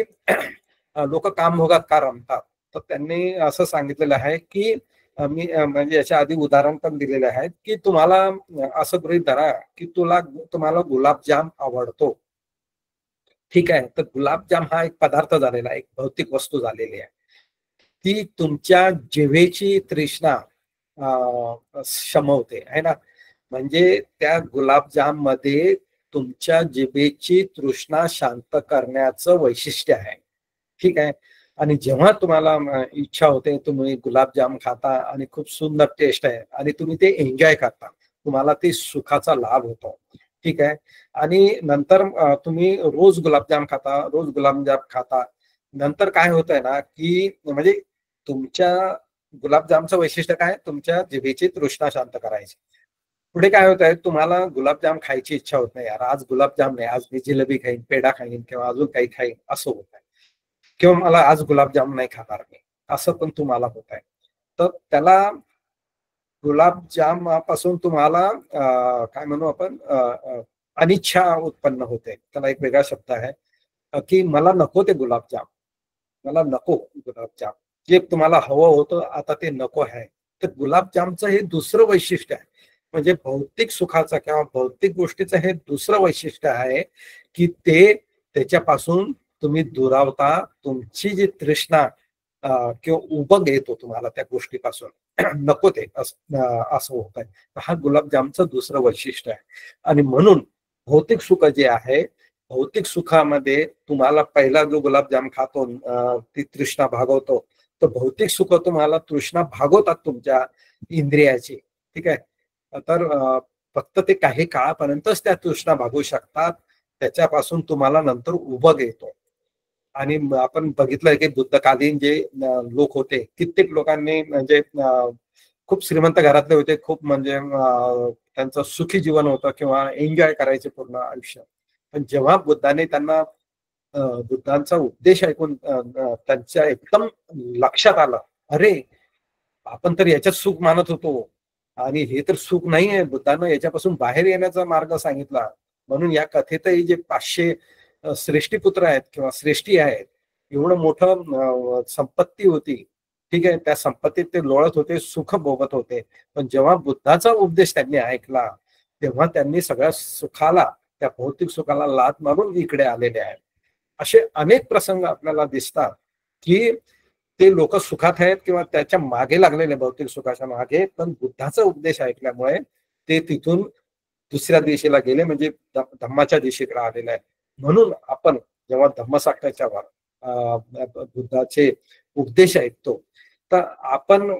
लोक कामभोगात का रमतात, तर त्यांनी असं सांगितलेलं आहे की मी म्हणजे याच्या आधी उदाहरण पण दिलेले आहेत की तुम्हाला असं गृहीत धरा की तुम्हाला गुलाबजाम आवडतो. ठीक आहे, तर गुलाबजाम हा एक पदार्थ झालेला आहे, एक भौतिक वस्तू झालेली आहे. ती तुमच्या जिभेची तृष्णा शमवते आहे ना. म्हणजे त्या गुलाबजाम मध्ये तुमच्या जिभेची तृष्णा शांत करण्याचं वैशिष्ट्य आहे. ठीक आहे. आणि जेव्हा तुम्हाला इच्छा होते, तुम्ही गुलाबजाम खाता आणि खूप सुंदर टेस्ट आहे आणि तुम्ही ते एन्जॉय करता, तुम्हाला ते सुखाचा लाभ होतो. ठीक आहे. आणि नंतर तुम्ही रोज गुलाबजाम खाता, नंतर काय होतंय ना की म्हणजे तुमच्या गुलाबजामचं वैशिष्ट्य काय, तुमच्या जिभेची तृष्णा शांत करायची. पुढे काय होत आहे, तुम्हाला गुलाबजाम खायची इच्छा होत नाही, यार आज गुलाबजाम नाही, आज मी जिलेबी खाईन, पेढा खाईन किंवा अजून काही खाईन असं होत आहे. किंवा मला आज गुलाबजाम नाही खाणार मी, असं पण तुम्हाला होत आहे. तर त्याला गुलाबजामापासून तुम्हाला काय म्हणू आपण, अनिच्छा उत्पन्न होते. त्याला एक वेगळा शब्द आहे की मला नको ते गुलाबजाम, मला नको गुलाबजाम. जे तुम्हाला हवं होतं आता ते नको आहे. तर गुलाबजामचं हे दुसरं वैशिष्ट्य आहे. म्हणजे भौतिक सुखाचं किंवा भौतिक गोष्टीचं हे दुसरं वैशिष्ट्य आहे की ते त्याच्यापासून तुम्ही दुरावता. तुमची जी तृष्णा किंवा उबग येतो तुम्हाला त्या गोष्टीपासून, नको ते असं होत आहे. हा गुलाबजामचं दुसरं वैशिष्ट्य आहे. आणि म्हणून भौतिक सुख जे आहे, भौतिक सुखामध्ये तुम्हाला पहिला जो गुलाबजाम खातो ती तृष्णा भागवतो, तर भौतिक सुख तुम्हाला तृष्णा भागवतात तुमच्या इंद्रियाची. ठीक आहे. तर फक्त ते काही काळापर्यंतच त्या तृष्णा भागू शकतात, त्याच्यापासून तुम्हाला नंतर उबग येतो. आणि आपण बघितलंय की बुद्धकालीन जे लोक होते, कित्येक लोकांनी म्हणजे खूप श्रीमंत घरातले होते, खूप म्हणजे त्यांचं सुखी जीवन होतं किंवा एन्जॉय करायचे पूर्ण आयुष्य. पण जेव्हा बुद्धाने त्यांना बुद्धांचा उपदेश ऐकून त्यांच्या एकदम लक्षात आलं, अरे आपण तर याच्यात सुख मानत होतो आणि हे तर सुख नाही आहे. बुद्धानं याच्यापासून बाहेर येण्याचा मार्ग सांगितला. म्हणून या कथेतही जे 500 श्रेष्ठीपुत्र आहेत किंवा श्रेष्ठी आहेत, एवढं मोठं संपत्ती होती. ठीक आहे, त्या संपत्तीत ते लोळत होते, सुख भोगत होते. पण जेव्हा बुद्धाचा उपदेश त्यांनी ऐकला, तेव्हा त्यांनी सगळ्या सुखाला, त्या भौतिक सुखाला लाथ मारून इकडे आलेले आहेत. असे अनेक प्रसंग आपल्याला दिसतात की ते लोक सुखात आहेत किंवा त्याच्या मागे लागलेले, भौतिक सुखाच्या मागे, पण बुद्धाचा उपदेश ऐकल्यामुळे ते तिथून दुसऱ्या दिशेला गेले, म्हणजे धम्माच्या दिशेकडे आलेले आहे. म्हणून आपण जेव्हा धम्मसाक्याच्या बुद्धाचे उपदेश ऐकतो, तर आपण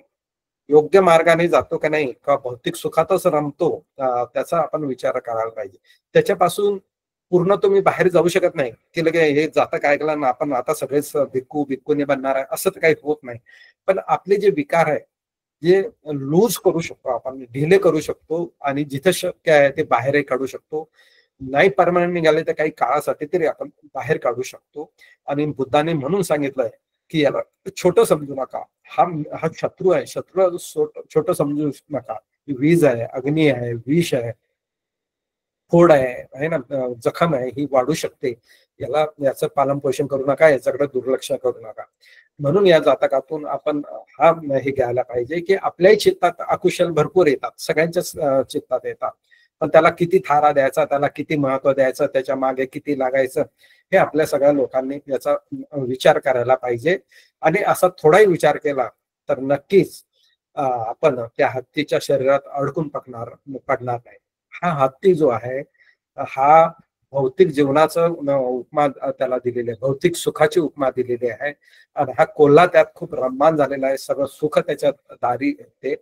योग्य मार्गाने जातो का नाही, का भौतिक सुखातच रमतो, त्याचा आपण विचार करायला पाहिजे. त्याच्यापासून पूर्ण तुम्ही बाहेर जाऊ शकत नाही की लगे हे जातं ऐकलं ना आपण आता सगळेच भिक्खूने बनणार आहे, असं तर काही होत नाही. पण आपले जे विकार आहे, जे लूज करू शकतो आपण, ढिले करू शकतो आणि जिथे शक्य आहे ते बाहेरही काढू शकतो. नाही परमनंट निघाले तर काही काळासाठी तरी आपण बाहेर काढू शकतो. आणि बुद्धाने म्हणून सांगितलंय की याला छोटं समजू नका, हा शत्रू आहे, शत्रू छोटं समजू नका. वीज आहे, अग्नी आहे, विष आहे, फोड आहे ना, जखम आहे, ही वाढू शकते. याचं पालन पोषण करू नका, याच्याकडे दुर्लक्ष करू नका. म्हणून या जातकातून आपण हे घ्यायला पाहिजे की आपल्याही चित्तात अकुशल भरपूर येतात, सगळ्यांच्याच चित्तात येतात. पण त्याला किती थारा द्यायचा, त्याला किती महत्व द्यायचं, त्याच्या मागे किती लागायचं, हे आपल्या सगळ्या लोकांनी याचा विचार करायला पाहिजे. आणि असा थोडाही विचार केला तर नक्कीच आपण त्या हत्तीच्या शरीरात अडकून पडणार नाही. हा हत्ती जो आहे, हा भौतिक जीवनाचं उपमा त्याला दिलेली आहे, भौतिक सुखाची उपमा दिलेली आहे. आणि हा कोल्हा त्यात खूप रममान झालेला आहे, सगळं सुख त्याच्यात दारी येते.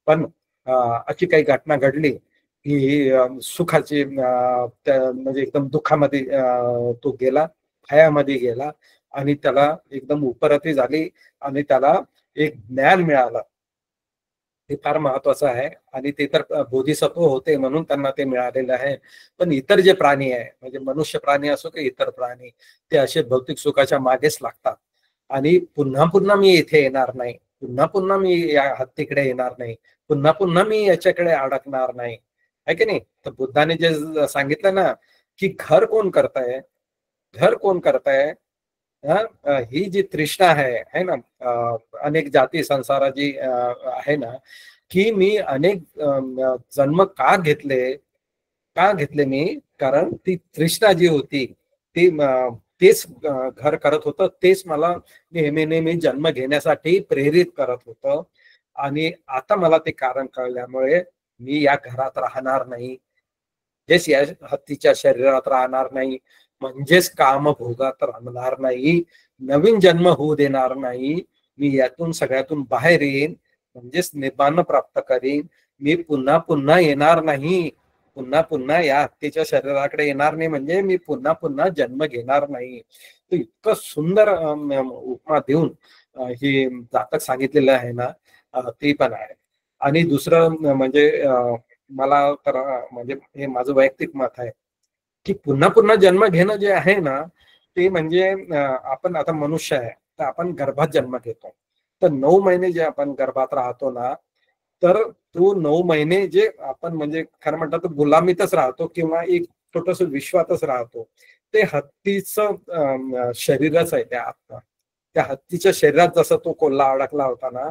पण अशी काही घटना घडली की सुखाची म्हणजे एकदम दुःखामध्ये तो गेला, भयामध्ये गेला आणि त्याला एकदम उपरती झाली आणि त्याला एक ज्ञान मिळालं ते फार महत्वाचं आहे. आणि ते तर बोधिसत्व होते म्हणून त्यांना ते मिळालेलं आहे. पण इतर जे प्राणी आहे, म्हणजे मनुष्य प्राणी असो की इतर प्राणी, ते असे भौतिक सुखाच्या मागेच लागतात. आणि पुन्हा पुन्हा मी इथे येणार नाही, पुन्हा पुन्हा मी या हत्तीकडे येणार नाही, पुन्हा पुन्हा मी याच्याकडे अडकणार नाही, आहे की नाही. तर बुद्धाने जे सांगितलं ना, की घर कोण करताय, घर कोण करताय, ही जी तृष्णा आहे ना, अनेक जाती संसाराची आहे ना, की मी अनेक जन्म का घेतले मी, कारण ती तृष्णा जी होती ती तेच घर करत होतं, तेच मला नेहमी नेहमी जन्म घेण्यासाठी प्रेरित करत होतं. आणि आता मला ते कारण कळल्यामुळे मी या घरात राहणार नाही, म्हणजेच या हत्तीच्या शरीरात राहणार नाही, म्हणजेच कामभोगात राहणार नाही, नवीन जन्म होऊ देणार नाही, मी यातून सगळ्यातून बाहेर येईन, म्हणजेच निब्बाण प्राप्त करीन, मी पुन्हा पुन्हा येणार नाही, पुन्हा पुन्हा या हत्तीच्या शरीराकडे येणार नाही, म्हणजे मी पुन्हा पुन्हा जन्म घेणार नाही. तर इतकं सुंदर उपमा देऊन ही जातक सांगितलेलं आहे ना, ते पण आहे. आणि दुसरं म्हणजे मला तर म्हणजे हे माझं वैयक्तिक मत आहे, की पुन्हा पुन्हा जन्म घेणं जे आहे ना, ते म्हणजे आपण आता मनुष्य आहे, तर आपण गर्भात जन्म घेतो. तर 9 महिने जे आपण गर्भात राहतो ना, तर तो 9 महिने जे आपण म्हणजे खरं म्हणतात तर गुलामीतच राहतो किंवा एक छोटस विश्वातच राहतो. ते हत्तीचं शरीरच आहे त्या आत्मा. त्या हत्तीच्या शरीरात जसं तो कोल्हा अडकला होता ना,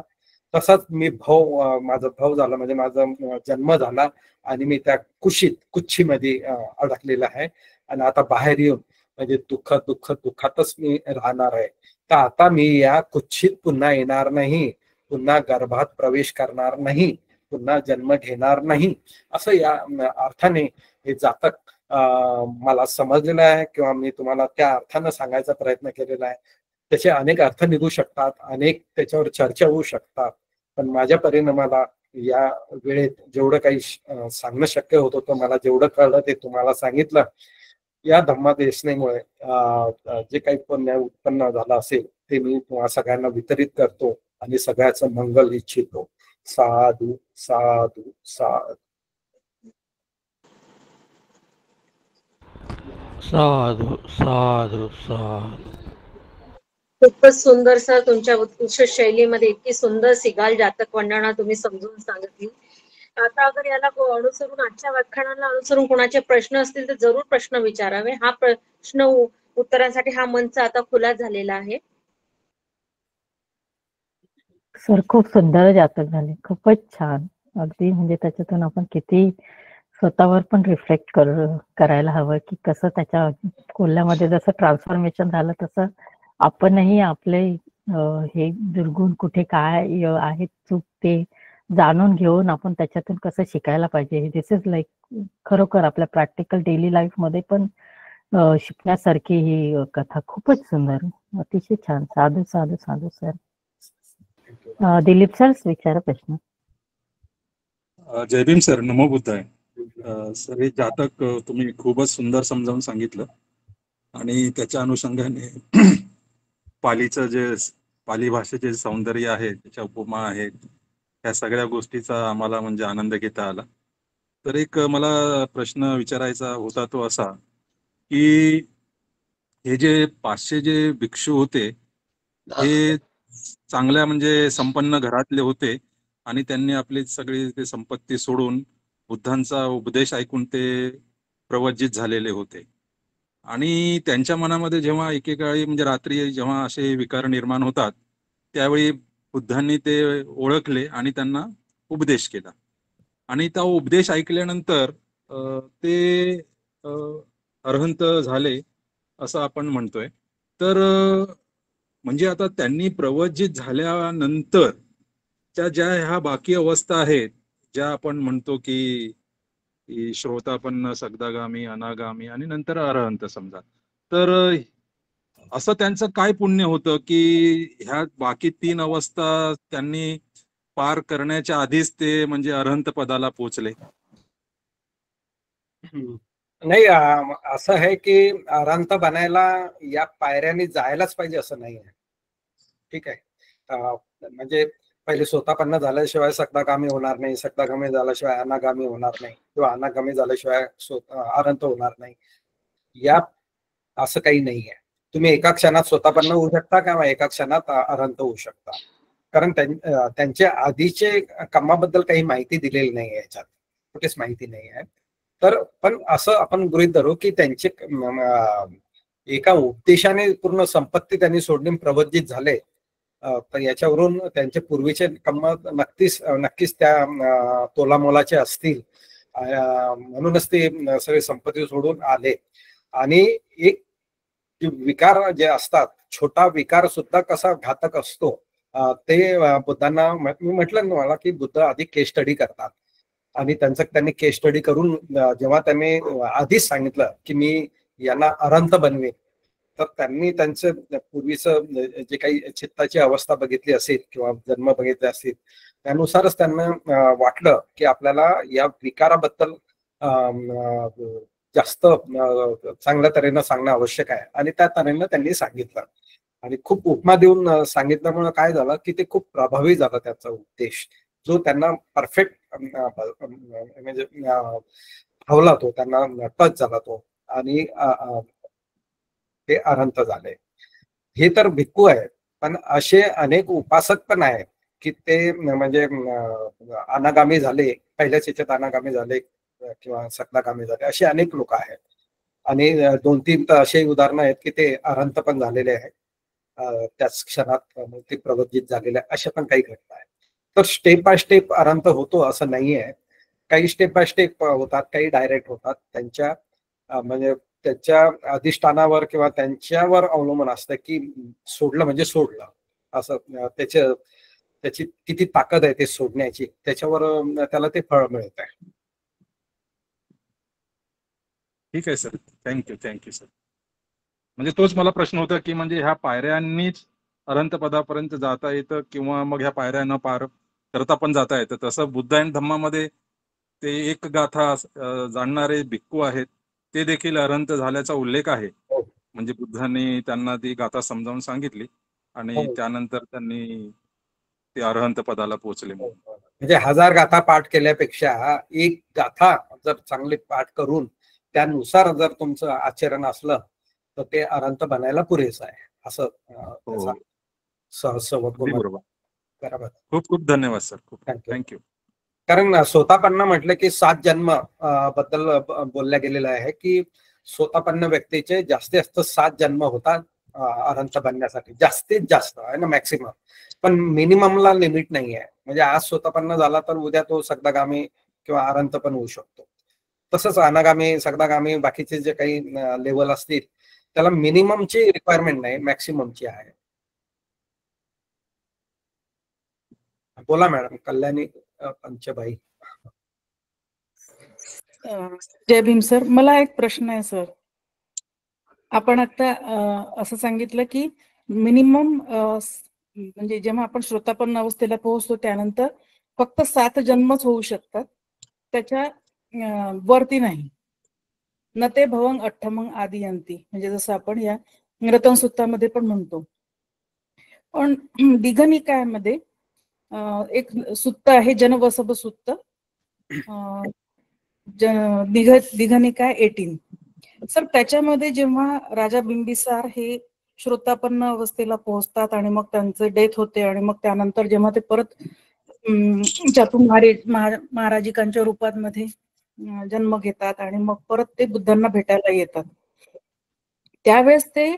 तसाच मी माझा भाऊ झाला, म्हणजे माझा जन्म झाला आणि मी त्या कुच्छीमध्ये अडकलेला आहे. आणि आता बाहेर येऊन म्हणजे दुःखातच मी राहणार आहे. तर आता मी या कुच्छीत पुन्हा येणार नाही, पुन्हा गर्भात प्रवेश करणार नाही, पुन्हा जन्म घेणार नाही, असं या अर्थाने हे जातक मला समजलेलं आहे, किंवा मी तुम्हाला त्या अर्थानं सांगायचा प्रयत्न केलेला आहे. त्याचे अनेक अर्थ निघू शकतात, अनेक त्याच्यावर चर्चा होऊ शकतात, पण माझ्या परिणामाला या वेळेत जेवढं काही सांगणं शक्य होतं, तर मला जेवढं कळलं ते तुम्हाला सांगितलं. या धम्मादेशनेमुळे जे काही पुण्य उत्पन्न झालं असेल ते मी तुम्हाला सगळ्यांना वितरित करतो आणि सगळ्याचं मंगल इच्छितो. साधू साधू साधू. साधू साधू साधू. खूपच सुंदर सर, तुमच्या उत्कृष्ट शैलीमध्ये इतकी सुंदर सिगाल जातक वंदना तुम्ही समजून सांगितली. आता अगर याला अनुसरून, आजच्या व्याख्यानाला अनुसरून कोणाचे प्रश्न असतील तर जरूर प्रश्न विचारावे. हा प्रश्न उत्तरांसाठी हा मंच आता खुला झालेला आहे. सर खूप सुंदर जातक झाले, खूपच छान. अगदी म्हणजे त्याच्यातून आपण किती स्वतःवर पण रिफ्लेक्ट करायला हवं, की कसं त्याच्या कोल्ह्यामध्ये जसं ट्रान्सफॉर्मेशन झालं तसं आपणही आपले हे दुर्गुण कुठे काय आहेत, चूक, ते जाणून घेऊन आपण त्याच्यातून कसं शिकायला पाहिजे. दिस इज लाईक खरोखर आपल्या प्रॅक्टिकल डेली लाईफ मध्ये पण शिकण्यासारखी ही कथा. खूपच सुंदर, अतिशय छान. साधू साधू साधू सर. दिलीप सर विचारा प्रश्न. जय भीम सर, नमो बुद्धाय. सर हे जातक तुम्ही खूपच सुंदर समजावून सांगितलं आणि त्याच्या अनुषंगाने पालीचं जे पाली भाषेचे सौंदर्य आहे, त्याच्या उपमा आहेत, त्या सगळ्या गोष्टीचा आम्हाला म्हणजे आनंद घेता आला. तर एक मला प्रश्न विचारायचा होता तो असा, की हे जे 500 जे भिक्षू होते हे चांगल्या म्हणजे संपन्न घरातले होते आणि त्यांनी आपली सगळी ते संपत्ती सोडून बुद्धांचा उपदेश ऐकून ते प्रवज्जित झालेले होते. आणि त्यांच्या मनामध्ये जेव्हा एकेकाळी म्हणजे रात्री जेव्हा असे विकार निर्माण होतात, त्यावेळी बुद्धांनी ते ओळखले आणि त्यांना उपदेश केला. आणि तो उपदेश ऐकल्यानंतर ते अरहंत झाले असं आपण म्हणतोय. तर म्हणजे आता त्यांनी प्रवज्जित झाल्यानंतर ज्या ह्या बाकी अवस्था आहेत, ज्या आपण म्हणतो की श्रोतापन्न, सगदागामी, अनागामी आणि नंतर अरहंत समजा, तर असं त्यांचं काय पुण्य होतं की ह्या बाकी 3 अवस्था त्यांनी पार करण्याच्या आधीच ते म्हणजे अरहंत पदाला पोहोचले? नाही, असं आहे की अरहंत बनायला या पायऱ्यांनी जायलाच पाहिजे असं नाही आहे. ठीक आहे. म्हणजे पहिले सोतापन्न झाल्याशिवाय सक्तागामी होणार नाही, सक्तागामी झाल्याशिवाय अनागामी होणार नाही, किंवा अनागामी झाल्याशिवाय अनंत होणार नाही. या असं काही नाही आहे. तुम्ही एका क्षणात स्वतःपन्न होऊ शकता किंवा एका क्षणात अनंत होऊ शकता. कारण त्यांच्या आधीचे कर्माबद्दल काही माहिती दिलेली नाही आहे, याच्यात कुठेच माहिती नाही आहे. तर पण असं आपण गृहीत धरू की त्यांचे एका उपदेशाने पूर्ण संपत्ती त्यांनी सोडून प्रवज्जित झाले. तर याच्यावरून त्यांचे पूर्वीचे कर्म नक्कीच त्या तोलामोलाचे असतील, म्हणूनच ते सगळे संपत्ती सोडून आले. आणि एक विकार जे असतात, छोटा विकार सुद्धा कसा घातक असतो ते बुद्धांना मी म्हटलं ना मला की बुद्ध आधी केस स्टडी करतात. आणि त्यांनी केस स्टडी करून जेव्हा त्यांनी आधीच सांगितलं की मी यांना अनंत बनवेन, तर त्यांनी त्यांचं पूर्वीचं जे काही चित्ताची अवस्था बघितली असेल किंवा जन्म बघितले असतील, त्यानुसारच त्यांना वाटलं की आपल्याला या विकाराबद्दल जास्त चांगल्या तऱ्हेनं सांगणं आवश्यक आहे. आणि त्या तऱ्हेनं त्यांनी सांगितलं आणि खूप उपमा देऊन सांगितल्यामुळे काय झालं की ते खूप प्रभावी झाला त्याचा उपदेश, जो त्यांना परफेक्ट म्हणजे भावला, तो त्यांना टच झाला तो, आणि ते अनंत झाले. हे तर भिक्खू आहेत, पण असे अनेक उपासक पण आहेत की ते म्हणजे अनागामी झाले, पहिल्याच याच्यात अनागामी झाले किंवा सक्तागामी झाले, असे अनेक लोक आहेत. आणि 2-3 तर असे उदाहरणं आहेत की ते अनंत पण झालेले आहेत, त्याच क्षणात ते प्रवज्जित झालेले, अशा पण काही घटना आहेत. तर स्टेप बाय स्टेप अनंत होतो असं नाहीये. काही स्टेप बाय स्टेप होतात, काही डायरेक्ट होतात. त्यांच्या म्हणजे त्याच्या अधिष्ठानावर किंवा त्यांच्यावर अवलंबून असतं की सोडलं म्हणजे सोडलं, असं त्याची किती ताकद आहे ते सोडण्याची, त्याच्यावर त्याला ते फळ मिळत आहे. ठीक आहे सर, थँक्यू सर. म्हणजे तोच मला प्रश्न होता की म्हणजे ह्या पायऱ्यांनीच अनंत पदापर्यंत जाता येतं किंवा मग ह्या पायऱ्यांना पार करता पण जाता येतं. तसं बुद्ध आणि धम्मामध्ये ते एक गाथा जाणणारे भिक्खू आहेत, ते देखील अनंत झाल्याचा उल्लेख आहे. म्हणजे बुद्धांनी त्यांना ती गाथा समजावून सांगितली आणि त्यानंतर त्यांनी ते अरहंत पदाला पोहोचले. म्हणजे 1000 गाथा पाठ केल्यापेक्षा एक गाथा जर चांगली पाठ करून त्यानुसार जर तुमचं आचरण असलं तर ते अनंत बनायला पुरेसं आहे, असं बरोबर. बरोबर. खूप खूप धन्यवाद सर, खूप थँक्यू. कारण स्वतःपन्न म्हटलं की 7 जन्म बद्दल बोलल्या गेलेलं आहे की स्वतःपन्न व्यक्तीचे जास्तीत जास्त 7 जन्म होतात अनंत बनण्यासाठी, जास्तीत जास्त आहे ना, मॅक्सिमम. पण मिनिममला लिमिट नाही आहे. म्हणजे आज स्वतःपन्न झाला तर उद्या तो सक्तागामी किंवा अनंत पण होऊ शकतो. तसंच अनागामी, सक्तागामी, बाकीचे जे काही लेवल असतील त्याला मिनिममची रिक्वायरमेंट नाही, मॅक्सिममची आहे. बोला मॅडम. कल्याणी पंचबाई. जय भीम सर. मला एक प्रश्न आहे सर. आपण आता असं सांगितलं की मिनिमम म्हणजे जेव्हा आपण श्रोतापन्न अवस्थेला पोहोचतो त्यानंतर फक्त 7 जन्मच होऊ शकतात, त्याच्या वरती नाही. न ते भवंग अठ्ठमंग आदी अंती, म्हणजे जसं आपण या रतन सुत्तामध्ये पण म्हणतो. पण दीघनिकायामध्ये एक सुत्त आहे, जनवसभ सुत्त, दीघनिकाय 18. सर त्याच्यामध्ये जेव्हा राजा बिंबिसार हे श्रोतापन्न अवस्थेला पोहोचतात आणि मग त्यांचं डेथ होते आणि मग त्यानंतर जेव्हा ते परत चातुर्मार्य महाराजिकांच्या रूपात मध्ये जन्म घेतात आणि मग परत ते बुद्धांना भेटायला येतात, त्यावेळेस ते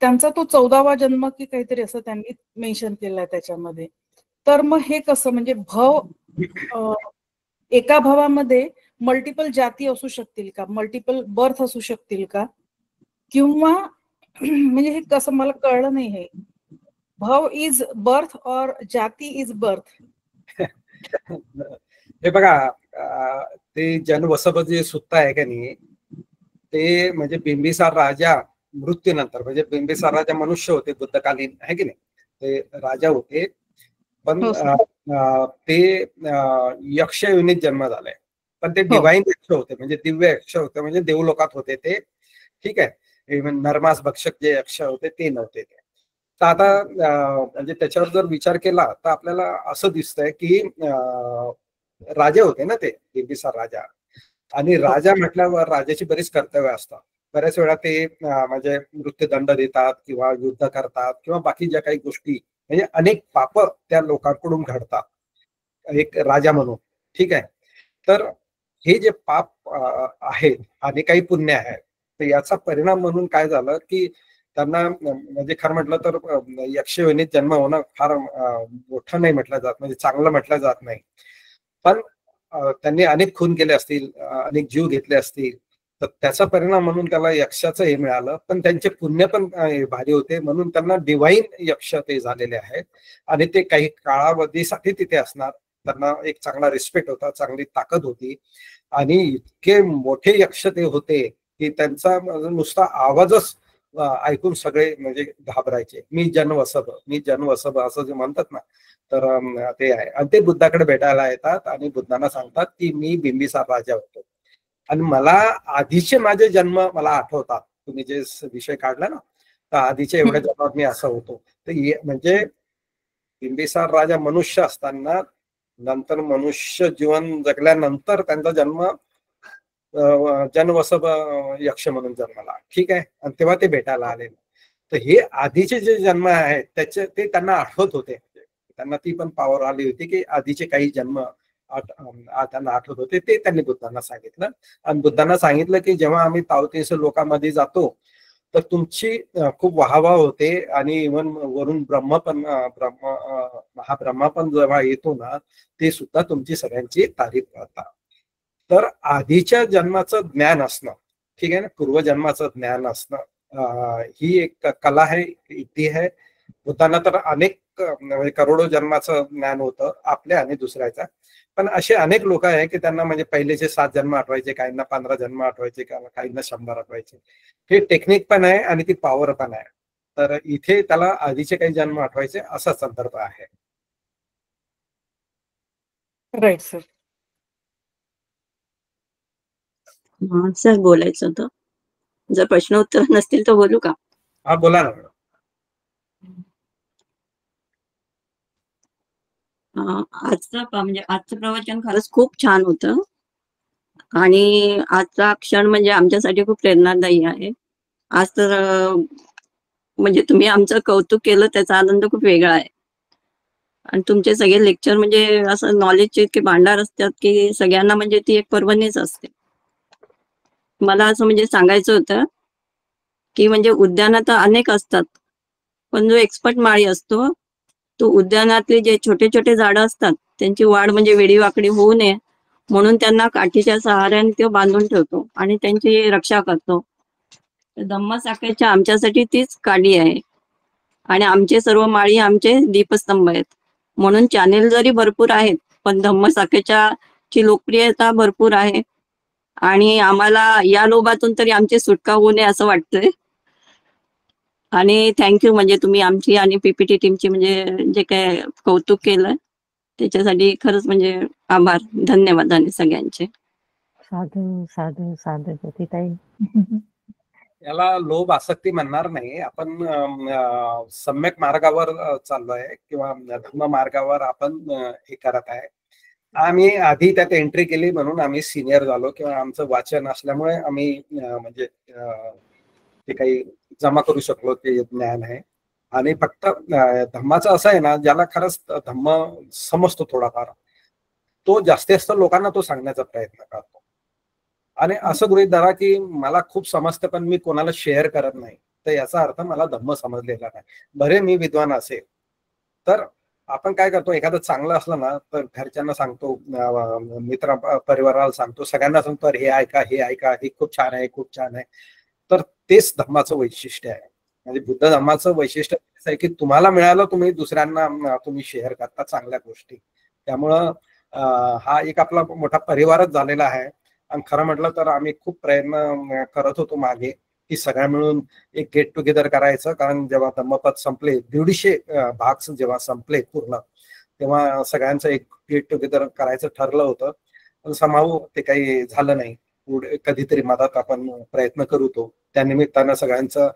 त्यांचा तो 14वा जन्म की काहीतरी असं त्यांनी मेन्शन केलंय त्याच्यामध्ये. तर मग हे कसं, म्हणजे एका भवामध्ये मल्टिपल जाती असू शकतील का, मल्टिपल बर्थ असू शकतील का, किंवा म्हणजे हे कसं मला कळलं नाही. हे भव इज बर्थ और जाती इज बर्थ? हे बघा, ते जनवसभ जे सुत्त आहे का नाही, ते म्हणजे बिंबिसार राजा मृत्यूनंतर, म्हणजे बिंबिसार राजा मनुष्य होते बुद्धकालीन, आहे की नाही, ते राजा होते, पण ते यक्ष योनीत जन्म झालाय. पण ते डिवाइन यक्ष होते, म्हणजे दिव्य यक्ष होते, म्हणजे देवलोकात होते ते. ठीक आहे. नरमास भक्षक जे यक्ष होते ते नव्हते ते. तर आता म्हणजे त्याच्यावर जर विचार केला तर आपल्याला असं दिसतंय की राजे होते ना ते बिंबिसार राजा, आणि राजा म्हटल्यावर राजाची बरीच कर्तव्य असतात. बऱ्याच वेळा ते म्हणजे मृत्यूदंड देतात किंवा युद्ध करतात किंवा बाकी ज्या काही गोष्टी, म्हणजे अनेक पाप त्या लोकांकडून घडतात एक राजा म्हणून. ठीक आहे. तर हे जे पाप आहेत आणि काही पुण्य आहेत, तर याचा परिणाम म्हणून काय झालं की त्यांना म्हणजे खरं म्हटलं तर यक्षयोनीत जन्म होणं फार मोठं नाही म्हटलं जात, म्हणजे चांगलं म्हटलं जात नाही. पण त्यांनी अनेक खून केले असतील, अनेक जीव घेतले असतील, तर त्याचा परिणाम म्हणून त्याला यक्षाचं हे मिळालं. पण त्यांचे पुण्य पण भारी होते म्हणून त्यांना डिवाईन यक्ष ते झालेले आहेत, आणि ते काही काळावधीसाठी तिथे असणार. त्यांना एक चांगला रिस्पेक्ट होता, चांगली ताकद होती, आणि इतके मोठे यक्ष ते होते की त्यांचा नुसता आवाजच ऐकून सगळे म्हणजे घाबरायचे. मी जनवसभ असं जे म्हणतात ना, तर ते आहे. आणि ते बुद्धाकडे भेटायला येतात आणि बुद्धांना सांगतात की मी बिंबिसार राजा होतो, आणि मला आधीचे माझे जन्म मला आठवतात. तुम्ही जे विषय काढला ना, तर आधीच्या एवढ्या जन्मात मी असं होतो. तर म्हणजे बिंबिसार राजा मनुष्य असताना, नंतर मनुष्य जीवन जगल्यानंतर त्यांचा जन्म जनवसभ यक्ष म्हणून जन्माला. ठीक आहे. आणि तेव्हा ते भेटायला आले. तर हे आधीचे जे जन्म आहेत त्याचे ते त्यांना आठवत होते. त्यांना ती पण पॉवर आली होती की आधीचे काही जन्म त्यांना आठवत होते. ते त्यांनी बुद्धांना सांगितलं, आणि बुद्धांना सांगितलं की जेव्हा आम्ही तावतीस लोकांमध्ये जातो तर तुमची खूप वाहवा होते, आणि इव्हन वरून ब्रह्म पण महाब्रह्मा पण जेव्हा येतो ना, ते सुद्धा तुमची सगळ्यांची तारीफ करतात. तर आधीच्या जन्माचं ज्ञान असणं, ठीक आहे ना, पूर्वजन्माचं ज्ञान असणं, ही एक कला आहे, इति आहे. बुद्धांना तर अनेक म्हणजे करोडो जन्माचं ज्ञान होतं आपल्या आणि दुसऱ्याचा. पण असे अनेक लोक आहे की त्यांना म्हणजे पहिलेचे 7 जन्म आठवायचे, काहींना 15 जन्म आठवायचे, काहींना 100 आठवायचे. हे टेक्निक पण आहे आणि ती पॉवर पण आहे. तर इथे त्याला आधीचे काही जन्म आठवायचे असा संदर्भ आहे. Right sir. सर बोलायचं होतं. जर प्रश्न उत्तर नसतील तर बोलू का? हा बोला ना. आजचं प्रवचन खरंच खूप छान होतं, आणि आजचा क्षण म्हणजे आमच्यासाठी खूप प्रेरणादायी आहे. आज तर म्हणजे तुम्ही आमचं कौतुक केलं, त्याचा आनंद खूप वेगळा आहे. आणि तुमचे सगळे लेक्चर म्हणजे असं नॉलेजचे इतके भांडार असतात की सगळ्यांना म्हणजे ती एक पर्वणीच असते. मला असं म्हणजे सांगायचं होतं की म्हणजे उद्यानात अनेक असतात, पण जो एक्सपर्ट माळी असतो तो उद्यानातले जे छोटे छोटे झाडं असतात त्यांची वाढ म्हणजे वेडीवाकडी होऊ नये म्हणून त्यांना काठीच्या सहाऱ्याने तो बांधून ठेवतो आणि त्यांची रक्षा करतो. धम्मसाखेच्या आमच्यासाठी तीच काडी आहे, आणि आमचे सर्व माळी आमचे दीपस्तंभ आहेत. म्हणून चॅनेल जरी भरपूर आहेत पण धम्मसाखेच्या ची लोकप्रियता भरपूर आहे, आणि आम्हाला या लोभातून तरी आमची सुटका होऊ नये असं वाटतंय. आणि थँक्यू म्हणजे तुम्ही आमची आणि पीपीटी टीमची म्हणजे जे काय कौतुक केलं त्याच्यासाठी खरंच म्हणजे आभार, धन्यवाद आणि सगळ्यांचे. साधू साधू साधू ज्योतिताई. याला लोभ आसक्ती म्हणणार नाही आपण. सम्यक मार्गावर चाललोय किंवा धर्म मार्गावर आपण हे करत आहे. आम्ही आधी त्यात एंट्री केली म्हणून आम्ही सिनियर झालो, किंवा आमचं वाचन असल्यामुळे आम्ही म्हणजे ते काही जमा करू शकलो ते ज्ञान आहे. आणि फक्त धम्माचं असं आहे ना, ज्याला खरंच धम्म समजतो थोडाफार, तो जास्तीत जास्त लोकांना तो सांगण्याचा प्रयत्न करतो. आणि असं गृहीत धरा की मला खूप समजतं पण मी कोणाला शेअर करत नाही, तर याचा अर्थ मला धम्म समजलेला नाही. बरे मी विद्वान असेल तर आपण काय करतो, एखादं चांगलं असलं ना तर घरच्यांना सांगतो, मित्र परिवाराला सांगतो, सगळ्यांना सांगतो हे ऐका हे ऐका, हे खूप छान आहे खूप छान आहे. तर तेच धम्माचं वैशिष्ट्य आहे. म्हणजे बुद्ध धम्माचं वैशिष्ट्य असं आहे की तुम्हाला मिळालं, तुम्ही दुसऱ्यांना तुम्ही शेअर करता चांगल्या गोष्टी. त्यामुळं हा एक आपला मोठा परिवारच झालेला आहे. आणि खरं म्हटलं तर आम्ही खूप प्रयत्न करत होतो मागे की सगळ्या मिळून एक गेट टुगेदर करायचं, कारण जेव्हा धम्मपद संपले 150 भाग जेव्हा संपले पूर्ण, तेव्हा सगळ्यांचं एक गेट टुगेदर करायचं ठरलं होतं. पण समाव ते काही झालं नाही. पुढे कधीतरी मधात आपण प्रयत्न करू तो. त्यानिमित्तानं सगळ्यांचं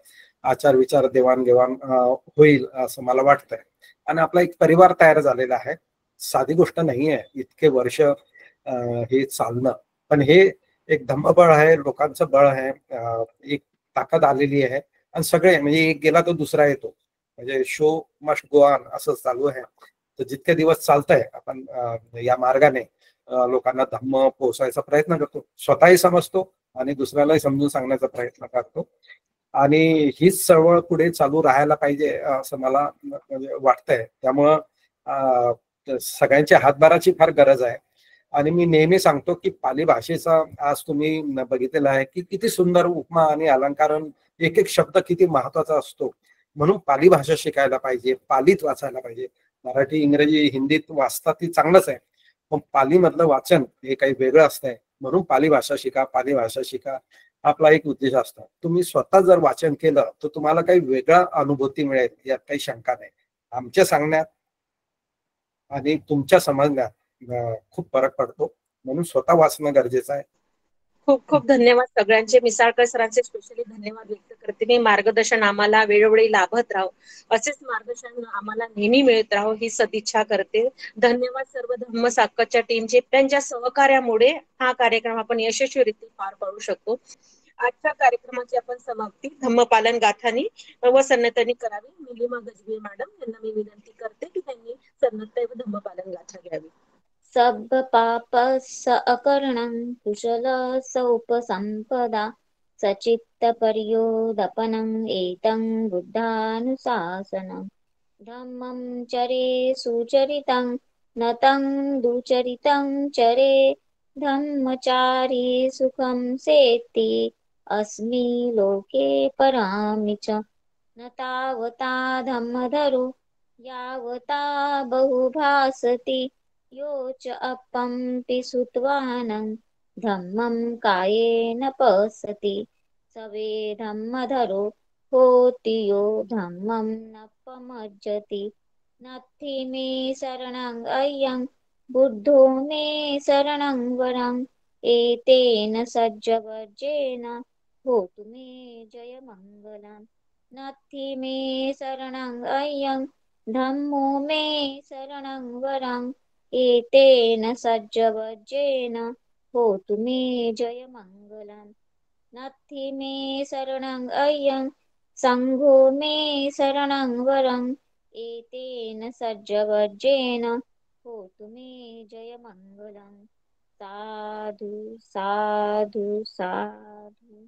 आचार विचार देवाणघेवाण होईल असं मला वाटतंय. आणि आपला एक परिवार तयार झालेला आहे. साधी गोष्ट नाही आहे इतके वर्ष हे चालणं, पण हे एक धम्मबळ आहे, लोकांचं बळ आहे, एक ताकद आलेली आहे. आणि सगळे म्हणजे एक गेला तर दुसरा येतो, म्हणजे शो मस्ट गो ऑन असं चालू आहे. तर जितके दिवस चालतंय आपण या मार्गाने लोकांना धम्म पोहोचायचा प्रयत्न करतो, स्वतःही समजतो आणि दुसऱ्यालाही समजून सांगण्याचा प्रयत्न करतो. आणि हीच चळवळ पुढे चालू राहायला पाहिजे असं मला म्हणजे वाटतंय. त्यामुळं सगळ्यांच्या हातभाराची फार गरज आहे. आणि मी नेहमी सांगतो की पाली भाषेचा आज तुम्ही बघितलेला आहे की किती सुंदर उपमा आणि अलंकारण, एक एक शब्द किती महत्वाचा असतो. म्हणून पाली भाषा शिकायला पाहिजे, पालीत वाचायला पाहिजे. मराठी, इंग्रजी, हिंदीत वाचता ती चांगलंच आहे, पण पाली मधलं वाचन हे काही वेगळं असतंय. म्हणून पाली भाषा शिका, पाली भाषा शिका आपला एक उद्देश असतो. तुम्ही स्वतः जर वाचन केलं तर तुम्हाला काही वेगळा अनुभूती मिळेल, यात काही शंका नाही. आमच्या सांगण्यात आणि तुमच्या समजण्यात खूप फरक पडतो, म्हणून स्वतः वाचणं गरजेचं आहे. खूप खूप धन्यवाद सगळ्यांचे. मिसाळकर सरांचे स्पेशली धन्यवाद व्यक्त करते मी. मार्गदर्शन आम्हाला वेळोवेळी लाभत राहो, असेच मार्गदर्शन आम्हाला नेहमी मिळत राहो ही सदिच्छा करते. धन्यवाद सर्व धम्म साकच्या टीमचे. त्यांच्या सहकार्यामुळे हा कार्यक्रम आपण यशस्वीरित्या पार पाडू शकतो. आजच्या कार्यक्रमाची आपण समाप्ती धम्मपालन गाथानी व सन्नतानी करावी. निलिमा गजबे मॅडम यांना मी विनंती करते की त्यांनी सन्नता व धम्मपालन गाथा घ्यावी. सब पाप अकर्णं कुशल सौपसंपदा सचित्त पर्योदपनं एतं बुद्धानुशासनं धम्मं चरे सुचरितं नतं दुचरितं चरे धम्मचारी सुखं सेत्ति अस्मि लोके परामि च न तावता धम्मधरो यावता बहुभासति यो च अपम्पि सुत्वानं धम्मं कायेन पश्यति सवे धम्मधरो होति यो धम्मं न पमज्जति नत्थि मे शरणं अय्यं बुद्धो मे शरणं वरं एतेन सज्जवर्जेन होतु मे जयमङ्गलम् नत्थि मे शरणं अय्यं धम्मो मे शरणं वरं एतेन सज्जवर्जेन होतु मे जयमङ्गलम् नत्थि मे शरणं अय्यं संघो मे शरणं वरं एतेन सज्जवर्जेन होतु मे जयमङ्गलम् साधु साधु साधु।